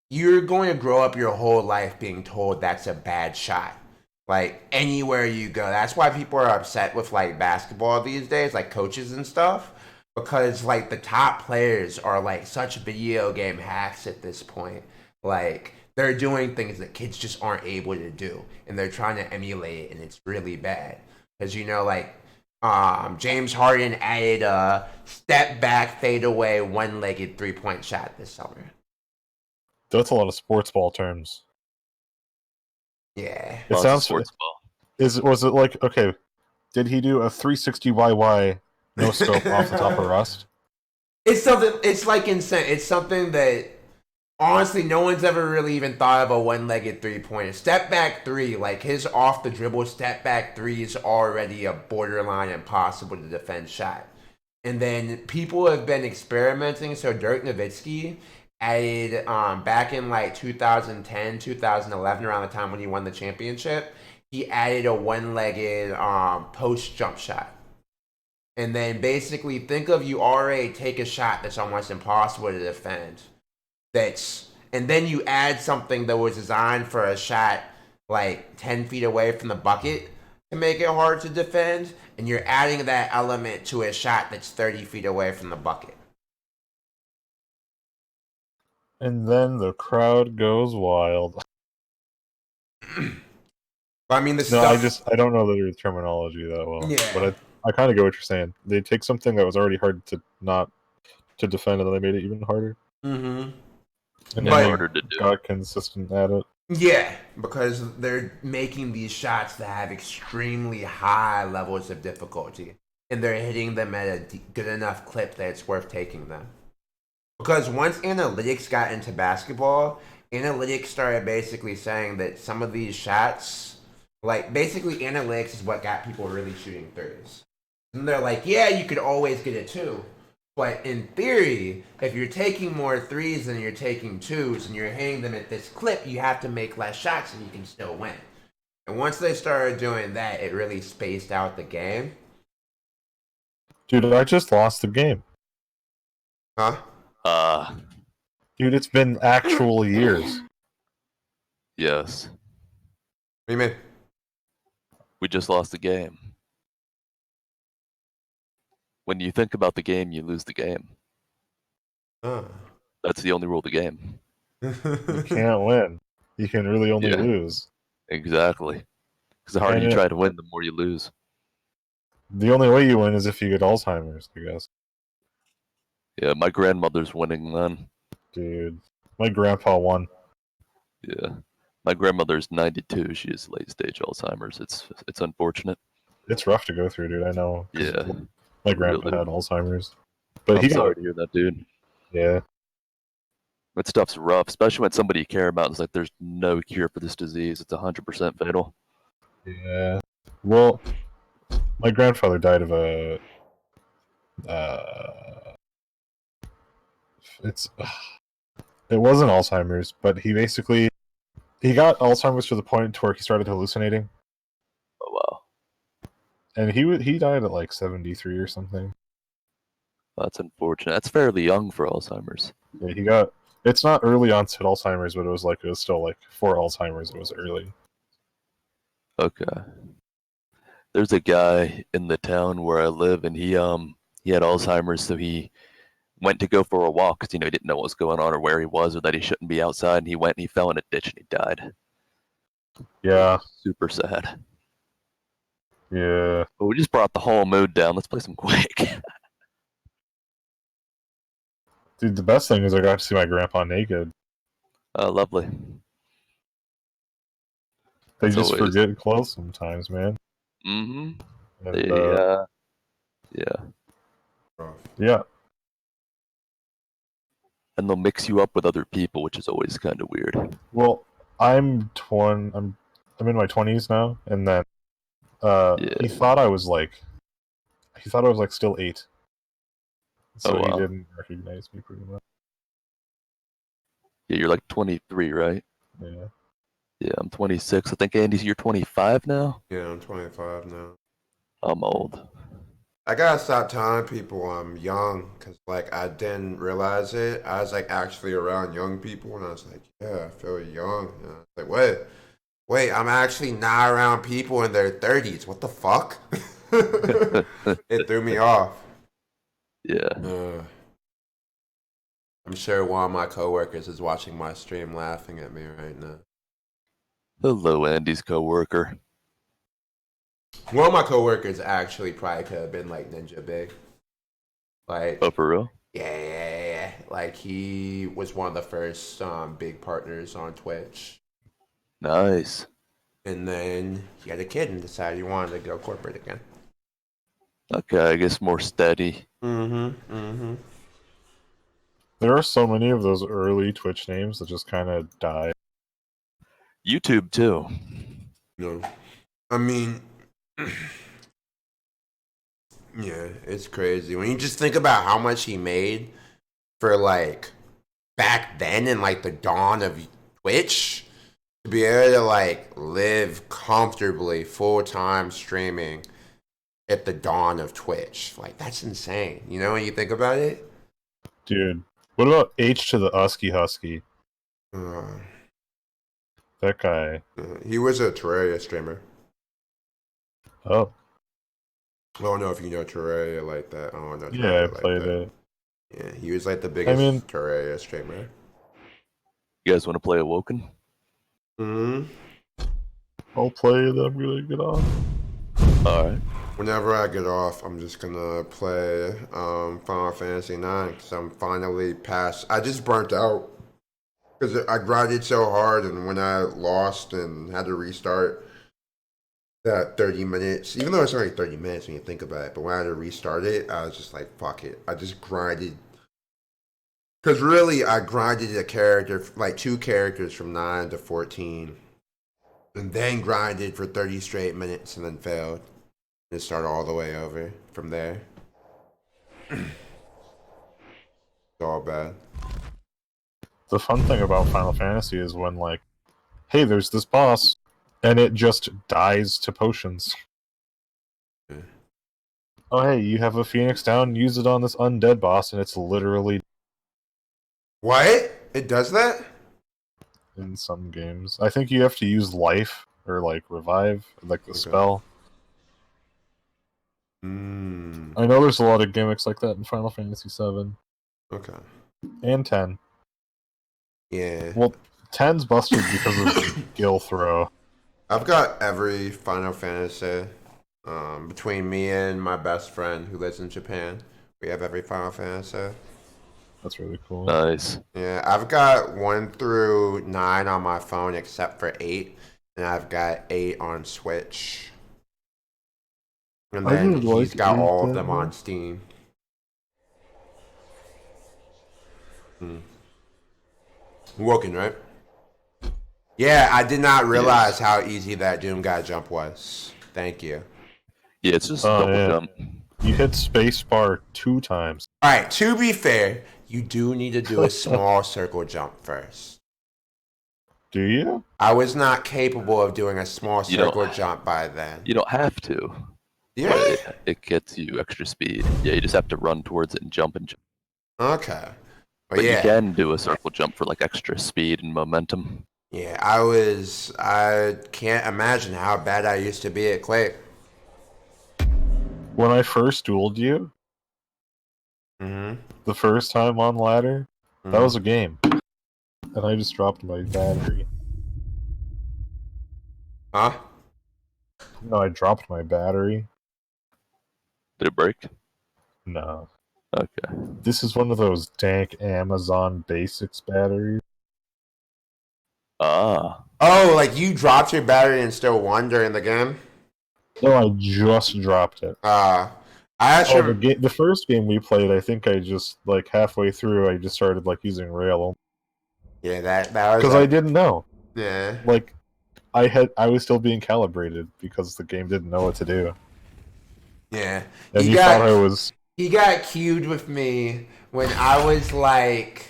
A: you're going to grow up your whole life being told that's a bad shot. Like anywhere you go. That's why people are upset with like basketball these days, like coaches and stuff. Because like the top players are like such video game hacks at this point. Like they're doing things that kids just aren't able to do. And they're trying to emulate it and it's really bad. Because like James Harden added a step back, fade away, one legged 3-point shot this summer.
B: That's a lot of sports ball terms.
A: Yeah.
B: It
F: Lots of
B: sounds.
F: sports ball.
B: Was it like, okay? Did he do a 360 YY no scope off the top of Rust?
A: It's something. It's like insane. It's something that honestly no one's ever really even thought of a one-legged 3-pointer. Step back three, like his off the dribble step back three is already a borderline impossible to defend shot. And then people have been experimenting. So Dirk Nowitzki added back in like 2010, 2011, around the time when he won the championship, he added a one-legged post jump shot. And then basically think of you already take a shot that's almost impossible to defend. And then you add something that was designed for a shot like 10 feet away from the bucket to make it hard to defend, and you're adding that element to a shot that's 30 feet away from the bucket.
B: And then the crowd goes wild.
A: But I mean, the
B: No,
A: stuff.
B: I don't know the terminology that well.
A: Yeah.
B: But I kind of get what you're saying. They take something that was already hard to not to defend, and then they made it even harder.
A: Mm-hmm.
B: And
F: Yeah,
B: then
F: harder to
B: they
F: do.
B: got consistent at it.
A: Yeah, because they're making these shots that have extremely high levels of difficulty, and they're hitting them at a good enough clip that it's worth taking them. Because once analytics got into basketball, analytics started basically saying that some of these shots, like basically analytics is what got people really shooting threes. And they're like, yeah, you could always get a two. But in theory, if you're taking more threes than you're taking twos and you're hitting them at this clip, you have to make less shots and you can still win. And once they started doing that, it really spaced out the game.
B: Dude, I just lost the game.
A: Huh?
B: Dude, it's been actual years.
F: Yes.
A: What do you mean?
F: We just lost the game. When you think about the game, you lose the game. That's the only rule of the game.
B: You can't win. You can really only
F: Yeah.
B: lose.
F: Exactly. Because the harder
B: And
F: you try to win, the more you lose.
B: The only way you win is if you get Alzheimer's, I guess.
F: Yeah, my grandmother's winning then.
B: Dude, my grandpa won.
F: Yeah. My grandmother's 92. She has late stage Alzheimer's. It's unfortunate.
B: It's rough to go through, dude. I know. 'Cause
F: Yeah.
B: my grandpa
F: Really.
B: had Alzheimer's, but
F: I'm
B: he
F: sorry
B: got
F: to hear that, dude.
B: yeah.
F: That stuff's rough, especially when somebody you care about is like, there's no cure for this disease. It's 100% fatal.
B: Yeah. Well, my grandfather died of a. It's. It wasn't Alzheimer's, but he got Alzheimer's to the point where he started hallucinating,
F: Oh, wow.
B: and he died at like 73 or something.
F: That's unfortunate. That's fairly young for Alzheimer's.
B: Yeah, he got. It's not early onset Alzheimer's, but it was still like for Alzheimer's, it was early.
F: Okay. There's a guy in the town where I live, and he had Alzheimer's, so he went to go for a walk because he didn't know what was going on or where he was or that he shouldn't be outside, and he went and he fell in a ditch and he died.
B: Yeah,
F: Super sad.
B: yeah.
F: But we just brought the whole mood down. Let's play some Quake.
B: Dude, the best thing is I got to see my grandpa naked.
F: Lovely.
B: They
F: That's
B: just
F: always-
B: forget clothes sometimes, man.
F: Mm-hmm.
B: And,
F: Yeah.
B: yeah.
F: And they'll mix you up with other people, which is always kind of weird.
B: Well, I'm in my 20s now, and then he thought I was like still 8. So
F: Oh, wow.
B: he didn't recognize me pretty much.
F: Yeah, you're like 23, right?
B: Yeah.
F: Yeah, I'm 26. I think Andy's you're 25 now.
A: Yeah, I'm 25 now.
F: I'm old.
A: I gotta stop telling people I'm young, cause like I didn't realize it. I was like actually around young people, and I was like, yeah, I feel young. And I was like, wait, I'm actually not around people in their 30s. What the fuck? It threw me off.
F: Yeah.
A: I'm sure one of my coworkers is watching my stream, laughing at me right now.
F: Hello, Andy's coworker.
A: One of my coworkers actually probably could have been like Ninja Big. Like,
F: Oh, for real?
A: yeah. Like he was one of the first big partners on Twitch.
F: Nice.
A: And then he had a kid and decided he wanted to go corporate again.
F: Okay, I guess more steady.
A: Mm-hmm.
B: There are so many of those early Twitch names that just kind of die.
F: YouTube too.
A: No. I mean, yeah, it's crazy. When you just think about how much he made for like back then in like the dawn of Twitch, to be able to like live comfortably full time streaming at the dawn of Twitch, like that's insane. You know when you think about it?
B: Dude, what about H to the Usky Husky?
A: Uh,
B: That guy.
A: he was a Terraria streamer.
B: Oh,
A: I don't know if you know Terraria like that. I don't know Terraria
B: yeah, I
A: like
B: played
A: that.
B: it.
A: Yeah, he was like the biggest Terraria streamer.
F: You guys want to play Awoken?
A: Hmm.
B: I'll play it, I'm gonna get on.
F: Alright.
A: Whenever I get off, I'm just gonna play Final Fantasy IX because I'm finally past. I just burnt out because I grinded so hard, and when I lost and had to restart that 30 minutes, even though it's only 30 minutes when you think about it, but when I had to restart it, I was just like, fuck it. I just grinded. Because really, I grinded a character, like 2 characters from 9 to 14, and then grinded for 30 straight minutes and then failed. And start all the way over from there. It's all bad.
B: The fun thing about Final Fantasy is when, like, hey, there's this boss, and it just dies to potions.
A: Yeah.
B: Oh, hey, you have a Phoenix down, use it on this undead boss, and it's literally
A: What? It does that?
B: in some games. I think you have to use life, or, like, revive, like the spell. I know there's a lot of gimmicks like that in Final Fantasy VII.
A: Okay.
B: And 10.
A: Yeah.
B: Well, 10's busted because of Gil Throw.
A: I've got every Final Fantasy. Between me and my best friend who lives in Japan, we have every Final Fantasy.
B: That's really cool.
F: Nice.
A: Yeah, I've got 1 through 9 on my phone except for 8, and I've got 8 on Switch. And then he's got all of them on Steam. Woken, right? Yeah, I did not realize how easy that Doom Guy jump was. Thank you.
F: Yeah, it's just double jump.
B: You hit spacebar 2 times.
A: Alright, to be fair, you do need to do a small circle jump first.
B: Do you?
A: I was not capable of doing a small circle jump by then.
F: You don't have to.
A: Yeah?
F: But it gets you extra speed. Yeah, you just have to run towards it and jump and jump.
A: Okay.
F: But you can do a circle jump for like extra speed and momentum.
A: Yeah, I can't imagine how bad I used to be at Quake.
B: When I first dueled you, the first time on ladder, that was a game. And I just dropped my battery.
A: Huh?
B: No, I dropped my battery.
F: Did it break?
B: No.
F: Okay.
B: This is one of those dank Amazon Basics batteries.
F: Ah.
A: Oh, like you dropped your battery and still won during the game?
B: No, I just dropped it.
A: I actually...
B: the first game we played, I think I just, like, halfway through, I just started, like, using rail.
A: Yeah, that was...
B: Because I didn't know.
A: Yeah.
B: Like, I was still being calibrated because the game didn't know what to do.
A: Yeah.
B: And you thought I was...
A: He got queued with me when I was, like,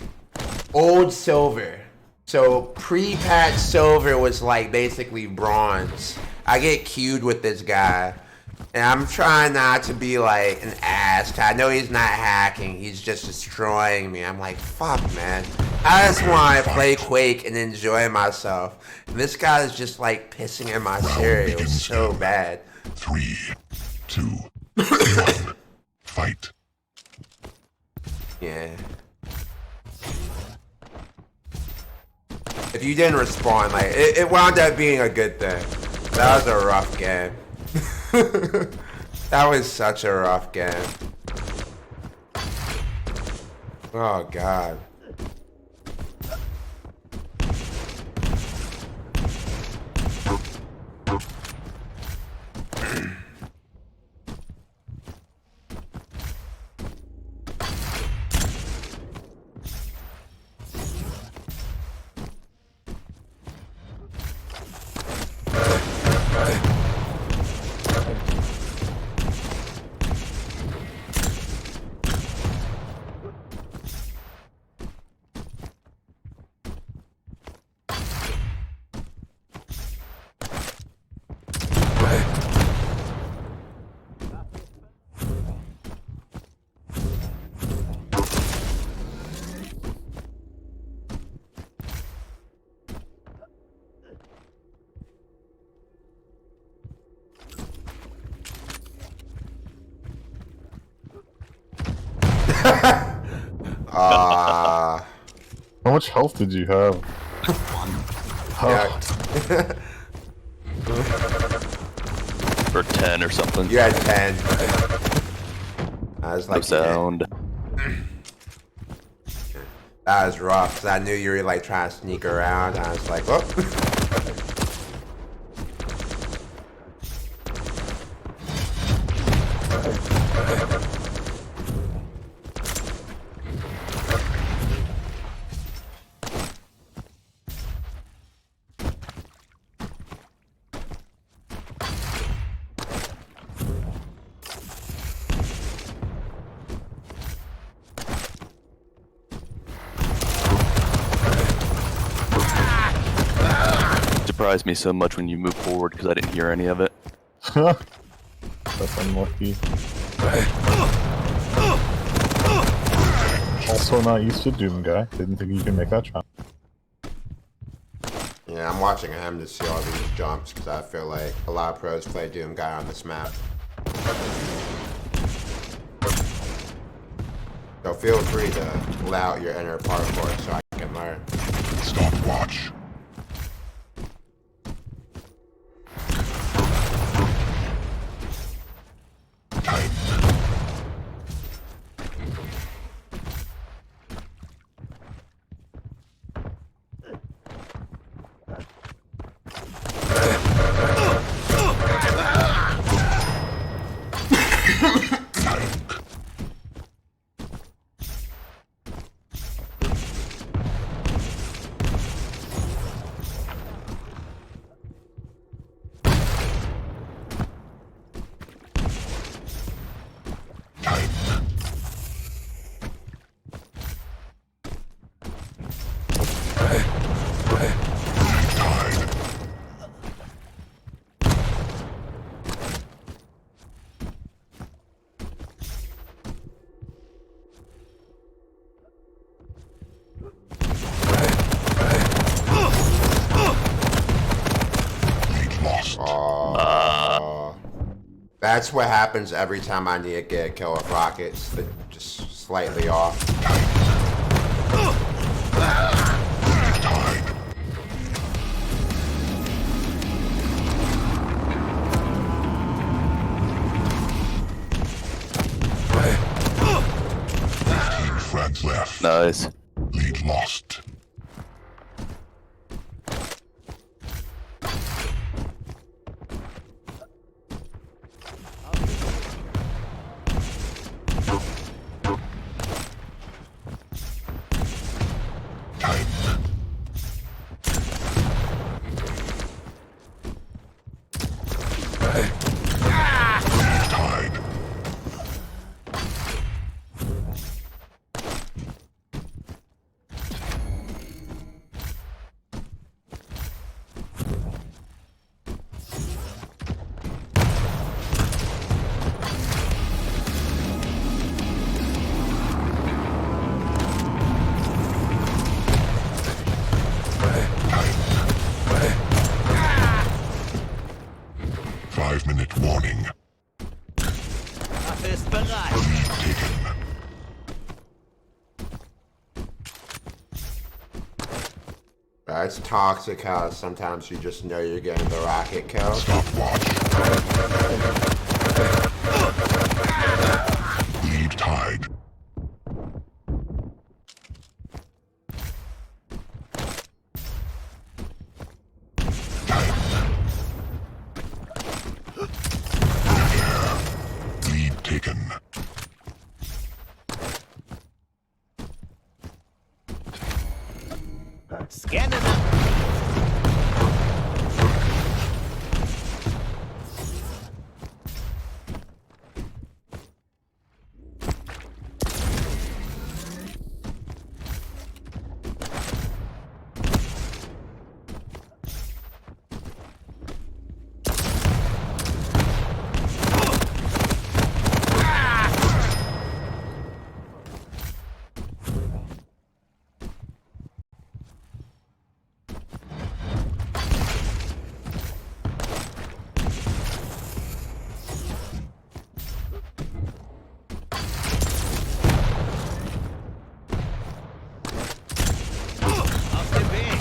A: old silver. So pre-patch silver was like basically bronze. I get queued with this guy, and I'm trying not to be like an ass. 'Cause I know he's not hacking. He's just destroying me. I'm like, fuck, man. I just want to play Quake and enjoy myself. And this guy is just like pissing in my cereal so bad.
C: 3, 2, 1. Fight.
A: Yeah. If you didn't respond, like, it wound up being a good thing. That was a rough game. That was such a rough game. Oh, God.
B: How much health did you have?
A: Yeah.
F: Or 10 or something.
A: You had 10. I was
F: No
A: like,
F: sound.
A: that was rough, because I knew you were like trying to sneak around. I was like, oh.
F: Surprised me so much when you moved forward because I didn't hear any of it.
B: That's unlucky. Also not used to Doom guy. Didn't think you could make that jump.
A: Yeah, I'm watching him to see all these jumps, because I feel like a lot of pros play Doom Guy on this map. So feel free to let out your inner parkour so I can learn.
C: Stopwatch. Time.
A: That's what happens every time I need to get a kill with rockets. They're just slightly off.
C: Friends left.
F: Nice.
C: Lead lost.
D: Waffe ist bereit.
A: It's toxic how sometimes you just know you're getting the rocket kill.
C: Lead tied. Lead taken.
D: Scannen ab. Auf dem Weg.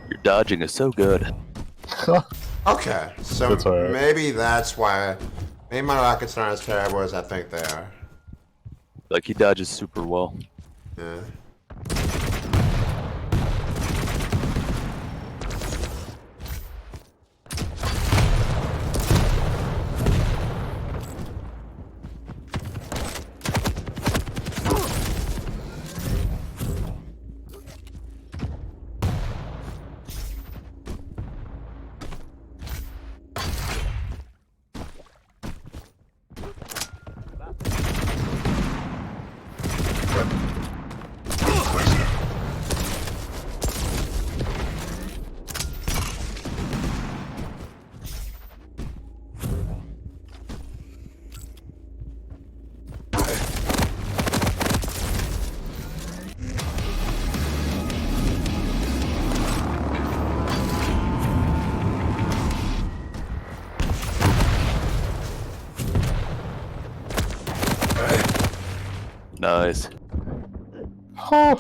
F: Your dodging is so good.
A: Okay, so
B: That's alright.
A: maybe that's why. Maybe my rockets aren't as terrible as I think they are.
F: Like he dodges super well.
A: Yeah.
F: Nice.
B: Oh.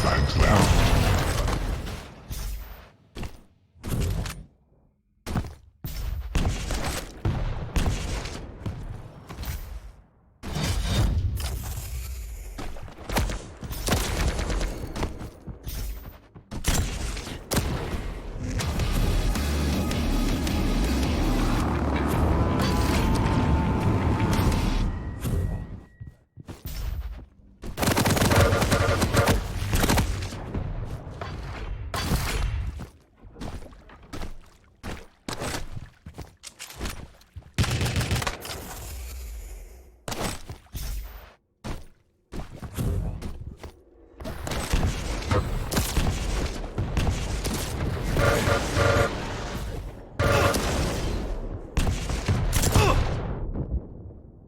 C: Flags left.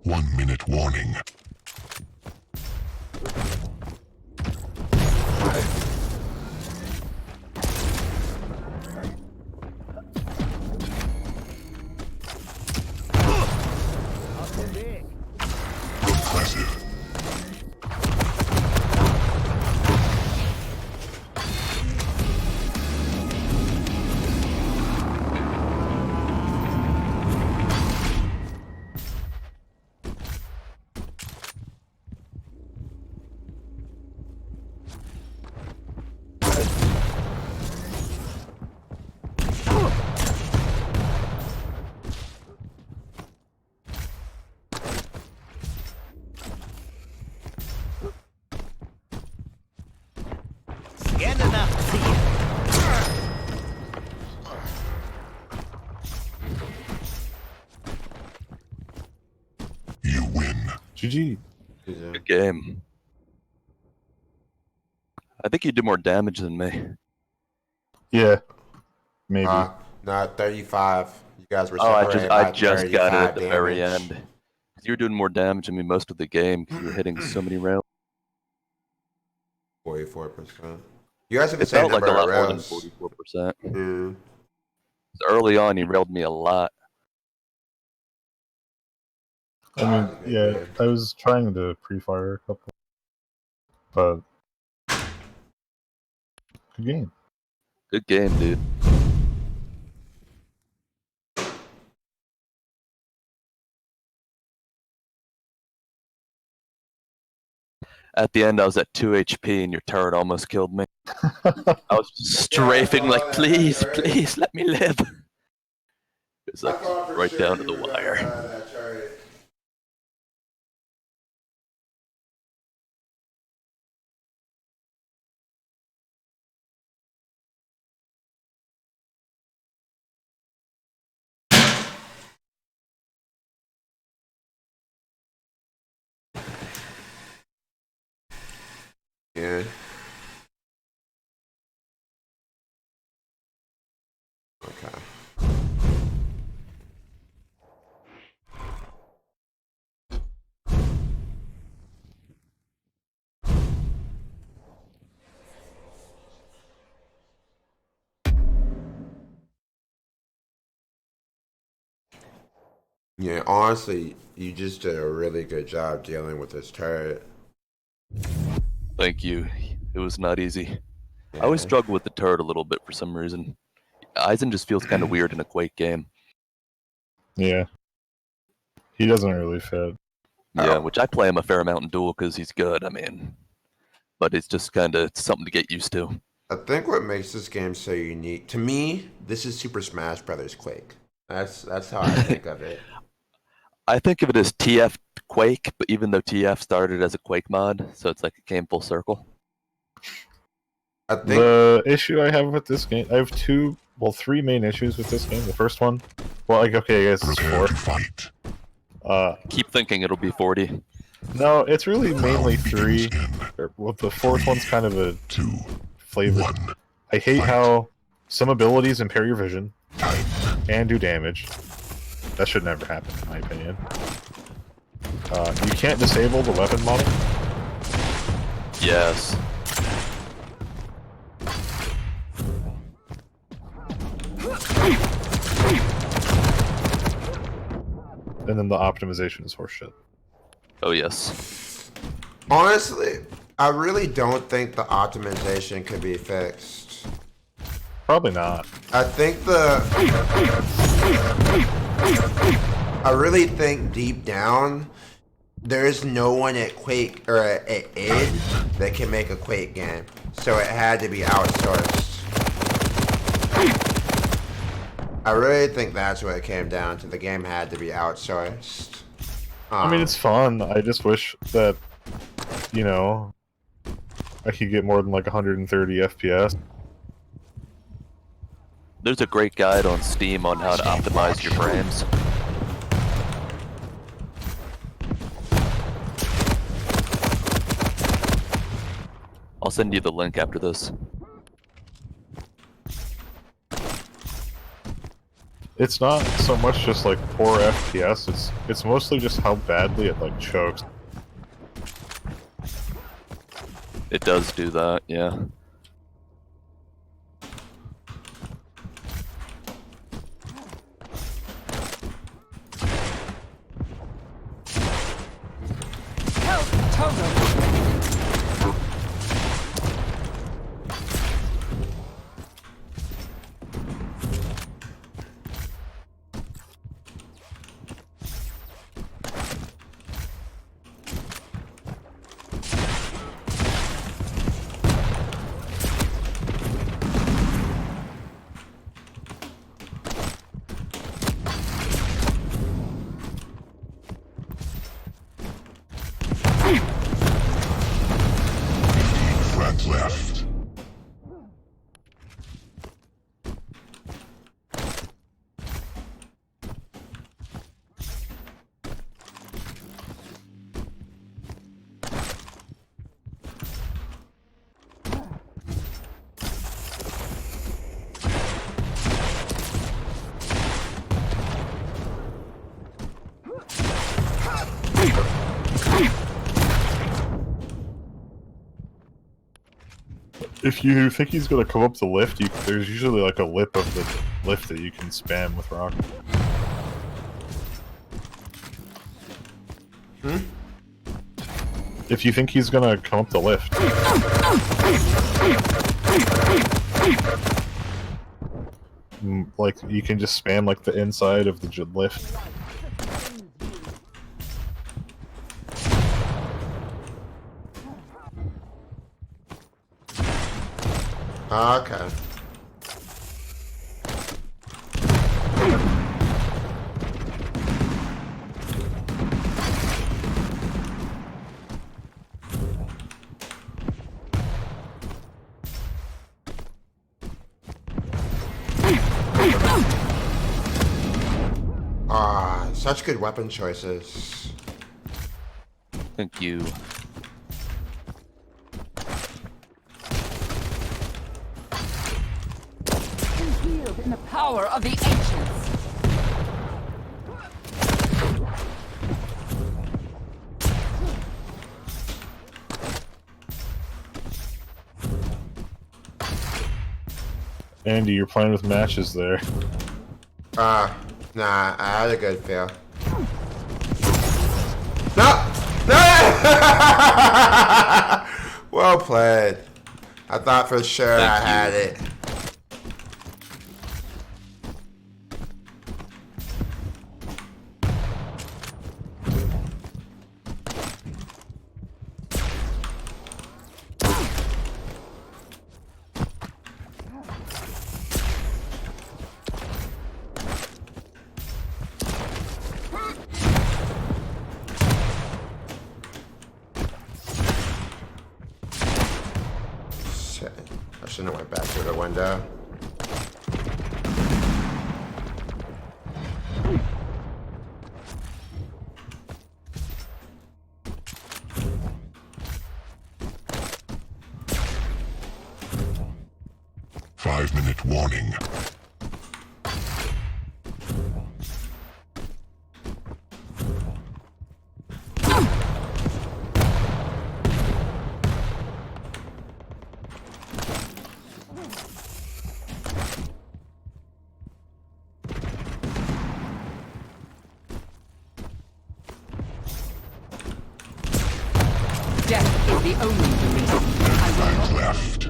C: One-minute warning.
D: Auf dem Weg.
C: Impressive.
D: Scanne nach Ziel.
C: You win.
B: GG.
F: Good game. I think you did more damage than me.
B: Yeah, maybe.
A: No, 35. You guys were
F: Oh,
A: separated
F: I
A: by
F: just got it
A: 35
F: at the very
A: damage.
F: end. 'Cause you were doing more damage than me most of the game because you were hitting so many rails.
A: 44%. You guys have the
F: It
A: same
F: felt like
A: number
F: a
A: of
F: lot more than
A: rails.
F: 44%.
A: Mm.
F: Early on, he railed me a lot.
B: I mean, yeah, I was trying to pre-fire a couple, but good game.
F: Good game, dude. At the end, I was at 2 HP and your turret almost killed me. I was strafing like, please, please, let me live. It's like right down to the wire.
A: Yeah. Okay. Yeah, honestly, you just did a really good job dealing with this turret.
F: Thank you. It was not easy.
A: Yeah.
F: I always struggle with the turret a little bit for some reason. Eisen just feels kind of weird in a Quake game.
B: Yeah, he doesn't really fit.
F: Yeah,
A: Oh.
F: which I play him a fair amount in duel because he's good. I mean, but it's just kind of something to get used to.
A: I think what makes this game so unique to me, this is Super Smash Brothers Quake. That's how I think of it.
F: I think of it as TF Quake, but even though TF started as a Quake mod, so it's like it came full circle.
A: I think
B: The issue I have with this game, I have three main issues with this game. The first one, well, like, okay, I guess it's
C: Prepare
B: four.
C: to fight.
F: Keep thinking it'll be 40.
B: No, it's really mainly
C: Round
B: three.
C: begins in
B: Well, the fourth one's kind of a
C: 2,
B: flavor.
C: 1.
B: I hate
C: Fight.
B: how some abilities impair your vision
C: Time.
B: and do damage. That should never happen, in my opinion. You can't disable the weapon model.
F: Yes.
B: And then the optimization is horseshit.
F: Oh, yes.
A: honestly, I really don't think the optimization could be fixed.
B: Probably not.
A: I think I really think deep down there is no one at Quake or at id that can make a Quake game, so it had to be outsourced. I really think that's what it came down to. The game had to be outsourced.
B: I mean, it's fun. I just wish that, you know, I could get more than like 130 FPS.
F: There's a great guide on Steam on how to optimize your frames. I'll send you the link after this.
B: It's not so much just like poor FPS. It's mostly just how badly it like chokes.
F: It does do that, yeah.
E: Help, Toto!
C: Friends left.
B: If you think he's gonna come up the lift, there's usually like a lip of the lift that you can spam with rocket. If you think he's gonna come up the lift, like you can just spam like the inside of the lift.
A: Okay. Such good weapon choices.
F: Thank you.
E: Concealed in the power of the ancients.
B: Andy, you're playing with matches there.
A: Nah, I had a good feel. No! No! Well played. I thought for sure I had it. I shouldn't have went back through the window.
C: Five-minute warning.
E: Death is the only release. I will
C: Five
E: not.
C: left.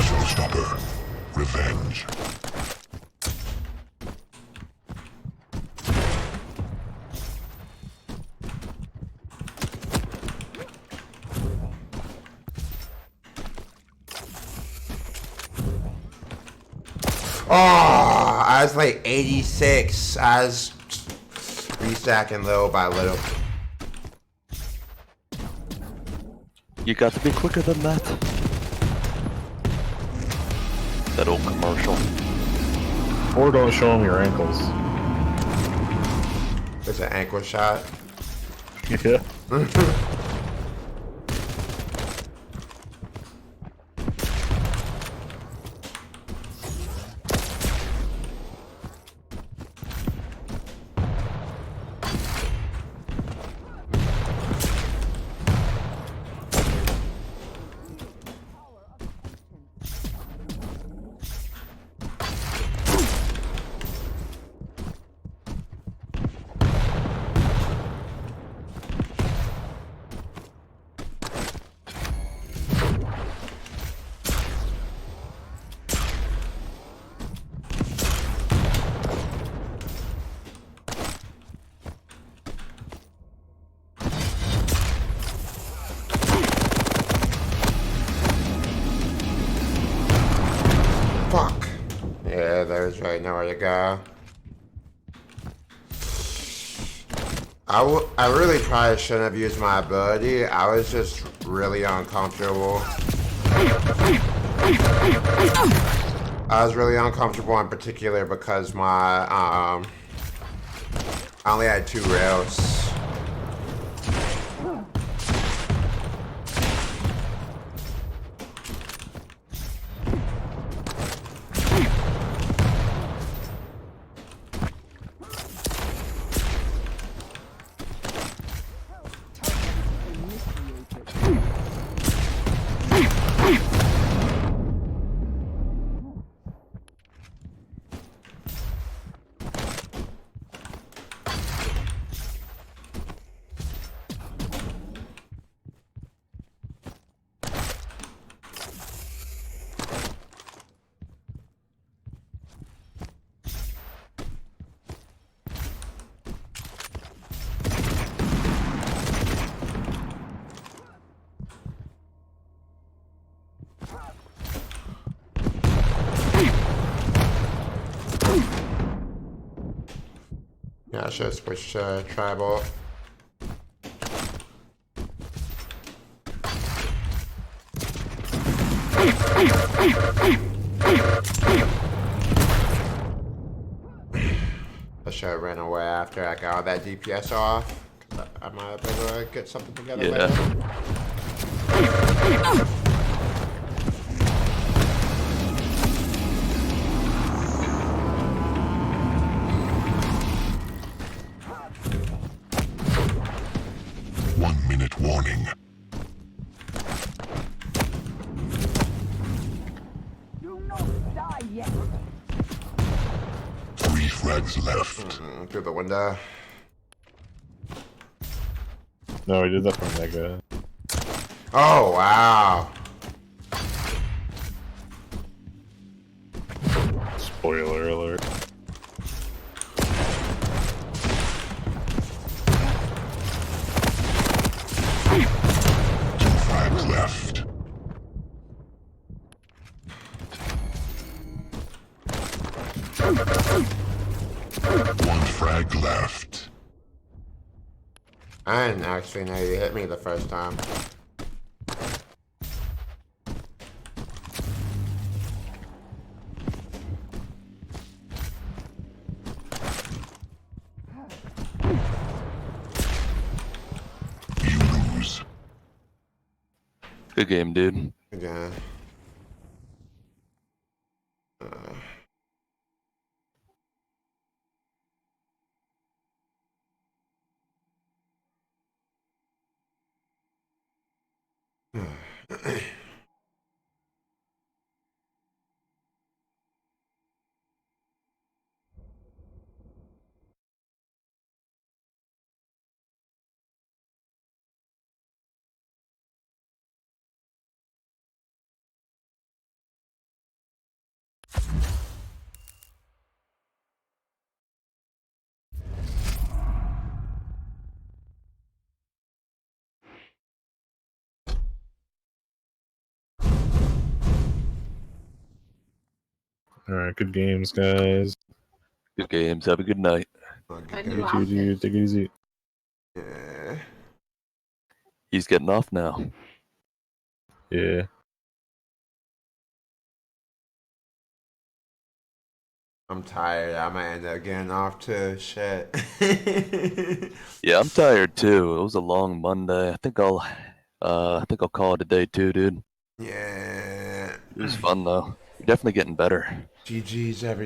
C: Showstopper. Revenge.
A: Oh, I was like 86. I was restacking little by little.
F: You got to be quicker than that. That old commercial.
B: Or don't show him your ankles.
A: There's an ankle shot.
B: Yeah.
A: Fuck. Yeah, there's really nowhere to go. I really probably shouldn't have used my ability. I was just really uncomfortable. I was really uncomfortable in particular because my, I only had 2 rails. Yeah, I should switch to tribal. I should have ran away after I got all that DPS off. 'Cause I might have been able to get something together
F: Yeah.
A: later.
C: 1 minute warning.
E: Do not die yet.
C: 3 frags left.
A: Through the window.
B: No, he did that from Mega.
A: Oh, wow.
B: Spoiler alert.
C: Two frags left. One frag left.
A: I didn't actually know you hit me the first time.
C: You lose.
F: Good game, dude.
A: Yeah.
B: Alright, good games, guys.
F: Good games. Have a good night.
B: You too, dude. Take it easy.
A: Yeah.
F: He's getting off now.
B: Yeah.
A: I'm tired. I might end up getting off too. Shit.
F: Yeah, I'm tired too. It was a long Monday. I think I'll call it a day too, dude.
A: Yeah.
F: It was fun though. You're definitely getting better.
A: GG's everybody.